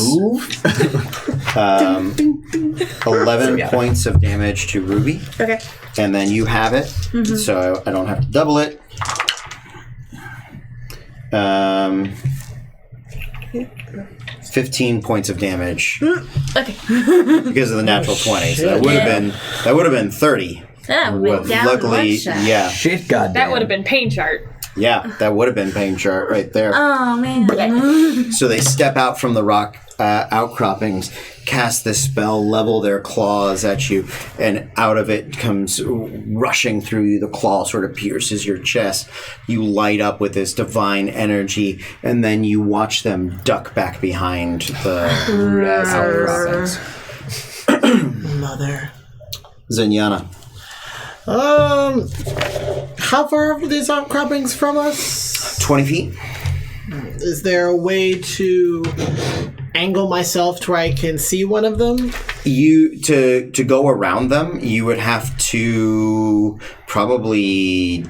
11 points of damage to Ruby. Okay. And then you have it, so I don't have to double it. 15 points of damage. Okay. Because of the natural 20. So that would have been 30. That went down Luckily, one shot. yeah. Shit, goddamn. That would have been pain chart. Yeah, that would have been pain chart right there. Oh, man. So they step out from the rock outcroppings, cast this spell, level their claws at you, and out of it comes rushing through you. The claw sort of pierces your chest. You light up with this divine energy, and then you watch them duck back behind the outcroppings. Mother. Zenyatta. How far are these outcroppings from us? 20 feet. Is there a way to angle myself to where I can see one of them? You to go around them, you would have to probably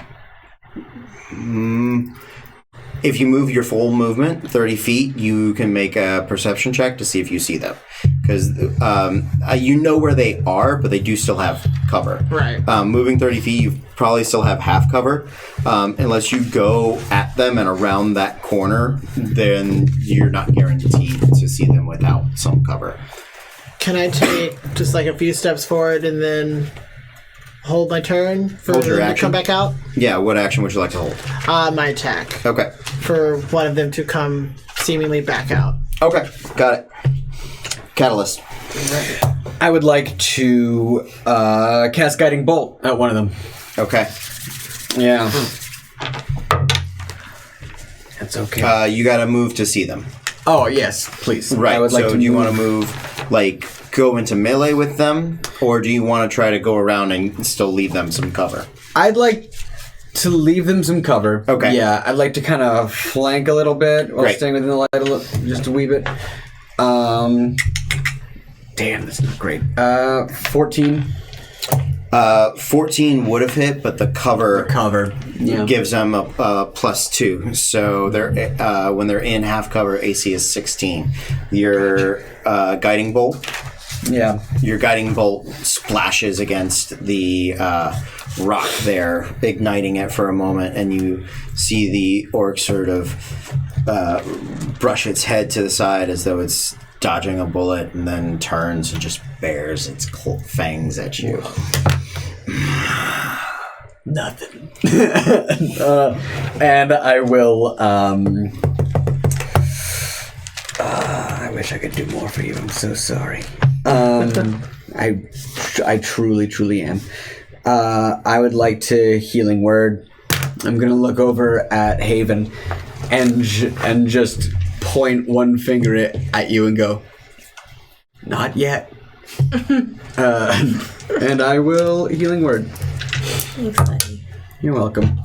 If you move your full movement 30 feet, you can make a perception check to see if you see them. Because you know where they are, but they do still have cover. Right. Moving 30 feet, you probably still have half cover. Unless you go at them and around that corner, then you're not guaranteed to see them without some cover. Can I take just like a few steps forward and then hold my turn for Hold your them to action? come back out? Yeah, what action would you like to hold? My attack. Okay. For one of them to come seemingly back out. Okay, got it. Catalyst. I would like to cast Guiding Bolt at one of them. Okay. Yeah. That's okay. You gotta move to see them. Oh, yes, please. Right, I would like so to do you want to move, like, go into melee with them? Or do you want to try to go around and still leave them some cover? I'd like to leave them some cover. Okay. Yeah, I'd like to kind of flank a little bit while Great. staying within the light just a wee bit. Damn, that's not great. 14. 14 would have hit, but the cover Yeah. gives them a +2. So they're when they're in half cover, AC is 16. Your guiding bolt. Yeah. Your guiding bolt splashes against the rock there, igniting it for a moment, and you see the orc sort of brush its head to the side as though it's dodging a bullet, and then turns and just bares its fangs at you. Nothing. And I will. I wish I could do more for you. I'm so sorry. I truly am. I would like to healing word. I'm gonna look over at Haven, and just point one finger at you and go, "Not yet." And I will healing word. Thanks, buddy. You're welcome.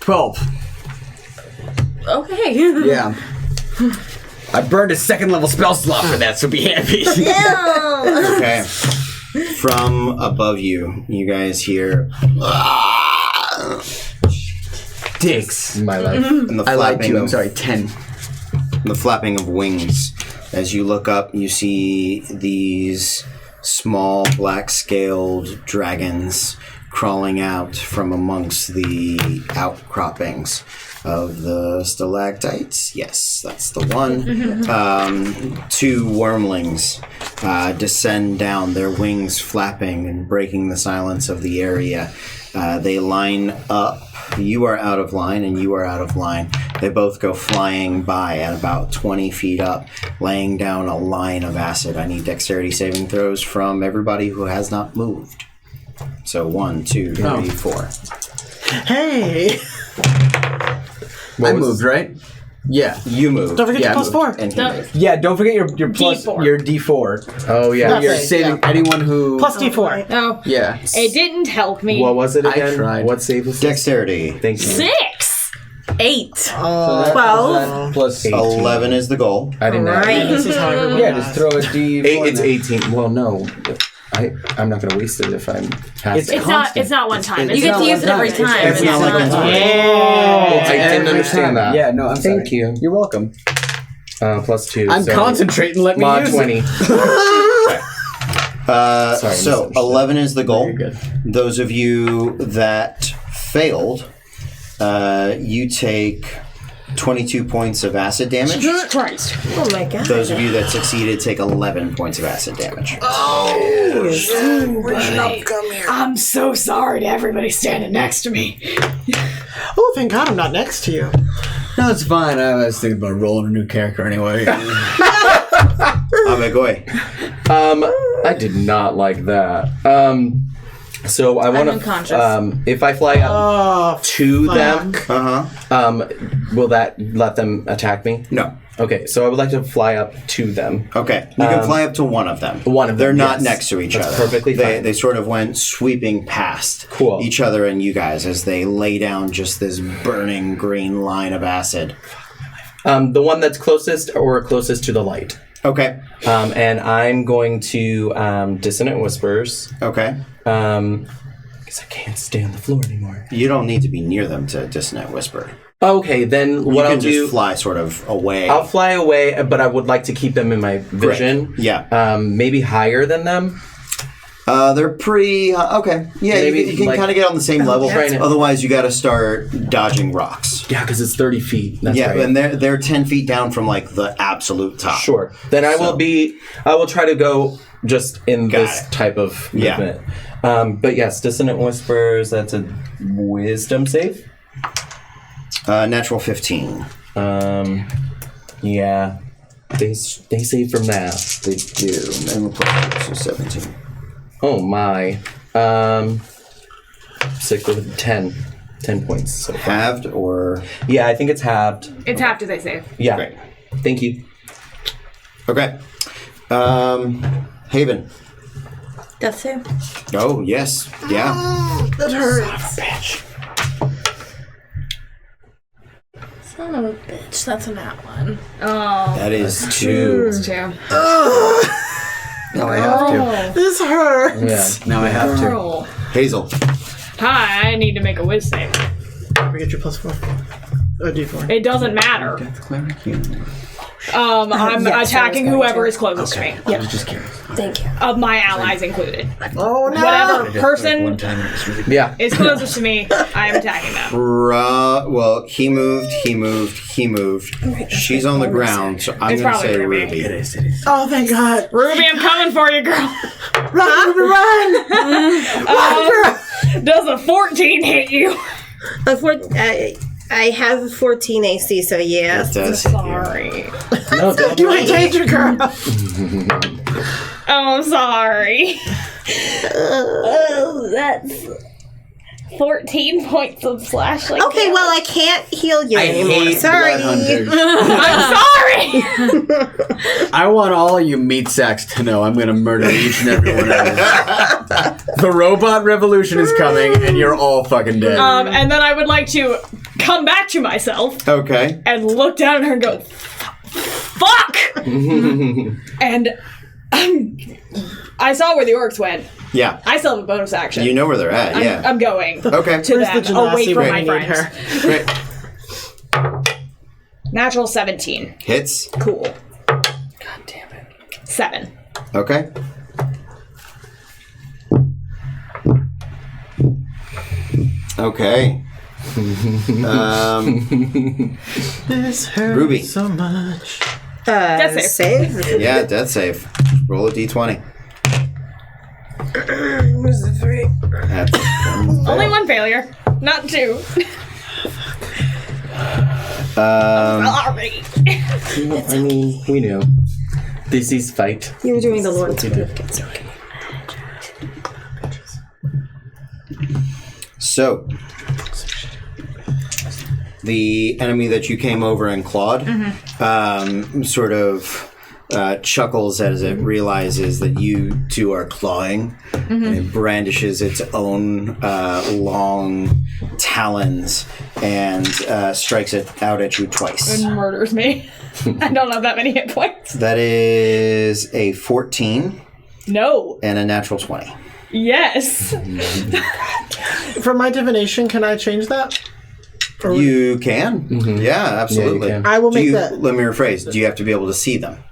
12. Okay. Yeah. I burned a second level spell slot for that, so be happy. Okay. From above you, you guys hear Dicks. My life. and the I lied to flapping you. I'm of sorry, 10. the flapping of wings. As you look up, you see these small black-scaled dragons crawling out from amongst the outcroppings of the stalactites. Yes, that's the one. Two wormlings descend down, their wings flapping and breaking the silence of the area. They line up. You are out of line, and you are out of line. They both go flying by at about 20 feet up, laying down a line of acid. I need dexterity saving throws from everybody who has not moved. So 1, 2, 3, 4. Hey! I moved, right? Yeah. You moved. Don't forget Yeah, your plus 4. And he moved. Yeah, don't forget your plus D4. your D4. Oh yeah. Nothing. You're saving Yeah. anyone who Plus D4. Oh, Yeah. it didn't help me. What was it I again? tried. What save was it? Dexterity. Thank you. 6. 8. So that- 12. that plus 11 is the goal. I didn't know. Right. This is how everyone Yeah, does. just throw a D4. It's 18. Well, no. I'm not going to waste it if I'm past It's it. It's not one time. It's You get not to use one it every time. time. It's not like one time. Oh, I didn't Every understand time. that. Yeah, no, I'm sorry. Thank you. You're welcome. Plus 2. I'm so concentrating. Let me Mod use 20. it. Sorry, So misunderstood. 11 is the goal. Very good. Those of you that failed, you take 22 points of acid damage. Jesus Christ. Oh my god. Those of you that succeeded take 11 points of acid damage. I'm so sorry to everybody standing next to me. Oh, thank God I'm not next to you. No, it's fine. I was thinking about rolling a new character anyway. Abegoy. I did not like that. So I want unconscious. If I fly up Oh, to them, Uh-huh. will that let them attack me? No. Okay, so I would like to fly up to them. Okay. You can fly up to one of them. One of them, They're not yes. next to each That's other. perfectly fine. They sort of went sweeping past Cool. each other and you guys as they lay down just this burning green line of acid. The one that's closest or closest to the light. Okay. And I'm going to Dissonant Whispers. Okay. Because I can't stay on the floor anymore. You don't need to be near them to dissonant whisper. Okay, then what You I'll can do... just fly sort of away. I'll fly away, but I would like to keep them in my vision. Correct. Yeah. Maybe higher than them. They're pretty... okay. Yeah, Maybe, you can like- kind of get on the same level. Trying to- Otherwise, you got to start dodging rocks. Yeah, because it's 30 feet. That's Yeah, right. and they're 10 feet down from, like, the absolute top. Sure. Then I will try to go just in this it. type of Yeah. movement. But yes, Dissonant Whispers, that's a wisdom save. Natural 15. Yeah. They save from that. They do. And we'll put it, so 17. Oh my. Stick with 10. 10 points. So far. Halved or... Yeah, I think it's halved. It's half as I say. Yeah. Great. Thank you. Okay. Haven. Death save. Oh, yes. Yeah. That hurts. Son of a bitch. That's a nat one. Oh, That is 2. it's two. Now I have to. This hurts. Yeah. Now I have to. Girl. Hazel. Hi, I need to make a whiz save. We get your +4. Oh, D4. It doesn't matter. I'm yes, attacking I was going whoever to. is closest to me. I was just curious. Thank you. Of my allies included. Oh no! Whatever person One time and it was really Yeah. is closest to me, I am attacking them. Well, he moved. She's on the ground, so I'm It's going to probably say Ruby. Ruby. It is. Oh, thank God! Ruby, I'm coming for you, girl. Run, Ruby, run! Run, girl! Does a 14 hit you? I have a 14 AC, so yeah. It does hit you. Sorry. No, don't You ain't danger, girl. Oh, I'm sorry. Oh, that's 14 points of slashing. Okay, well, I can't heal you I anymore. hate Sorry. blood hunters. I'm sorry. I want all of you meat sacks to know I'm going to murder each and every one of you. The robot revolution is coming, and you're all fucking dead. And then I would like to come back to myself Okay. and look down at her and go, fuck! And I saw where the orcs went. Yeah. I still have a bonus action. You know where they're at, yeah. I'm going Okay. to Where's the them, away Genasi from when my you need friends. her? Great. Natural 17. Hits. Cool. God damn it. 7. Okay. Okay. This hurts Ruby. so much. Death save. Save. Yeah, death save. Roll a d20. Where's the 3? That's one Only fail. one failure, not 2. Sorry. I mean, we knew. This is fight. You were doing the Lord's work. It's okay. So, the enemy that you came over and clawed sort of chuckles as it realizes that you two are clawing, and it brandishes its own long talons and strikes it out at you twice. And murders me. I don't have that many hit points. That is a 14 No. and a natural 20. Yes. For my divination, can I change that? You can. Yeah, absolutely. can. I will Do make you, that. let me rephrase. Do you have to be able to see them?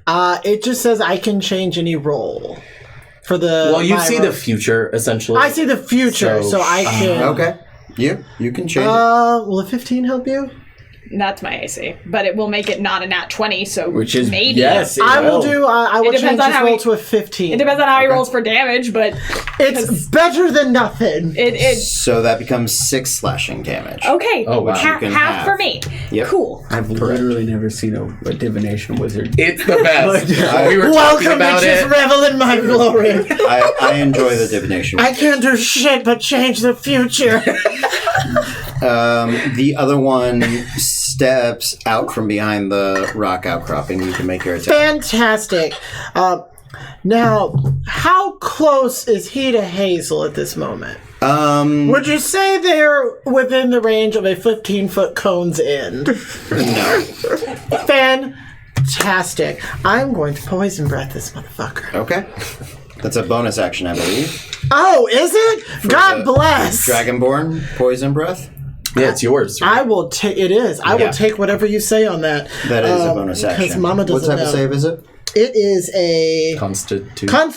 It just says I can change any roll for the. Well, you my see roll. the future, essentially. I see the future, so I can. Okay. You can change it. Will a 15 help you? That's my AC. But it will make it not a nat 20, so Which is maybe. yes. I will do. I will It depends change on this how roll he- to a 15. It depends on how he rolls for damage, but It's better than nothing. it So that becomes 6 slashing damage. okay. Oh, wow. Half, You can half have. for me. Yep. Cool. I've literally never seen a divination wizard. It's the best. We were talking Welcome, about bitches, it. revel in my glory. I enjoy the divination. I can't do shit but change the future. The other one steps out from behind the rock outcropping. You can make your attack. Fantastic. Now, how close is he to Hazel at this moment? Would you say they're within the range of a 15-foot cone's end? No. Fantastic. I'm going to poison breath this motherfucker. Okay. That's a bonus action, I believe. Oh, is it? God the bless. Dragonborn poison breath. Yeah, it's yours. I will take. It is. I will take whatever you say on that. That is a bonus action. Because Mama doesn't What type know. of save is it? It is a Constitution. hold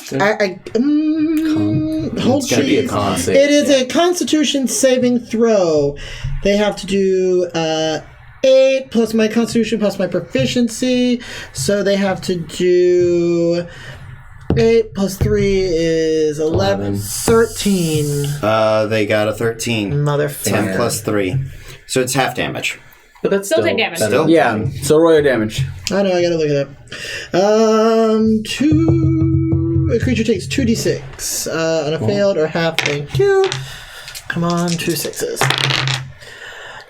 It's gonna be a cheese. con save. It is a Constitution saving throw. They have to do 8 plus my Constitution plus my proficiency. So they have to do 8 plus 3 is 11. 13. They got a 13. 10 Motherfucker. plus 3. So it's half damage. But that's Still take damage. better Still? than- Yeah, so roll your damage. I know, I gotta look it up. A creature takes 2d6 on a failed or half. Thank you. Come on, 2 6s.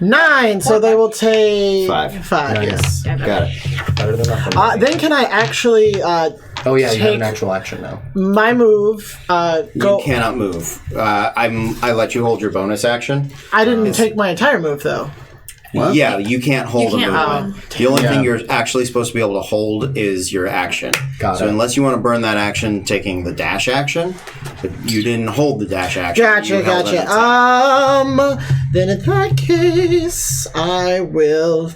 9, so they will take 5. 5, yes. Got it. Better than nothing. Then can I actually oh yeah, you have take an actual action now. my move, go... You cannot move. I let you hold your bonus action. I didn't take my entire move, though. What? Yeah, you can't hold can't- a movement. The only thing you're actually supposed to be able to hold is your action. Got so it. unless you want to burn that action taking the dash action, but you didn't hold the dash action. You held an attack. Then in that case, I will...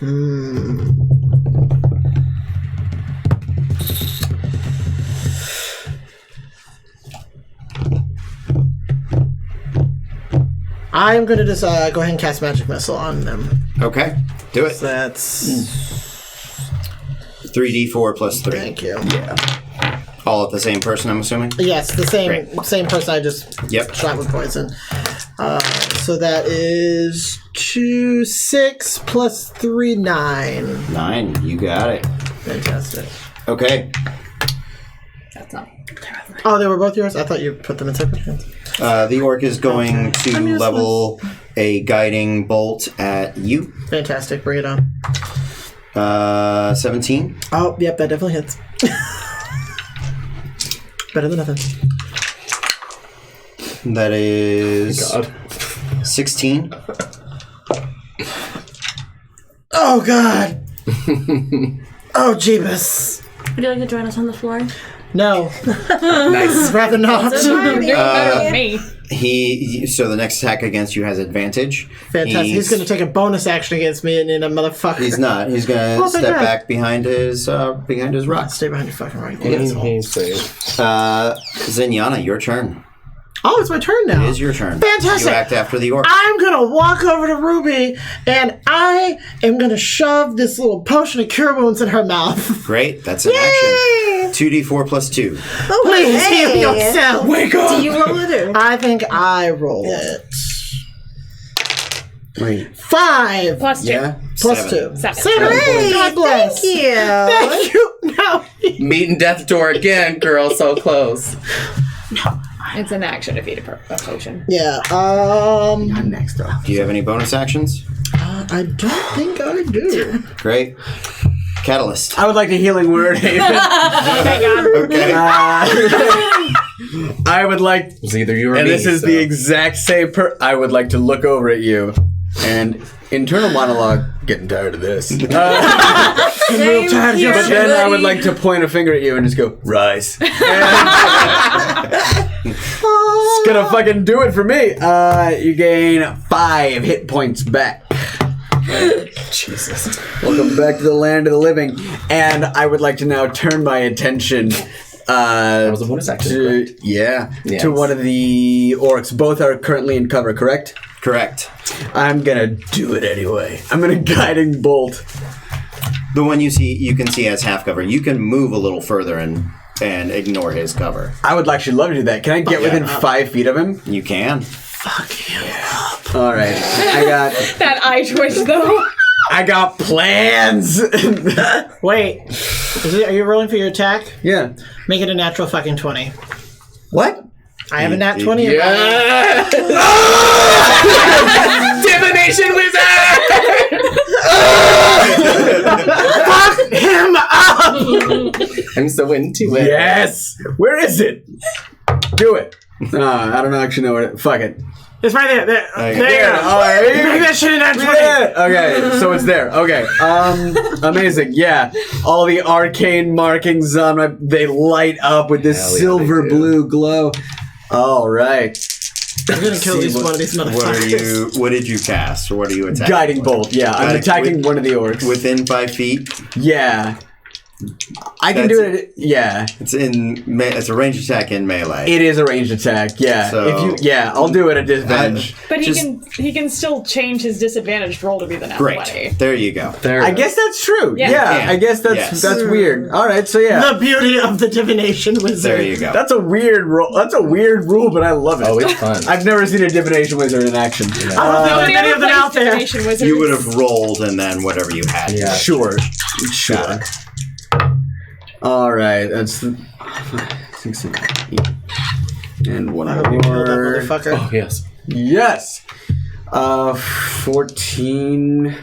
I'm going to just go ahead and cast Magic Missile on them. Okay, do it. So that's... 3d4 plus 3. Thank you. All at the same person, I'm assuming? Yes, the same Great. same person I just Yep. shot with poison. So that is 2, 6 plus 3, 9. 9. You got it. Fantastic. Okay. That's not. Oh, they were both yours? I thought you put them in separate hands. The orc is going to useless. level a guiding bolt at you. Fantastic. Bring it on. 17. Oh, yep, that definitely hits. Better than nothing. That is God. 16. Oh, God. Oh, Jeebus. Would you like to join us on the floor? No. Nice. Rather not. You're better than me. So the next attack against you has advantage. Fantastic. He's going to take a bonus action against me and in a motherfucker. He's not. He's going to Oh, thank step God. back behind his rock. Stay behind your fucking right. He's safe. Zenyatta, your turn. Oh, it's my turn now. It is your turn. Fantastic. You act after the orc. I'm gonna walk over to Ruby and I am gonna shove this little potion of cure wounds in her mouth. Great. That's an action. 2d4 plus 2. Oh, Please heal hey. yourself. Wake up! Do you roll it or? I think I roll it. Wait. 5 Plus 2. Yeah? plus 7. 2. 7. 7. Hey, God bless. thank you. Thank you. No. Meeting death door again, girl. So close. It's an action to feed a potion. Yeah. I'm next up. Do you have any bonus actions? I don't think I do. Great. Catalyst. I would like a healing word. Oh my god. Okay. I would like, It's either you or and me. this is so. the exact same I would like to look over at you and internal monologue, getting tired of this. But then I would like to point a finger at you and just go, rise. It's gonna fucking do it for me. You gain 5 hit points back. Jesus. Welcome back to the land of the living. And I would like to now turn my attention That was a bonus action. to, correct? to one of the orcs. Both are currently in cover, correct? Correct. I'm gonna do it anyway. I'm gonna guiding bolt. The one you can see as half cover. You can move a little further and ignore his cover. I would actually love to do that. Can I get within 5 feet of him? You can. All right. That eye twitch though. I got plans. Wait. Are you rolling for your attack? Yeah. Make it a natural fucking 20. What? I have a nat 20 in my Yeah. Divination wizard. Fuck him up! I'm so into it. Yes. Where is it? Do it. I don't actually know where. Fuck it. It's right there. There. Okay. There. All right. Make that shit in that 20. Okay, so it's there. Okay, amazing. Yeah, all the arcane markings on my, they light up with this Hell yeah, silver they do. blue glow. All right, I'm gonna kill at least one of these motherfuckers. What did you cast, or what are you attacking? guiding bolt. Yeah, I'm Guiding- attacking with- one of the orcs. Within 5 feet. Yeah, I can do it. Yeah, It's it's a ranged attack in melee. it is a ranged attack. Yeah, So- I'll do it at disadvantage. But Just- he can still change his disadvantaged roll to be the nat 20. Great. There you go. There. I guess that's true. Yeah. Yeah, Yeah. I guess that's Yes. weird. All right, so yeah. The beauty of the divination wizard. There you go. That's a weird rule. That's a weird rule, but I love it. Oh, it's fun. I've never seen a divination wizard in action. I don't think Nobody there's any ever of them plays out there. Divination Wizards. You would have rolled and then whatever you had. Yeah. Sure. Got it. All right, that's 6 and 8. And one I hope you kill that more. motherfucker. Oh, yes. Yes. 14.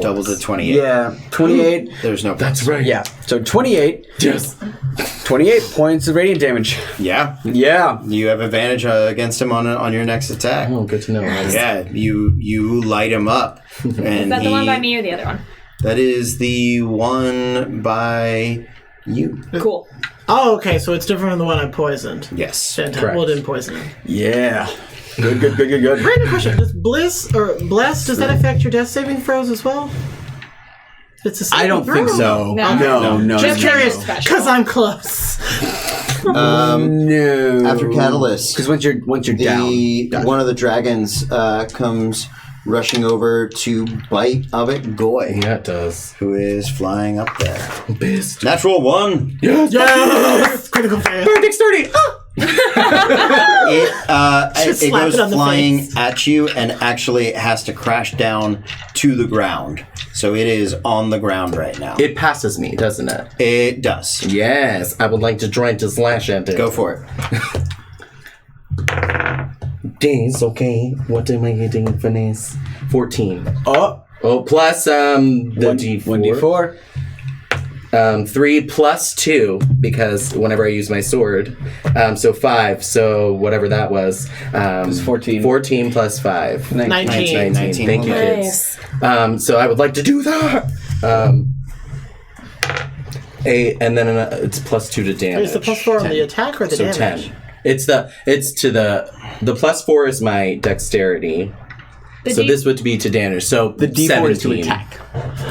Double to 28. Yeah, 28. There's no. That's right. Yeah, so 28. Yes. 28 points of radiant damage. Yeah. Yeah. You have advantage against him on your next attack. Oh, good to know. Yeah, you light him up. And Is that the one by me or the other one? That is the one by you. Cool. Oh, okay, so it's different from the one I poisoned. Yes. Fantastic. Correct. Well, didn't poison him. Yeah. Good. Random question: does bliss or bless does that affect your death saving throws as well? It's a saving I don't think throw. so. No. No. Just No. curious, Special. because I'm close. No. After Catalyst, Because once you're down. one of the dragons comes rushing over to bite Havoc Goy, Yeah, it does. who is flying up there. Best. Natural 1. Yes! Critical fail. Dexterity. It slap goes it on the flying face. at you and actually has to crash down to the ground. So it is on the ground right now. It passes me, doesn't it? It does. Yes. I would like to try to slash at it. Go for it. Days, okay. What am I getting for this? 14. Oh, Oh, plus the D4. 1d4. 3 plus 2, because whenever I use my sword, so 5, so whatever that was. It's 14. 14 plus 5. 19. 19. Thank you, Nice. kids. So I would like to do that. And then it's plus 2 to damage. Is the plus 4 on 10. the attack or the So damage? 10. It's to the plus 4 is my dexterity. So this would be to damage. So The d4 is to 17. attack.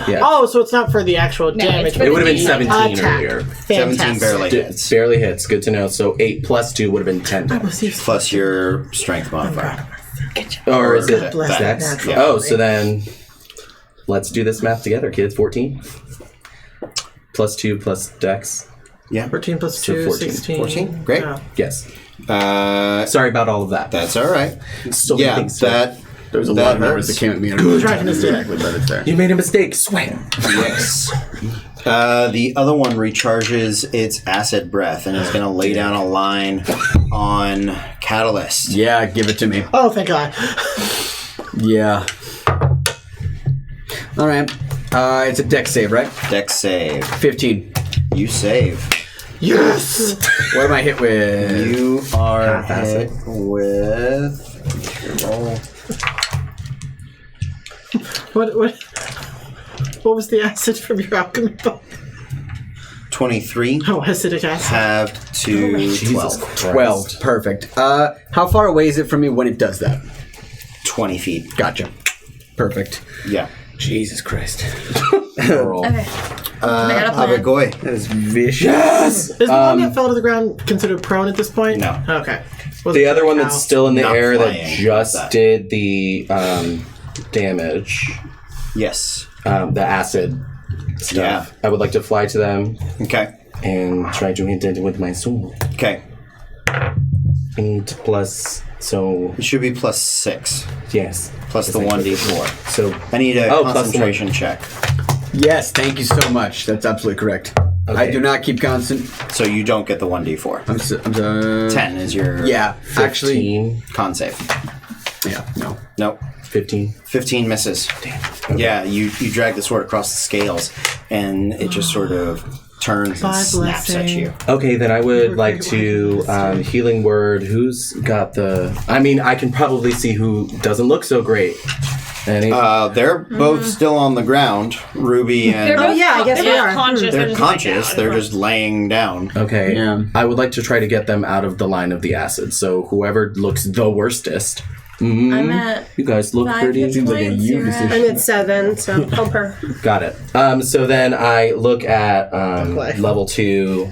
Yeah. Oh, so it's not for the actual damage. it's but it would have been the 17 attack. earlier. 17 Fantastic. barely hits. Barely hits. Good to know. So 8 plus 2 would have been 10. Plus your strength modifier. Or is it God bless dex? that natural. Oh, so then let's do this math together, kids. 14 plus 2 plus dex. Yeah. 14 plus So 2, 14. 16. 14? Great. Yeah. Yes. Sorry about all of that. That's all right. So many Yeah, things. There's a That lot of numbers hurts. that came at me. Dragon is dead. But it's there. You made a mistake. Sweat. Yes. The other one recharges its acid breath and is going to lay down a line on Catalyst. Yeah, give it to me. Oh, thank God. Yeah. All right. It's a dex save, right? Dex save. 15. You save. Yes! What am I hit with? You are Half-acid. hit with. Roll. What was the acid from your alchemy book? 23. Oh, acidic acid. Halved to Jesus 12. Christ. 12. Perfect. How far away is it from me when it does that? 20 feet. Gotcha. Perfect. Yeah. Jesus Christ. Okay. I got a plan. Goy. That is vicious. Is the one that fell to the ground considered prone at this point? No. Okay. The other one that's still in the Not air that flying. just That. did the damage, Yes. the acid stuff. Yeah. I would like to fly to them Okay. and try to hit it with my sword. Okay. 8 plus, so It should be plus 6. yes. Plus the 1d4. So I need a Oh, plus the concentration check. Yes, thank you so much. That's absolutely correct. I Okay. do not keep constant. So you don't get the 1d4. I'm 10 is your Yeah, actually. 15. con save. Yeah, no. Nope. 15. 15 misses. Damn. Okay. Yeah, you drag the sword across the scales, and it just sort of turns and snaps at you. Okay, then I would like to healing word. Who's got the? I mean, I can probably see who doesn't look so great. Any? They're both still on the ground. Ruby and I guess we are. Conscious. they're just conscious. Like They're just laying down. Okay. Yeah. I would like to try to get them out of the line of the acid. So whoever looks the worstest. I'm at You guys look 5 pretty. hit Seems like a points. you You're decision. I'm at 7, so help her. Got it. So then I look at level 2.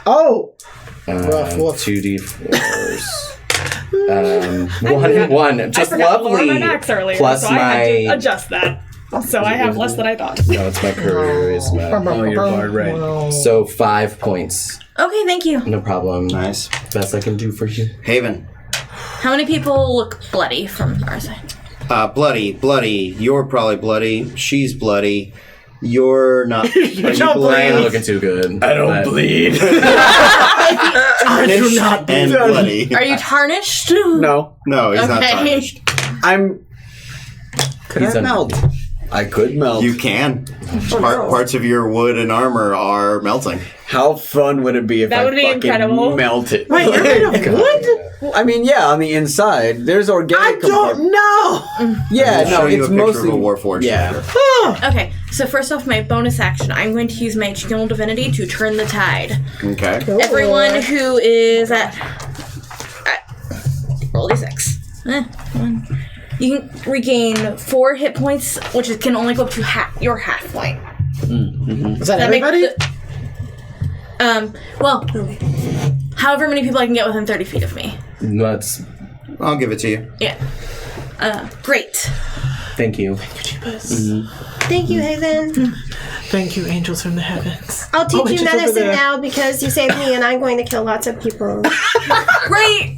Oh! 2d4s. 1 and 1. Just I forgot to lower lovely. my max earlier, Plus so I had to my. adjust that. So I have less than I thought. No, it's my charisma. Oh, you're bard, right. So 5 points. Okay, thank you. No problem. Nice. Best I can do for you. Haven. How many people look bloody from our side? Bloody. You're probably bloody. She's bloody. You're not. Are you I ain't looking too good. I don't bleed. Tarnished and bloody. Are you tarnished? No. No, he's not Okay. tarnished. I'm. Could He's I un- melt? I could melt. You can. Parts of your wood and armor are melting. How fun would it be if That I would be fucking incredible. melted? Wait, you're made of wood? I mean, yeah, on the inside, there's organic. I don't know! Yeah, I'll no, show you it's a picture mostly of a Warforged. Yeah. later. Okay, so first off, my bonus action. I'm going to use my Channel Divinity to turn the tide. Okay. Everyone who is at roll d6. You can regain 4 hit points, which can only go up to your half point. Is that That makes everybody? well, however many people I can get within 30 feet of me. That's. I'll give it to you. Yeah. Great. Thank you. Thank you, Haven. Thank you, angels from the heavens. I'll teach Oh, you it's just over medicine there. now because you saved me and I'm going to kill lots of people. Great.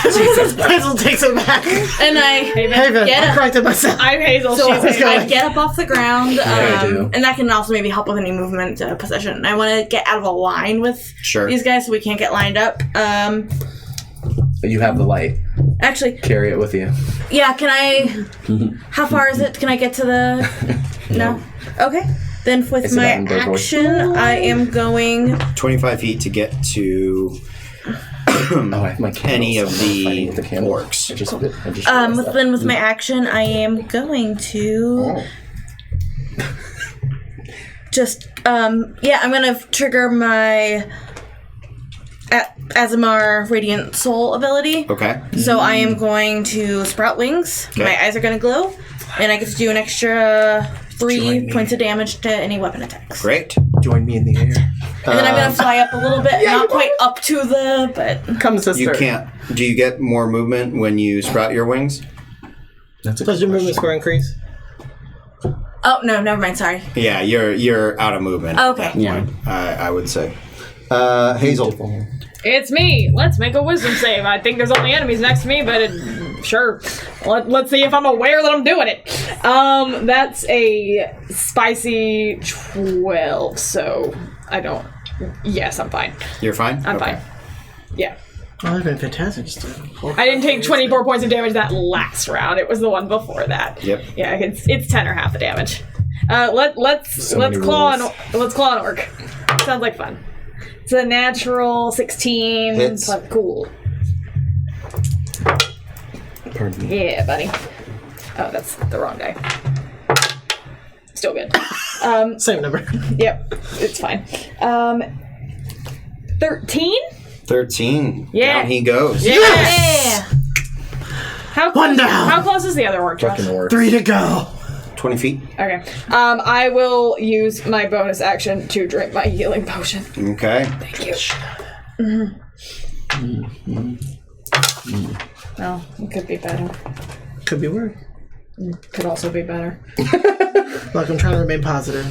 Jesus, Basil takes it back. And I Haven, Get I it. corrected myself. I'm Hazel. So she's Hazel. I get up off the ground, I do. and that can also maybe help with any movement position. I want to get out of a line with Sure. these guys so we can't get lined up. You have the light. Actually, Carry it with you. yeah, can I... How far is it? Can I get to the... No? Okay. Then with It's my about in both voices. action, I am going... 25 feet to get to Oh, I have my candles. any of I'm fighting the with the candles. orcs. I just realized that. Then with my action, I am going to... Just, I'm gonna trigger my Azamar Radiant Soul ability. Okay. So I am going to sprout wings. Okay. My eyes are gonna glow, and I get to do an extra 3 points of damage to any weapon attacks. Great. Join me in the air. And then I'm gonna fly up a little bit, not quite up to the, but Come, sister. You can't. Do you get more movement when you sprout your wings? That's a Does good your movement question. score increase? oh no, never mind. Sorry. Yeah, you're out of movement. Okay. Yeah. I would say. Hazel. It's me. Let's make a wisdom save. I think there's only enemies next to me, but sure. Let's see if I'm aware that I'm doing it. That's a spicy 12, so I don't... Yes, I'm fine. You're fine? I'm Okay. fine. Yeah. Oh, that'd been fantastic. Just I didn't take 24 points of damage that last round. It was the one before that. Yep. Yeah, it's 10 or half the damage. Let's many claw rules. let's claw an orc. Sounds like fun. It's a natural 16. Hits. Cool. Pardon me. Yeah, buddy. Oh, that's the wrong die. Still good. same number. Yep, it's fine. 13? 13. Yeah. Down he goes. Yeah. How One close, down. How close is the other orc? Josh? Fucking work. 3 to go. 20 feet. Okay. I will use my bonus action to drink my healing potion. Okay. Thank you. Well, it could be better. Could be worse. Could also be better. Look, I'm trying to remain positive.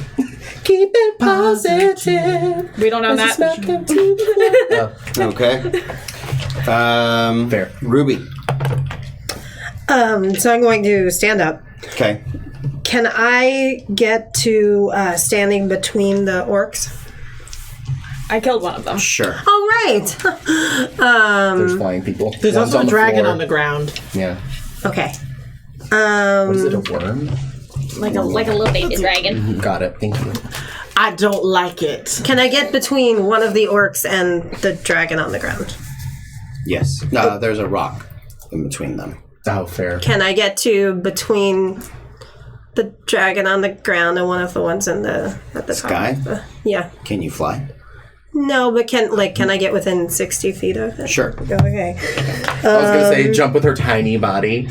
Keep it positive. We don't know that. Okay. Fair. Ruby. So I'm going to stand up. Okay. Can I get to standing between the orcs? I killed one of them. Sure. Oh, right. There's flying people. There's One's also a the dragon floor. on the ground. Yeah. Okay. What is it, a worm? Like a little baby dragon. Got it. Thank you. I don't like it. Can I get between one of the orcs and the dragon on the ground? Yes. There's a rock in between them. Oh, fair. Can I get to between the dragon on the ground and one of the ones at the Sky? top? Yeah. Can you fly? No, but can I get within 60 feet of it? Sure. Okay. I was gonna say jump with her tiny body.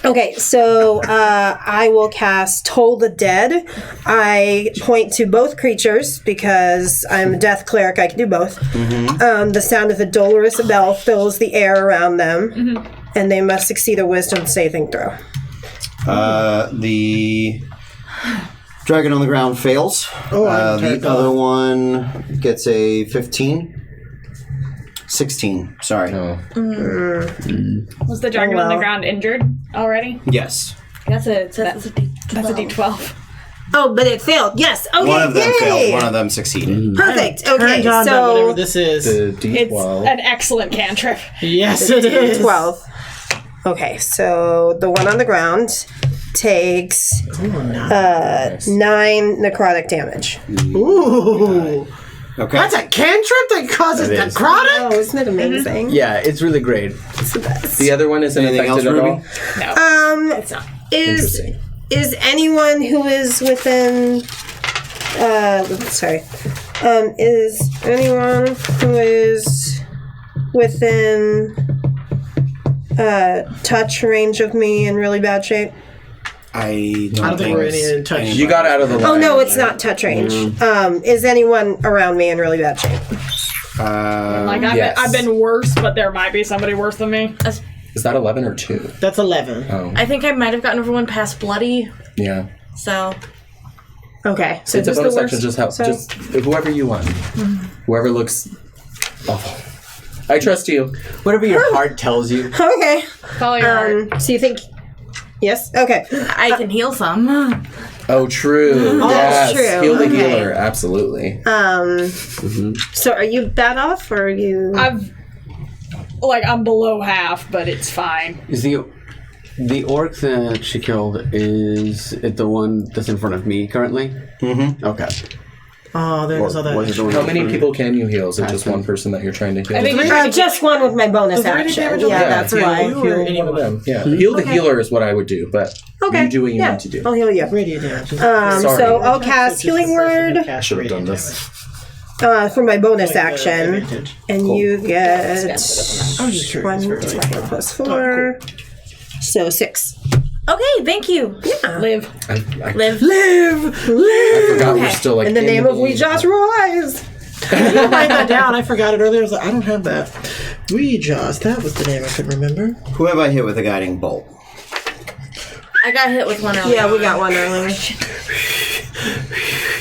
Okay, so I will cast Toll the Dead. I point to both creatures because I'm a death cleric. I can do both. The sound of a dolorous bell fills the air around them, and they must succeed a wisdom saving throw. The dragon on the ground fails. The other one gets a 15. 16, sorry. Oh. Was the dragon on the ground injured already? Yes. That's a D12. Oh, but it failed. Yes. Okay. One of them yay! failed, one of them succeeded. Perfect. Okay, Turned on to so whatever this is. The It's D12. an excellent cantrip. Yes, it is. 12. Okay, so the one on the ground takes 9 necrotic damage. Ooh. Okay. That's a cantrip that causes It is. necrotic? Oh, isn't it amazing? Yeah, it's really great. The other one isn't Anything affected else, at Ruby? all? No, it's not. Interesting. Is anyone who is within is anyone who is within touch range of me in really bad shape? I don't think we're in touch. You got out of the line. Oh no, it's not touch range. Is anyone around me in really bad shape? Like Yes. I've been worse, but there might be somebody worse than me. Is that 11 or 2? That's 11. Oh, I think I might have gotten everyone past bloody, yeah. so Okay, so It's a who's the bonus worst? action. Just help. So- Just whoever you want. Whoever looks awful. I trust you. Whatever your heart tells you. Okay. Follow your heart. So you think? Yes. Okay. I can heal some. Oh, true. Oh, yes. that's true. Heal the Okay. healer. Absolutely. So are you bad off, or are you? I'm below half, but it's fine. Is the orc that she killed, is it the one that's in front of me currently? Mm-hmm. Okay. Oh, there's Or other. was it the one How in many front of people can you heal? Is it just Aspen. one person that you're trying to heal? I think you're trying to Just one with my bonus Is there any action. damage Yeah, on that? that's heal, why. heal one of them. Yeah. Heal the healer is what I would do, but Okay. you do what you yeah. need to do. I'll heal you. Radiant damage. So Sorry. I'll cast Healing Word I should have done this. for my bonus action, and you get I'm just curious. 1d4 plus 4, so 6. Okay, thank you. live. I Live. forgot we're still like In the name of We game. Just Rise. I write that down. I forgot it earlier. I was like, I don't have that. Ouija's. That was the name I could remember. Who have I hit with a guiding bolt? I got hit with one earlier. Yeah, we got one earlier.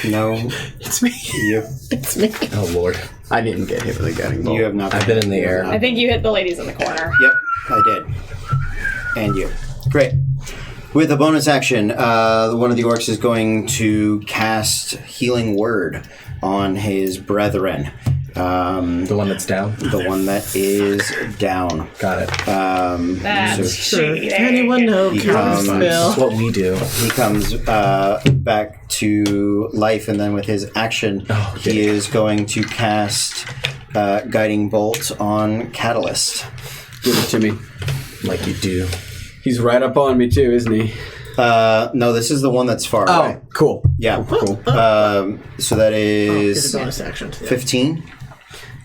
No, It's me. you It's me. Oh Lord, I didn't get hit with a guiding bolt. you have not. I've been in the air. I think you hit the ladies in the corner. Yep, I did. And you. Great. With a bonus action, one of the orcs is going to cast Healing Word on his brethren. The one that's down. The one that is down. Got it. That's shady. Anyone know He counter comes- spell? That's what we do. He comes back to life, and then with his action, he is going to cast Guiding Bolt on Catalyst. Give it to me. Like you do. He's right up on me too, isn't he? No, this is the one that's far away. Oh, cool. Yeah. Cool. So that It's is a bonus action. 15.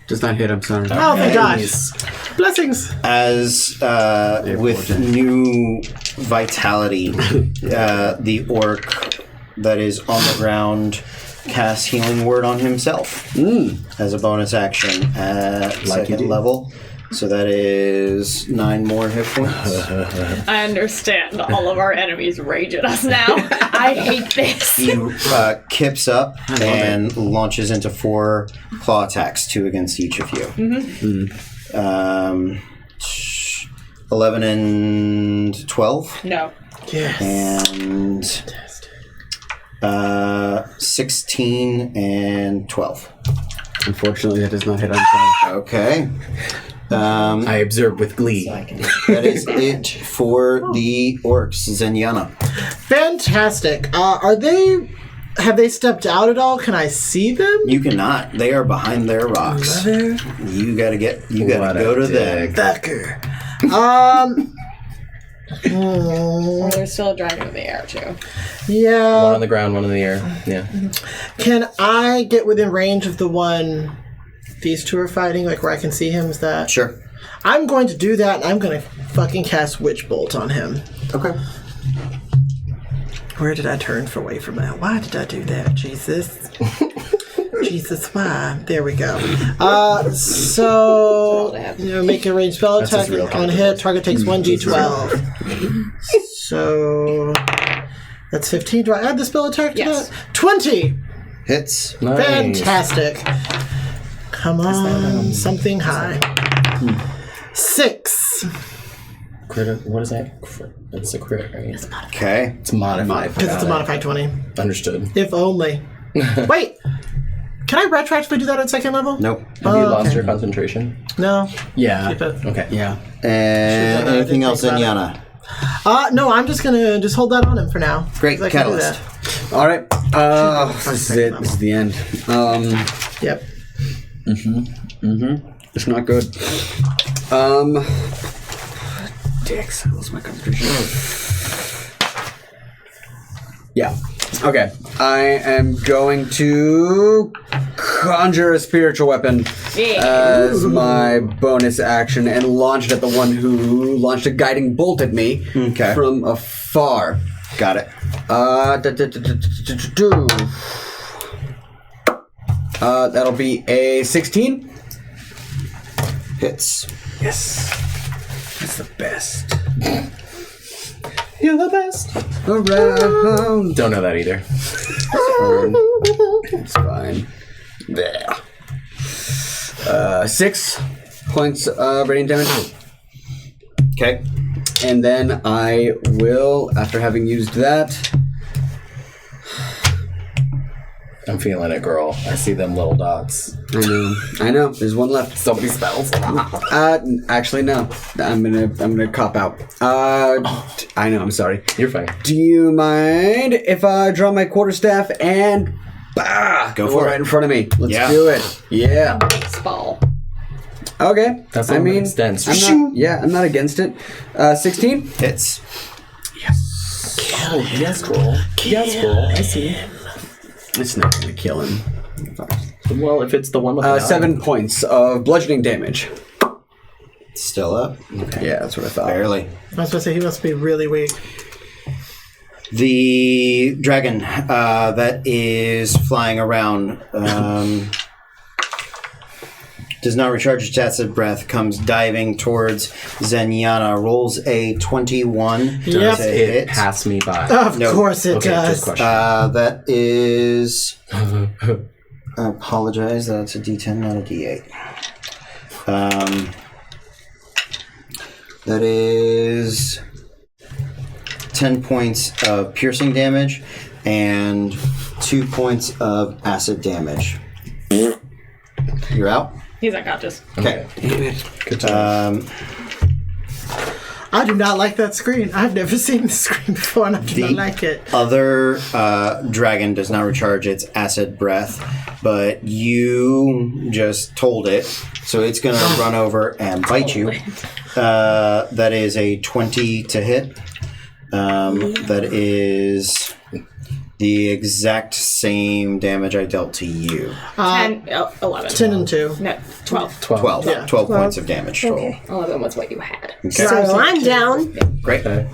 Does not hit, I'm sorry. Oh, thank Nice. gosh. Blessings. As with new vitality, the orc that is on the ground casts Healing Word on himself as a bonus action at second level. So that is 9 more hit points. I understand all of our enemies rage at us now. I hate this. He kips up and launches into 4 claw attacks, 2 against each of you. 11 and 12. No. Yes. And 16 and 12. Unfortunately, that does not hit on side. Okay. I observe with glee. That is it for the orcs, Zenyana. Fantastic. Have they stepped out at all? Can I see them? You cannot. They are behind their rocks. You gotta go to them. Thacker. Well, there's still a dragon in the air, too. Yeah. One on the ground, one in the air. Yeah. Can I get within range of the one these two are fighting, like where I can see him? Is that... Sure. I'm going to do that, and I'm going to fucking cast Witch Bolt on him. Okay. Where did I turn away from that? Why did I do that? Jesus. Jesus, why? There we go. So, make a ranged spell attack on hit. Target takes 1d12. So, that's 15. Do I add the spell attack to that? 20! Hits. Nice. Fantastic. Come on, something high. 6. Crit, what is that? It's a crit, right? Okay. It's modified. Because it's a modified 20. Understood. If only. Wait! Can I retroactively do that at second level? Nope. Have you lost your concentration? No. Yeah. Keep it. Okay. Yeah. And anything else, Zenyana? No, I'm just gonna hold that on him for now. Great. 'Cause I can do Catalyst. that. All right. This is it. This is the end. Yep. It's not good. Dicks. I lost my concentration. Yeah. Okay. I am going to conjure a spiritual weapon as my bonus action and launch it at the one who launched a guiding bolt at me from afar. Got it. That'll be a 16. Hits. Yes. That's the best. You're the best. Around. Don't know that either. It's fine. There. 6 points of radiant damage. Okay. And then I will, after having used that... I'm feeling it, girl. I see them little dots. I know. There's one left. So many spells. Actually, no. I'm gonna cop out. I know. I'm sorry. You're fine. Do you mind if I draw my quarterstaff and Go for it. right in front of me? Let's Yeah. do it. Yeah. Baseball. Okay. That's I all mean, extends. I'm not against it. 16. Hits. Oh, yes, girl. Yes, girl. I see. It's not gonna kill him. Well, if it's the one with the 7 points of bludgeoning damage. Still up. Yeah, that's what I thought. Barely. I was supposed to say he must be really weak. The dragon that is flying around does not recharge its acid breath, comes diving towards Zenyana, rolls a 21 Yep. to It hit. passed me by. Of No. course it Okay, does. just question. That is... I apologize, that's a D10, not a D8. That is 10 points of piercing damage and 2 points of acid damage. You're out? He's unconscious. Okay. Good job. I do not like that screen. I've never seen the screen before, and I do not like it. Other dragon does not recharge its acid breath, but you just told it, so it's going to run over and bite you. That is a 20 to hit. That is the exact same damage I dealt to you. 10, 11. 10 and 2. No, 12. 12. Yeah. 12 points of damage total. 11 was what you had. Okay. So I'm down. Great. Okay.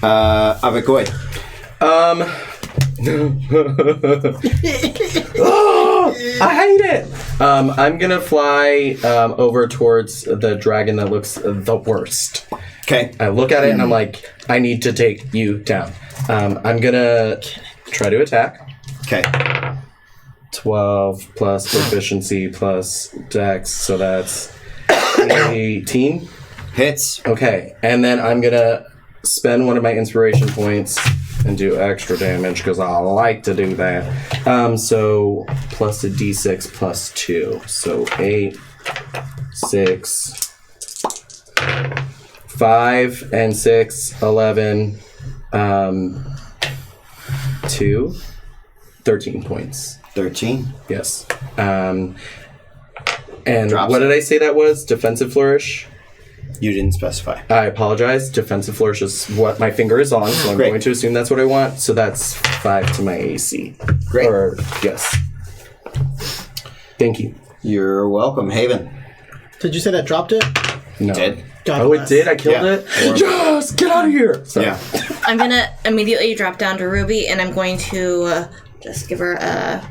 Avakoi. I hate it. I'm gonna fly over towards the dragon that looks the worst. Okay. I look at it and I'm like, I need to take you down. I'm gonna try to attack. Okay. 12 plus proficiency plus dex, so that's 18. Hits. Okay, and then I'm gonna spend one of my inspiration points and do extra damage because I like to do that. So plus a d6 plus 2. So 8, 6, 5, and 6, 11, 2, 13 points. 13. Yes. And Drops what it. did I say that was? Defensive flourish? You didn't specify. I apologize. Defensive flourish is what my finger is on, so I'm Great. going to assume that's what I want. So that's 5 to my AC. Great. Or, yes. Thank you. You're welcome, Haven. Did you say that dropped it? No. Did. God Oh, it bless. did? I killed Yeah. it? Yes! Get out of here! Sorry. Yeah. I'm gonna immediately drop down to Ruby, and I'm going to just give her a.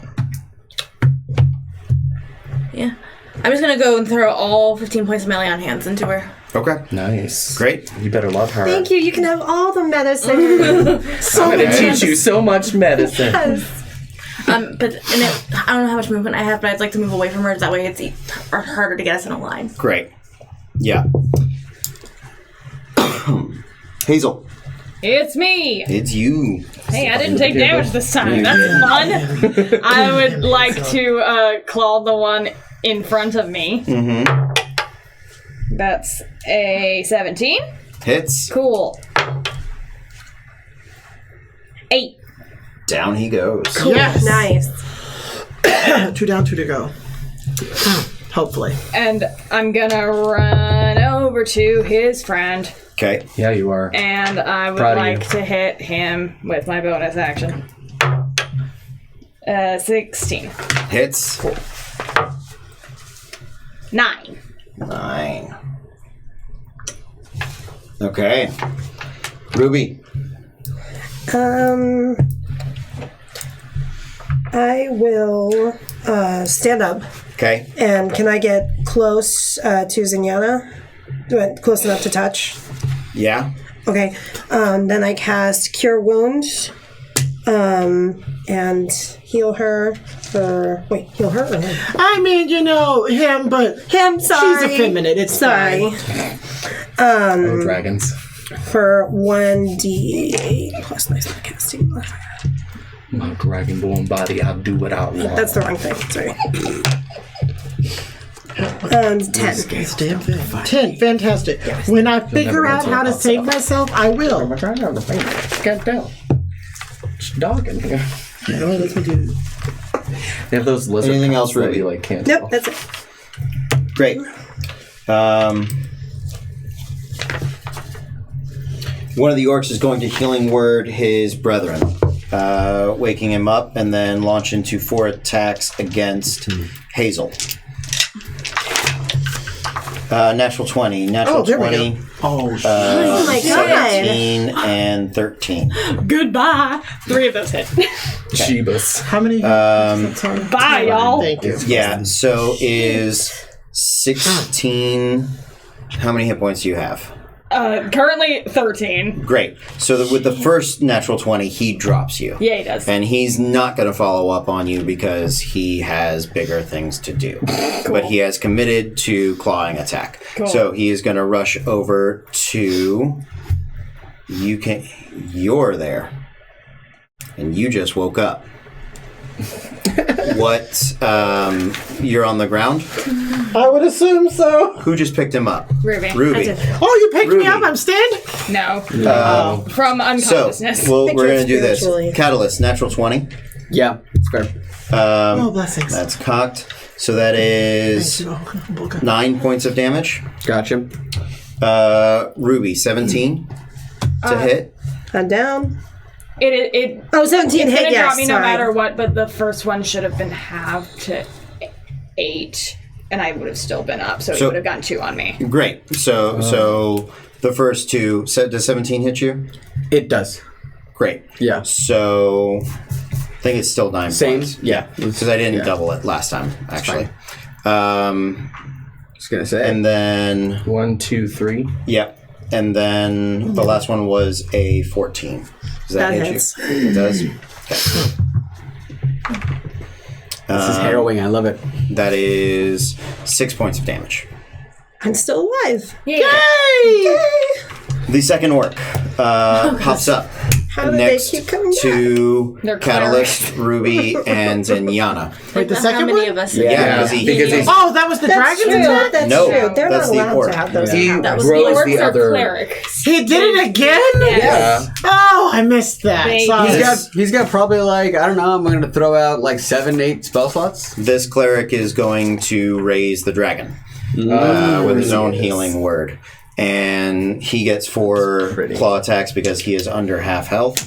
Yeah. I'm just gonna go and throw all 15 points of melee on hands into her. Okay. Nice. Great. You better love her. Thank you. You can have all the medicine. I'm going to teach you so much medicine. But I don't know how much movement I have, but I'd like to move away from her. That way, it's harder to get us in a line. Great. Yeah. Hazel, It's me. it's you. Hey, I didn't take damage this time. That's fun. I would like to claw the one in front of me. Mm-hmm. That's a 17. Hits. Cool. 8. Down he goes. Yes. Nice. 2 down, 2 to go. Hopefully. And I'm gonna run over to his friend, Okay. Yeah, you are. and I would Proud of like you. to hit him with my bonus action. 16. Hits. 9. 9. Okay. Ruby. I will stand up. Okay. And can I get close to Zenyatta? Close enough to touch? Yeah. Okay. Then I cast Cure Wounds. And heal her for... Wait, heal her or him? I mean, you know, him, but Him, sorry. she's effeminate. It's Sorry. fine. Oh, dragons. For 1d8 plus my casting modifier. My dragonborn body, I'll do what I want. That's the wrong thing. Sorry. 10. It's damn thing. 10. Fantastic. When I figure never out answer how to about save stuff. myself, I will. I'm trying to think. Get down. It's a dog in here. You know, let me do. They have those lizard Anything pets else, that Ruby? you, like, can't Nope, tell. that's it. Great. One of the orcs is going to healing word his brethren, waking him up, and then launch into 4 attacks against Hazel. Natural 20, natural Oh, there we 20, go. Oh, Oh my god. 17, and 13. Goodbye. 3 of those hit. Jeebus. how many? Sorry. Bye, y'all. Thank you. Yeah, so is 16... How many hit points do you have? Currently 13. Great. So with the first natural 20, he drops you. Yeah, he does. And he's not going to follow up on you because he has bigger things to do. But he has committed to clawing attack. Cool. So he is going to rush over to... You're there. And you just woke up. What? You're on the ground? I would assume so. Who just picked him up? Ruby. Ruby. Oh, you picked Ruby. me up. I'm standing. No. From So, unconsciousness. we're Picture going to do this. spiritually. Catalyst, natural 20. Yeah, it's fair. Oh, blessings. That's cocked. So that is Oh, okay. 9 points of damage. Gotcha. Ruby, 17 to hit. I'm down. It Oh, 17 it's hit, gonna drop yes. me no Sorry. matter what, but the first one should have been halved to 8, and I would have still been up, so it So- would have gotten 2 on me. Great. So the first two. Does 17 hit you? It does. Great. Yeah. So I think it's still 9 Same? points. Yeah. Because I didn't Yeah. double it last time, actually. Just gonna say. And then, 1, 2, 3. yep. And then the last one was a 14. Does that That hit hits. you? It does? Okay. This is harrowing. I love it. That is 6 points of damage. I'm still alive. Yay! The second orc pops up How do next they keep coming back? to They're Catalyst, Ruby, and Zenyana. Wait, the How second many one? of us? Yeah, because he's Oh, that was the That's dragon true. attack? That's No, true. They're that's not the allowed orc. to have those. he That was grows Orcs the are other. clerics. He did it again? Yeah. Oh, I missed that. They- Sorry. He's got probably like, I don't know, I'm going to throw out like 7, 8 spell slots. This cleric is going to raise the dragon with his own healing word. And he gets 4 Pretty. claw attacks because he is under half health.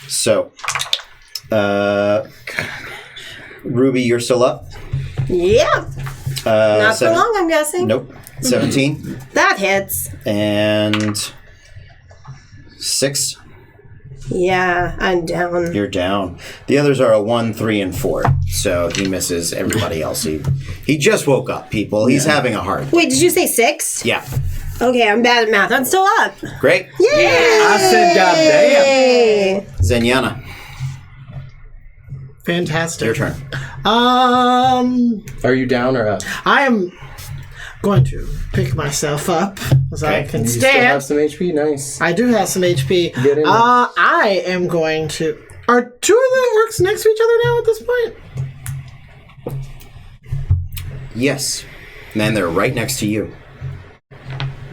So, Ruby, you're still up? Yeah. Not for long, I'm guessing. Nope. 17. That hits. And 6. Yeah, I'm down. You're down. The others are a 1, 3, and 4. So he misses everybody else. He just woke up, people. He's having a heart. Wait, did you say 6? Yeah. Okay, I'm bad at math. I'm still up. Great. Yay! I said, goddamn. Zenyana, Fantastic. your turn. Are you down or up? I am going to pick myself up as I Okay. can You still have stand. some HP. Nice. I do have some HP. Get in. I am going to. Are 2 of the orcs next to each other now at this point? Yes. And they're right next to you.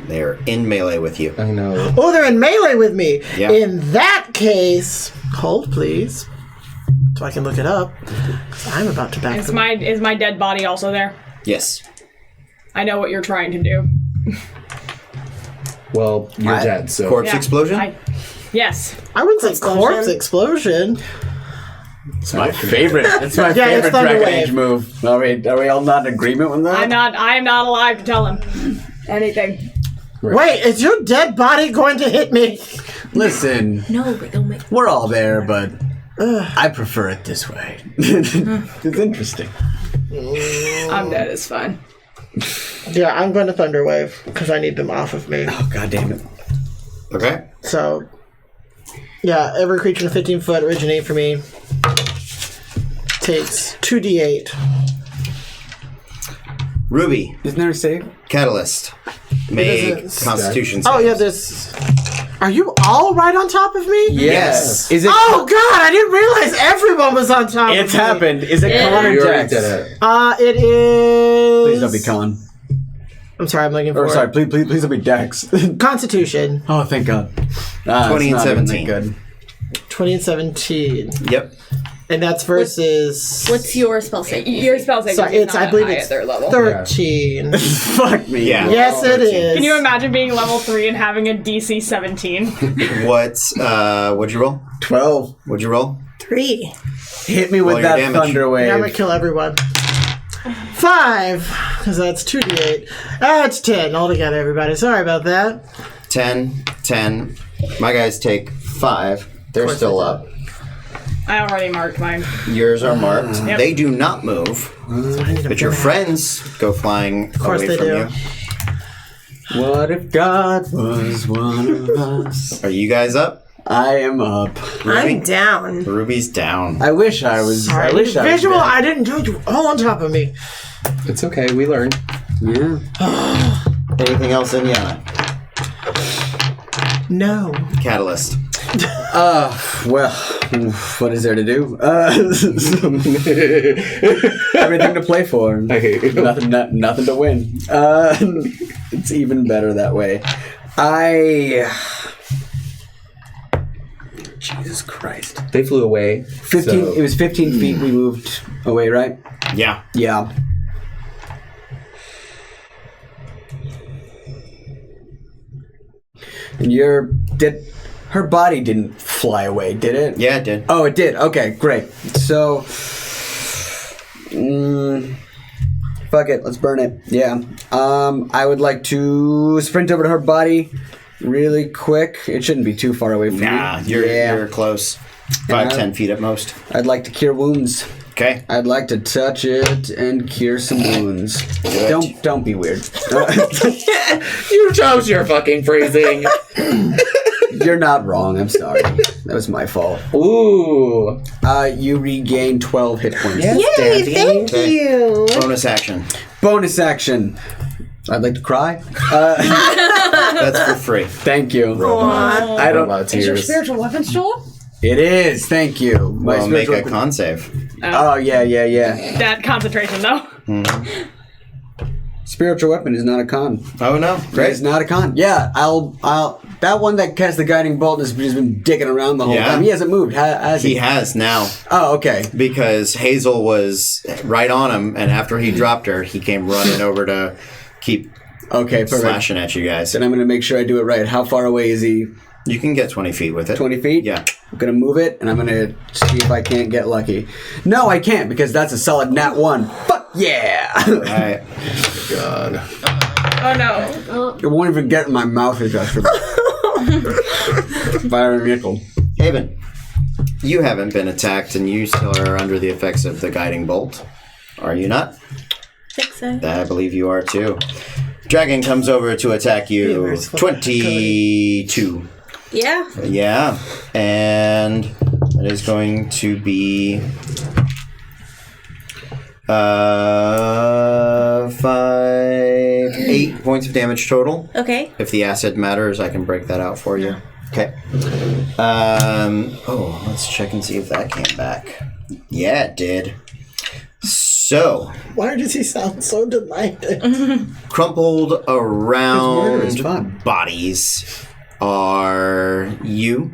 They're in melee with you. I know. Oh, they're in melee with me. Yeah. In that case, hold please, so I can look it up. I'm about to back Is them. my dead body also there? Yes. I know what you're trying to do. Well, you're dead, so. Corpse Yeah, explosion? Yes. I wouldn't say Explosion. corpse explosion. It's my favorite. It's my Yeah, it's favorite Dragon Thunderwave. Age move. Are we all not in agreement with that? I am not alive to tell him anything. Wait, is your dead body going to hit me? Listen, No, but they'll make. we're all there, but I prefer it this way. It's interesting. I'm dead. It's fine. Yeah, I'm going to Thunderwave because I need them off of me. Oh, God damn it. Okay. So, yeah, every creature in 15 foot originating for me takes 2d8. Ruby, Isn't there a save? Catalyst. Make isn't- Constitution Oh, saves. yeah, this. Are you all right on top of me? Yes. Is it? Oh, God, I didn't realize everyone was on top It's of me. happened. Is it Con or You already Dex? did it. It is. Please don't be Con. I'm sorry, I'm looking for Or sorry, please don't be Dex. Constitution. Oh, thank God. 20 and it's not even that 17. Good. 20 and 17. Yep. And that's versus. What's your spell save? Your spell save Sorry, is it's. not I believe high it's at their level. 13. Fuck me. Yeah. Yes, it is. Can you imagine being level 3 and having a DC 17? What'd you roll? 12. What'd you roll? 3. Hit me with Roll your that damage. thunder Yeah, I'm gonna wave. kill everyone. 5, because that's 2d8. That's 10 altogether, everybody. Sorry about that. 10, 10. My guys take 5. They're course still I up. I already marked mine. Yours are marked. Yep. They do not move. But your friends go flying course away they from do. you. What if God was one of us? Are you guys up? I am up. I'm down. Ruby's down. I wish I was. Sorry, I wish I was. visual. dead. I didn't do you all on top of me. It's okay. We learned. Yeah. Anything else, Indiana? No. Catalyst. Well, what is there to do? Everything to play for. I hate you. Nothing to win. It's even better that way. Jesus Christ. They flew away. 15. so- It was 15 feet we moved away, right? Yeah. Yeah. And her body didn't fly away, did it? Yeah, it did. Oh, it did. Okay, great. So, fuck it. Let's burn it. Yeah. I would like to sprint over to her body really quick. It shouldn't be too far away from Nah, me. you're close. 5, Yeah. 10 feet at most. I'd like to cure wounds. Okay. I'd like to touch it and cure some wounds. it. Don't be weird. You chose your fucking phrasing. You're not wrong. I'm sorry. That was my fault. Ooh. You regain 12 hit points. Yes, Yay, Daddy. thank you. Bonus action. Bonus action. I'd like to cry. That's for free. Thank you. I don't know Is your spiritual weapon still up? It is. Thank you. My Well, make spiritual a con save. Oh yeah. That concentration, though. Spiritual weapon is not a con. Oh no! It's Great. not a con. Yeah, I'll. That one that cast the guiding bolt has been dicking around the whole Yeah. time. He hasn't moved, has he? He has now Oh, okay. because Hazel was right on him, and after he dropped her, he came running over to keep Okay, perfect. slashing at you guys. Then I'm gonna make sure I do it right. How far away is he? You can get 20 feet with it. 20 feet? Yeah. I'm gonna move it, and I'm gonna see if I can't get lucky. No, I can't, because that's a solid nat 1. Fuck yeah! All right. God. Oh no. It won't even get in my mouth adjusted. Fire a nickel. Haven, you haven't been attacked, and you still are under the effects of the guiding bolt. Are you not? I think so. I believe you are too. Dragon comes over to attack you. where's the 22. Yeah. Yeah, and it is going to be 8 points of damage total. Okay. If the acid matters, I can break that out for you. Okay. Let's check and see if that came back. Yeah, it did. So, Why does he sound so delighted? crumpled murder is around fun. bodies are you.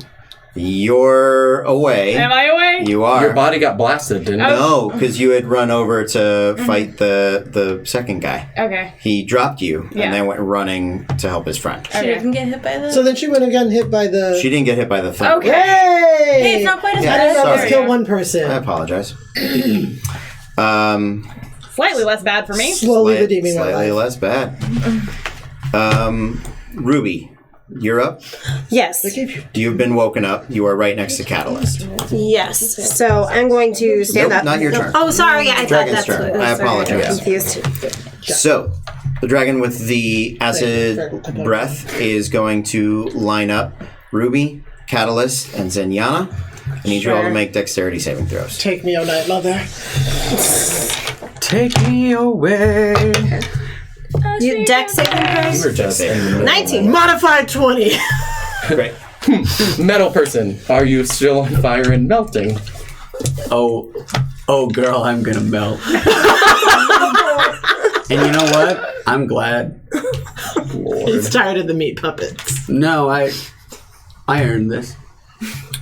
You're away. Am I away? You are. Your body got blasted, didn't it? No, because you had run over to fight the second guy. Okay. He dropped you Yeah. and then went running to help his friend. She didn't get hit by the... So then she wouldn't have gotten hit by the. She didn't get hit by the thing. Okay. Hey! Hey, it's not quite as Yeah, I bad didn't as know sorry. this killed one person. I apologize. Slightly less bad for me. Slowly redeeming my Slightly life. less bad. Ruby, you're up. Yes. You've been woken up. You are right next to Catalyst. Yes. So I'm going to stand Nope, up. not your turn. Oh, sorry. I thought Dragon's that's turn. what it was. I Sorry, apologize. I'm confused. So, the dragon with the acid breath is going to line up Ruby, Catalyst, and Zenyana. I need you all to Sure. make dexterity saving throws. Take me, O Night Mother. Take me away. You deck saving throws? You were just in the middle of 19. Modified 20. Great. that. Metal person, are you still on fire and melting? Oh, girl, I'm gonna melt. And you know what? I'm glad. He's tired of the meat puppets. No, I earned this.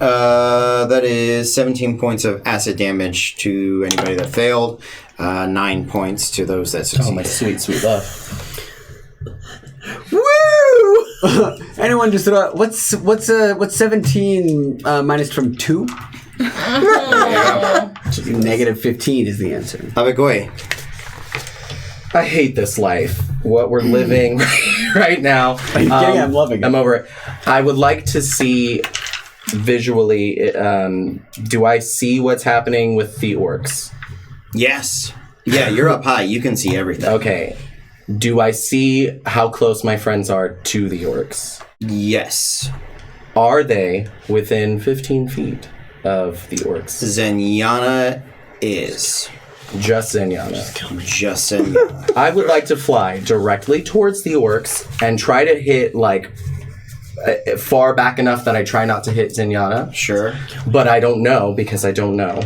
That is 17 points of acid damage to anybody that failed. 9 points to those that Oh, succeeded. my sweet, sweet love. Woo! Anyone just throw out, what's 17 minus from 2? Negative 15 is the answer. Abigoi. I hate this life. What we're living right now. Yeah, I'm loving it. I'm over it. I would like to see visually. Do I see what's happening with the orcs? Yes. Yeah, you're up high. You can see everything. Okay. Do I see how close my friends are to the orcs? Yes. Are they within 15 feet of the orcs? Zenyana is. Just Zenyana. Just Zenyana. I would like to fly directly towards the orcs and try to hit, like, far back enough that I try not to hit Zenyana. Sure. But I don't know because I don't know.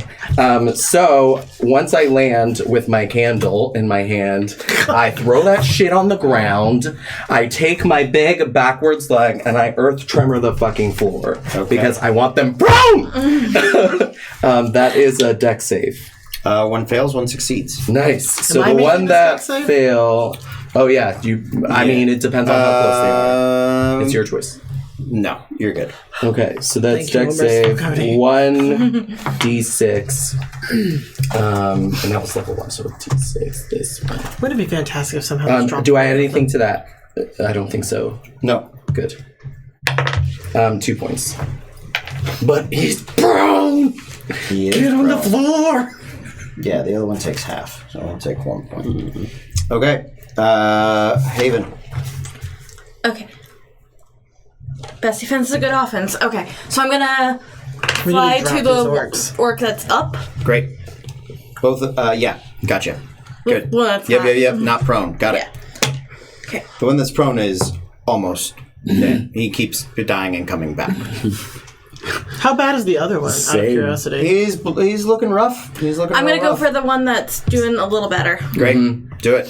So once I land with my candle in my hand, I throw that shit on the ground. I take my big backwards leg and I earth tremor the fucking floor because I want them prone. That is a dex save. One fails, one succeeds. Nice. So I the making one this that dex save? fail. Oh yeah. I mean, it depends on how close they are. It's your choice. No, you're good. Okay, so that's Thank you, dex save Cody. 1d6, and that was level 1, so d6. This one. Wouldn't it be fantastic if somehow this dropped Do I add anything to that? I don't think so. No. Good. 2 points. But he's prone. He is Get on the prone. floor. Yeah, the other one takes half, so I'll take 1 point. Okay. Haven. Okay. Best defense is a good offense. Okay, so I'm gonna We fly need to to drop the these orcs. orc that's up. Great. Both, yeah, gotcha. Good. Well, that's Yep, not- yep, not prone. Got it. Okay. The one that's prone is almost dead. He keeps dying and coming back. How bad is the other one, out of Same. curiosity? He's looking rough. He's looking. I'm gonna real go rough. for the one that's doing a little better. Great. Do it.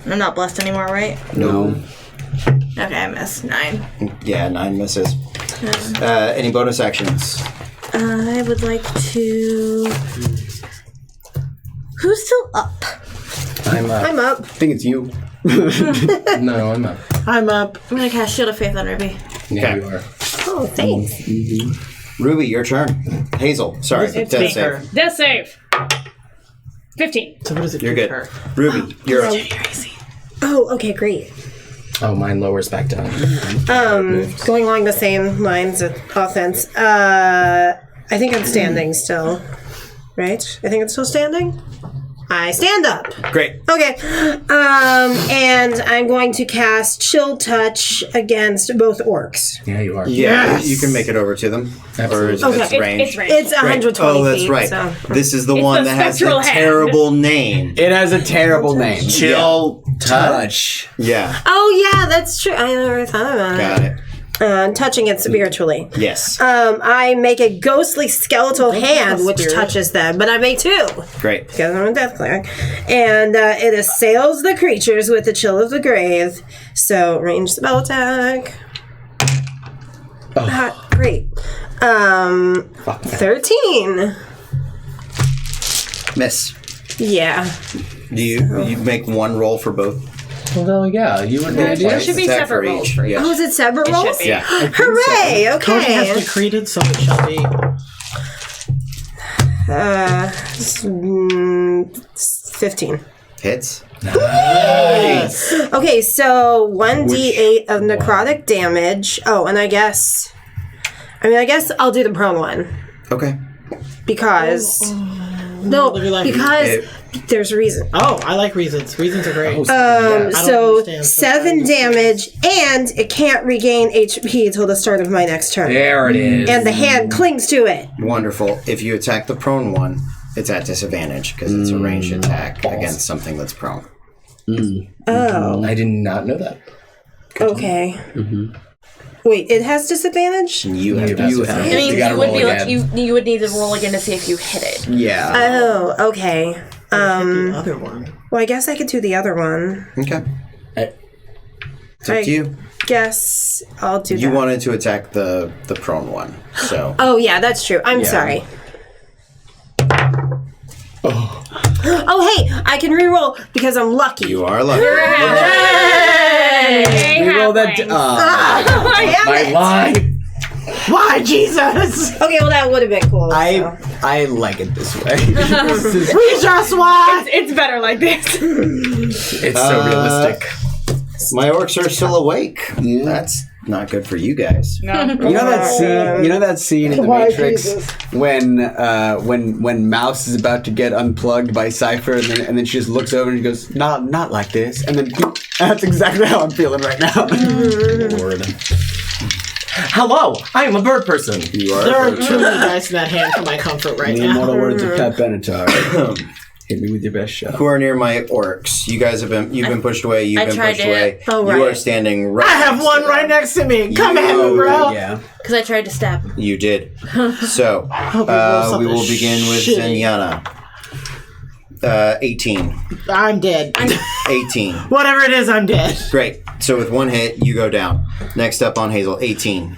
I'm not blessed anymore, right? No. Okay, I missed 9. Yeah, 9 misses. Any bonus actions? I would like to. Who's still up? I'm up. I'm up. I think it's you. No, I'm up. I'm up. I'm gonna cast Shield of Faith on Ruby. Yeah, Okay. you are. Oh, thanks. Ruby, your turn. Hazel, sorry. It's Death Baker. save. Death save. 15. So what does it You're give good. her? Ruby, you're up. Oh, okay, great. Oh, mine lowers back down. Going along the same lines of offense. I think I'm standing still. Right? I think I'm still standing. I stand up. Great. Okay. And I'm going to cast Chill Touch against both orcs. Yeah, you are. Yeah, you can make it over to them. Or is Absolutely. it's range? It's range. It's 120 Oh, that's feet. right. So. This is the It's one the that has the spectral hand. terrible name. It has a terrible name. Chill Touch. Yeah, Oh, yeah, that's true. I never thought about got it. it. Touching it spiritually. Yes. I make a ghostly skeletal hand which spirit. touches them, but I make 2. Great. Because I'm a death cleric. And it assails the creatures with the chill of the grave. So, range spell attack. Great. 13. Miss. Yeah. Do you make one roll for both? Well, yeah, you would There should be Attack for separate rolls each. for each. Oh, is it separate rolls? be. Yeah. Hooray! Cody has Okay. decreed, so it shall be. 15. Hits. Okay, so 1d8 of necrotic damage. Oh, and I guess I'll do the prone one. Okay. Because. No, Live your life. because there's a reason. Oh, I like reasons. Reasons are great. So understand, 7 damage, and it can't regain HP until the start of my next turn. There it is. And the hand clings to it. Wonderful. If you attack the prone one, it's at disadvantage because it's a ranged attack against something that's prone. Oh, I did not know that. okay. Wait, it has disadvantage? You have You disadvantage. have- I mean, You gotta you would roll be like, again. you would need to roll again to see if you hit it. Yeah. Oh, okay. The other one. Well, I guess I could do the other one. Okay. It's up I to you. guess I'll do You that. wanted to attack the prone one, so Oh, yeah, that's true. I'm sorry. Oh, hey, I can reroll because I'm lucky. you are lucky. Hey, We roll that. halflings. Damn My it. life. Why, Jesus? Okay, well, that would have been cool. so. I like it this way. This is- We just won! It's better like this. It's so realistic. My orcs are still awake. That's not good for you guys. No. You know that scene? You know that scene in the Why, Matrix Jesus? when Mouse is about to get unplugged by Cypher, and then she just looks over and she goes, "Not like this," and then that's exactly how I'm feeling right now. Lord. Hello, I am a bird person. You are. There are too many dice in that hand for my comfort right The now. immortal words of Pat Benatar. Hit me with your best shot. Who are near my orcs? You guys have been. You've been pushed away. You've I been tried pushed it. away. Oh, You right. are standing right. I have next one to right them. next to me. Come at me, bro. Yeah. Because I tried to stab him. You did. So Hope you roll we will something begin with shitty. Zenyana. 18. I'm dead. 18. Whatever it is, I'm dead. Great. So with one hit, you go down. Next up on Hazel, 18.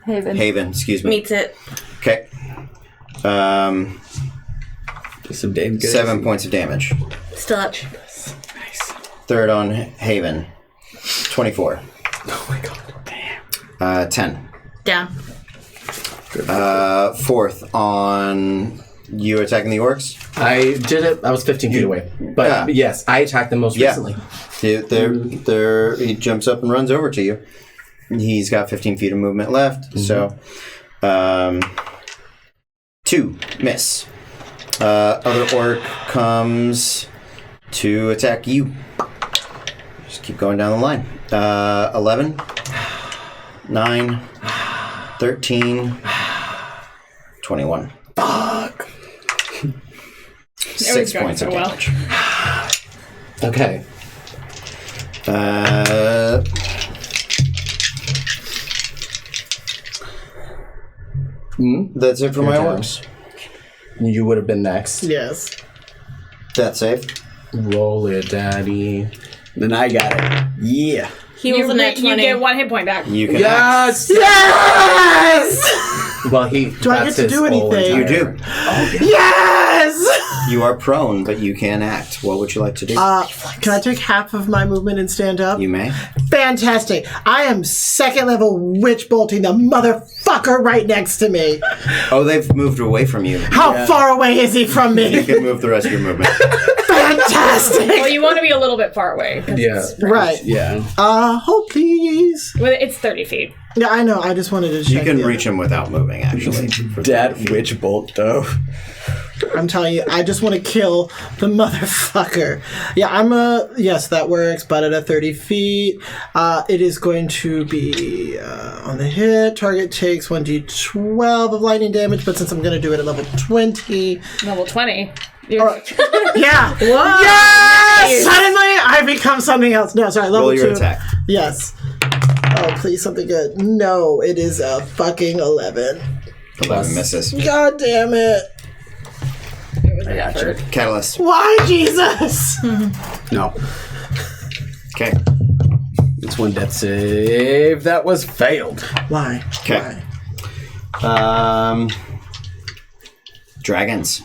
Haven, excuse me. Meets it. Okay. Some damn good. 7 points of damage. Still up. Third on Haven, 24. Oh my god. 10. Down. Fourth on you attacking the orcs. I did it. I was 15 feet away. But yes, I attacked them most recently. He jumps up and runs over to you. He's got 15 feet of movement left. So, 2 miss. Other orc comes to attack you. Just keep going down the line. 11, 9, 13, 21. Fuck. 6 going points so of well. damage. Okay. That's it for my turn. orcs. You would have been next. Yes. That's safe. Roll it, daddy. Then I got it. Yeah. He was You, a net you 20. get 1 hit point back. You can Yes! Yes! Well, he. Do I get to do anything? You do. Yes! You are prone, but you can act. What would you like to do? Can I take half of my movement and stand up? You may. Fantastic. I am second level witch bolting the motherfucker right next to me. Oh, they've moved away from you. How far away is he from You me? can move the rest of your movement. Fantastic. Well, you want to be a little bit far away. 'cause Yeah. it's- Right. Yeah. Hold please. well, it's 30 feet. Yeah, I know. I just wanted to check. You can the- reach him without moving, actually. That witch bolt, though. I'm telling you, I just want to kill the motherfucker. Yeah, yes, that works, but at a 30 feet, it is going to be on the hit. Target takes 1d12 of lightning damage, but since I'm going to do it at level 20. Level 20. Yeah! Yes! Suddenly, I become something else. No, sorry, level Roll 2. your attack. Yes. Oh, please, something good. No, it is a fucking 11. 11 misses. God damn it. I got you. Catalyst. Why, Jesus? No. Okay. It's one death save. That was failed. Why? Okay. Why? Dragons.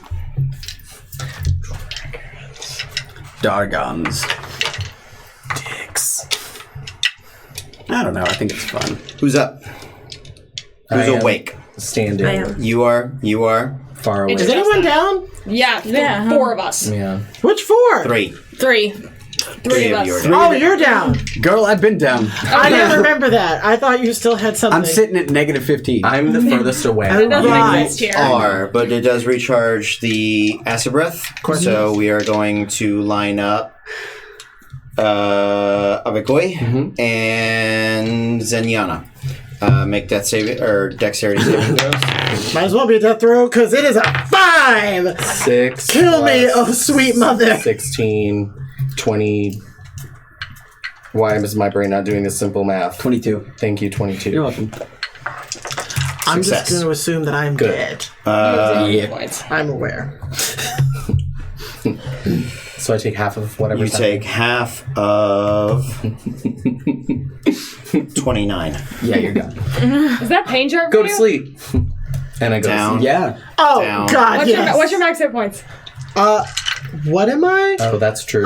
Dargons. Dicks. I don't know. I think it's fun. Who's up? Who's I am awake? Standing. I am. You are. Far away. Is anyone down? Yeah, Yeah. 4 of us. Yeah. Which 4? 3. 3. 3 of of you are us. down. Oh, you're down. Girl, I've been down. I didn't remember that. I thought you still had something. I'm sitting at negative 15. I'm the furthest away. Oh, Doesn't right. exist here. Are, but it does recharge the acid breath. So we are going to line up Avigoi and Zenyana. Make death saving or dexterity saving throws. Might as well be a death throw because it is a 5. 6. Kill me, plus oh sweet mother. 16, 20. Why is my brain not doing this simple math? 22. Thank you, 22. You're welcome. I'm just Success. going to assume that I'm Good. dead. Yeah. Points. I'm aware. So I take half of whatever. You take half of 29. Yeah, you're done. Is that pain chart Go for to you? sleep. And I go Down. to sleep. Yeah. Oh, Down. God, What's, yes. what's your max hit points? What am I? Oh, that's true.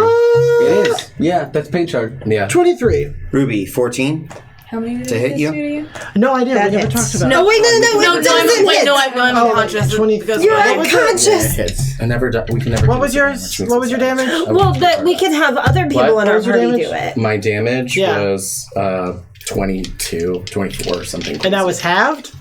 It is. Yeah, that's paint chart. Yeah. 23. Ruby, 14 How many to hit you. No, I didn't. That We never hits. talked about No, it. wait, no, No, it doesn't hit. I'm Oh, unconscious. 20 because You're what was it? unconscious. Hits. I never. We can never. What do was this yours? again, which makes What was your me sad. damage? Well, that we could have other people What? in What our was your party damage? do it. My damage Yeah. was 22, 24 or something. And that was halved?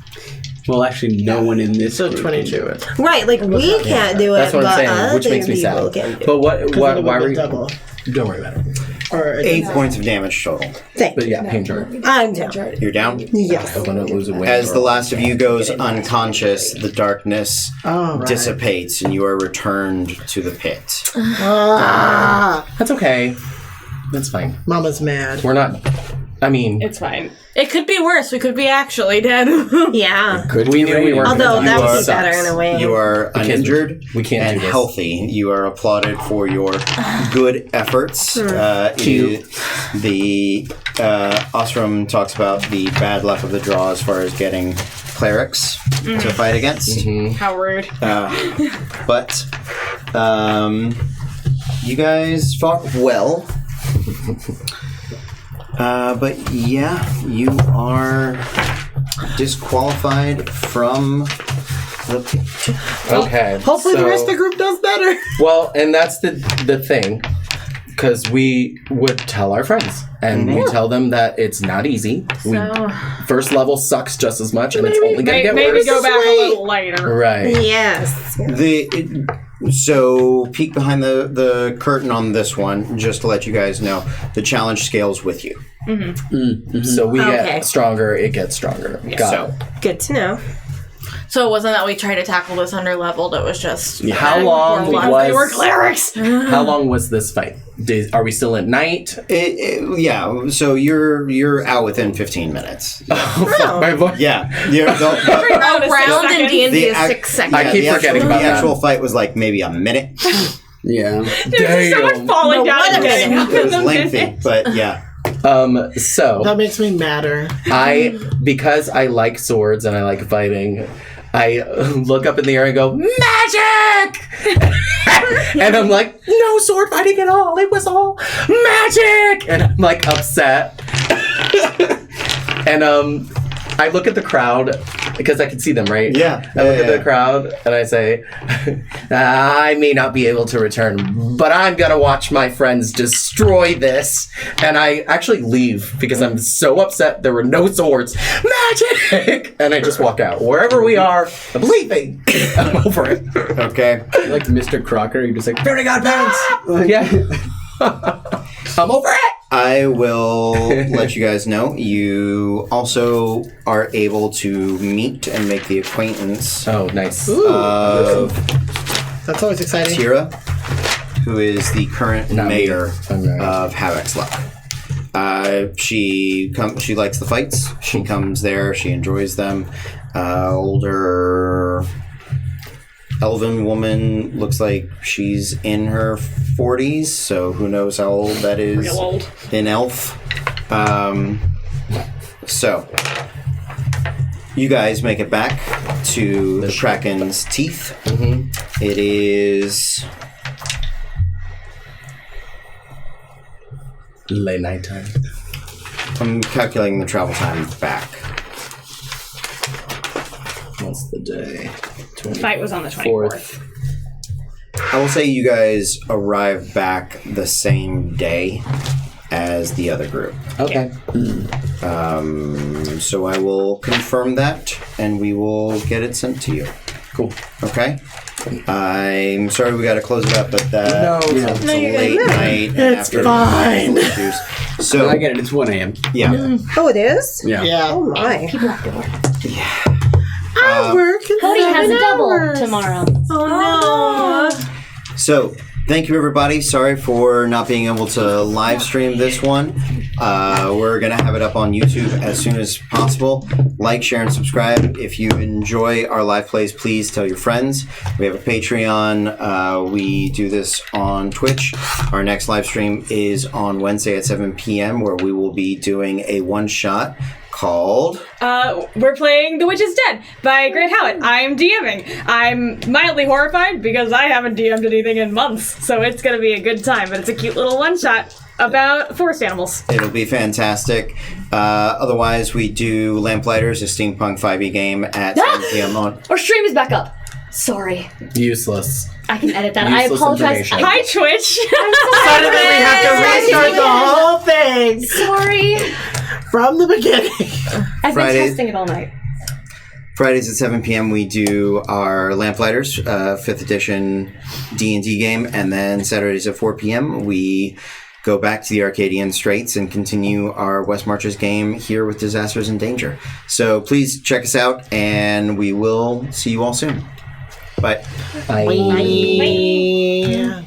Well, actually, no one in this So group 22. can do it. Right, like we can't do it, That's what but I'm saying, other which makes me people sad. can do it. But what? It Why would've were been you? double. Don't worry about it. Or 8 points of damage total. But yeah, pain chart. I'm down. You're down. Yes. I don't lose a win. As the last of you goes unconscious, the darkness Oh, right. dissipates and you are returned to the pit. That's okay. That's fine. Mama's mad. We're not. I mean, It's fine. It could be worse. We could be actually dead. Yeah. Could we be knew we weren't. Although gonna that do would it. be better in a way. You are uninjured We can't and do this. healthy. You are applauded for your good efforts. Cute. The Osram talks about the bad luck of the draw as far as getting clerics to fight against. How rude. But you guys fought well. But yeah, you are disqualified from the pit. Okay. Hopefully the so- rest of the group does better. Well, and that's the thing, because we would tell our friends, and we tell them that it's not easy. First level sucks just as much, and it's only going to get Maybe worse. go back a little later. Right. Yes. So peek behind the curtain on this one, just to let you guys know, the challenge scales with you. So we Okay. get stronger, it gets stronger. Got So it. Good to know. So it wasn't that we tried to tackle this under leveled, it was just... How long They were was clerics. How long was this fight? Are we still at night? Yeah, so you're out within 15 minutes. My voice. Yeah. Every round is 6 Round in seconds. D&D is ac- 6 seconds. I keep forgetting about the that. actual fight was like maybe a minute. Yeah. There's so much falling down and getting up It in was the lengthy, minute. but yeah. So That makes me madder. because I like swords and I like fighting, I look up in the air and go, magic! And I'm like, no sword fighting at all. It was all magic! And I'm like upset. And I look at the crowd because I can see them, right? Yeah. I look at the crowd and I say, I may not be able to return, but I'm going to watch my friends destroy this. And I actually leave because I'm so upset there were no swords. Magic! And I just walk out. Wherever we are, I'm leaving. I'm over it. Okay. Like Mr. Crocker, you're just like, fairy godparents! Yeah. I'm over it. I will let you guys know. You also are able to meet and make the acquaintance Oh, nice. of That's always exciting. Tira, who is the current Not me. mayor I'm not. of Havoc's Luck. She likes the fights. She comes there. She enjoys them. Older elven woman, looks like she's in her 40s, so who knows how old that is. Real old. In elf. So you guys make it back to the Kraken's teeth. Mm-hmm. It is Late nighttime. I'm calculating the travel time back. What's the day? The fight was on the 24th. I will say you guys arrive back the same day as the other group. Okay. So I will confirm that, and we will get it sent to you. Cool. Okay? I'm sorry we got to close it up, but No, it's no, a late night. And It's fine. So I get it, it's 1 a.m. yeah. Oh, it is? Yeah. Yeah. Oh, my. People have to work. I work in Cody has 7 a double hours. tomorrow. Oh, no. So, thank you everybody. Sorry for not being able to live stream this one. We're going to have it up on YouTube as soon as possible. Like, share, and subscribe. If you enjoy our live plays, please tell your friends. We have a Patreon. We do this on Twitch. Our next live stream is on Wednesday at 7 p.m. where we will be doing a one-shot called... We're playing The Witch is Dead by Great Howard. I'm DMing. I'm mildly horrified because I haven't DM'd anything in months, so it's gonna be a good time, but it's a cute little one-shot about forest animals. It'll be fantastic. Otherwise, we do Lamplighters, a steampunk 5e game at 7 p.m. on... Our stream is back up. Sorry. Useless. I can edit that. Useless I apologize. information. Hi, Twitch! Suddenly we have to restart the whole thing Sorry. from the beginning. I've Friday. been testing it all night. Fridays at 7 p.m. we do our Lamplighters 5th edition D&D game, and then Saturdays at 4 p.m. we go back to the Arcadian Straights and continue our West Marches game here with Disasters in Danger. So please check us out, and we will see you all soon. Bye. Bye. Bye.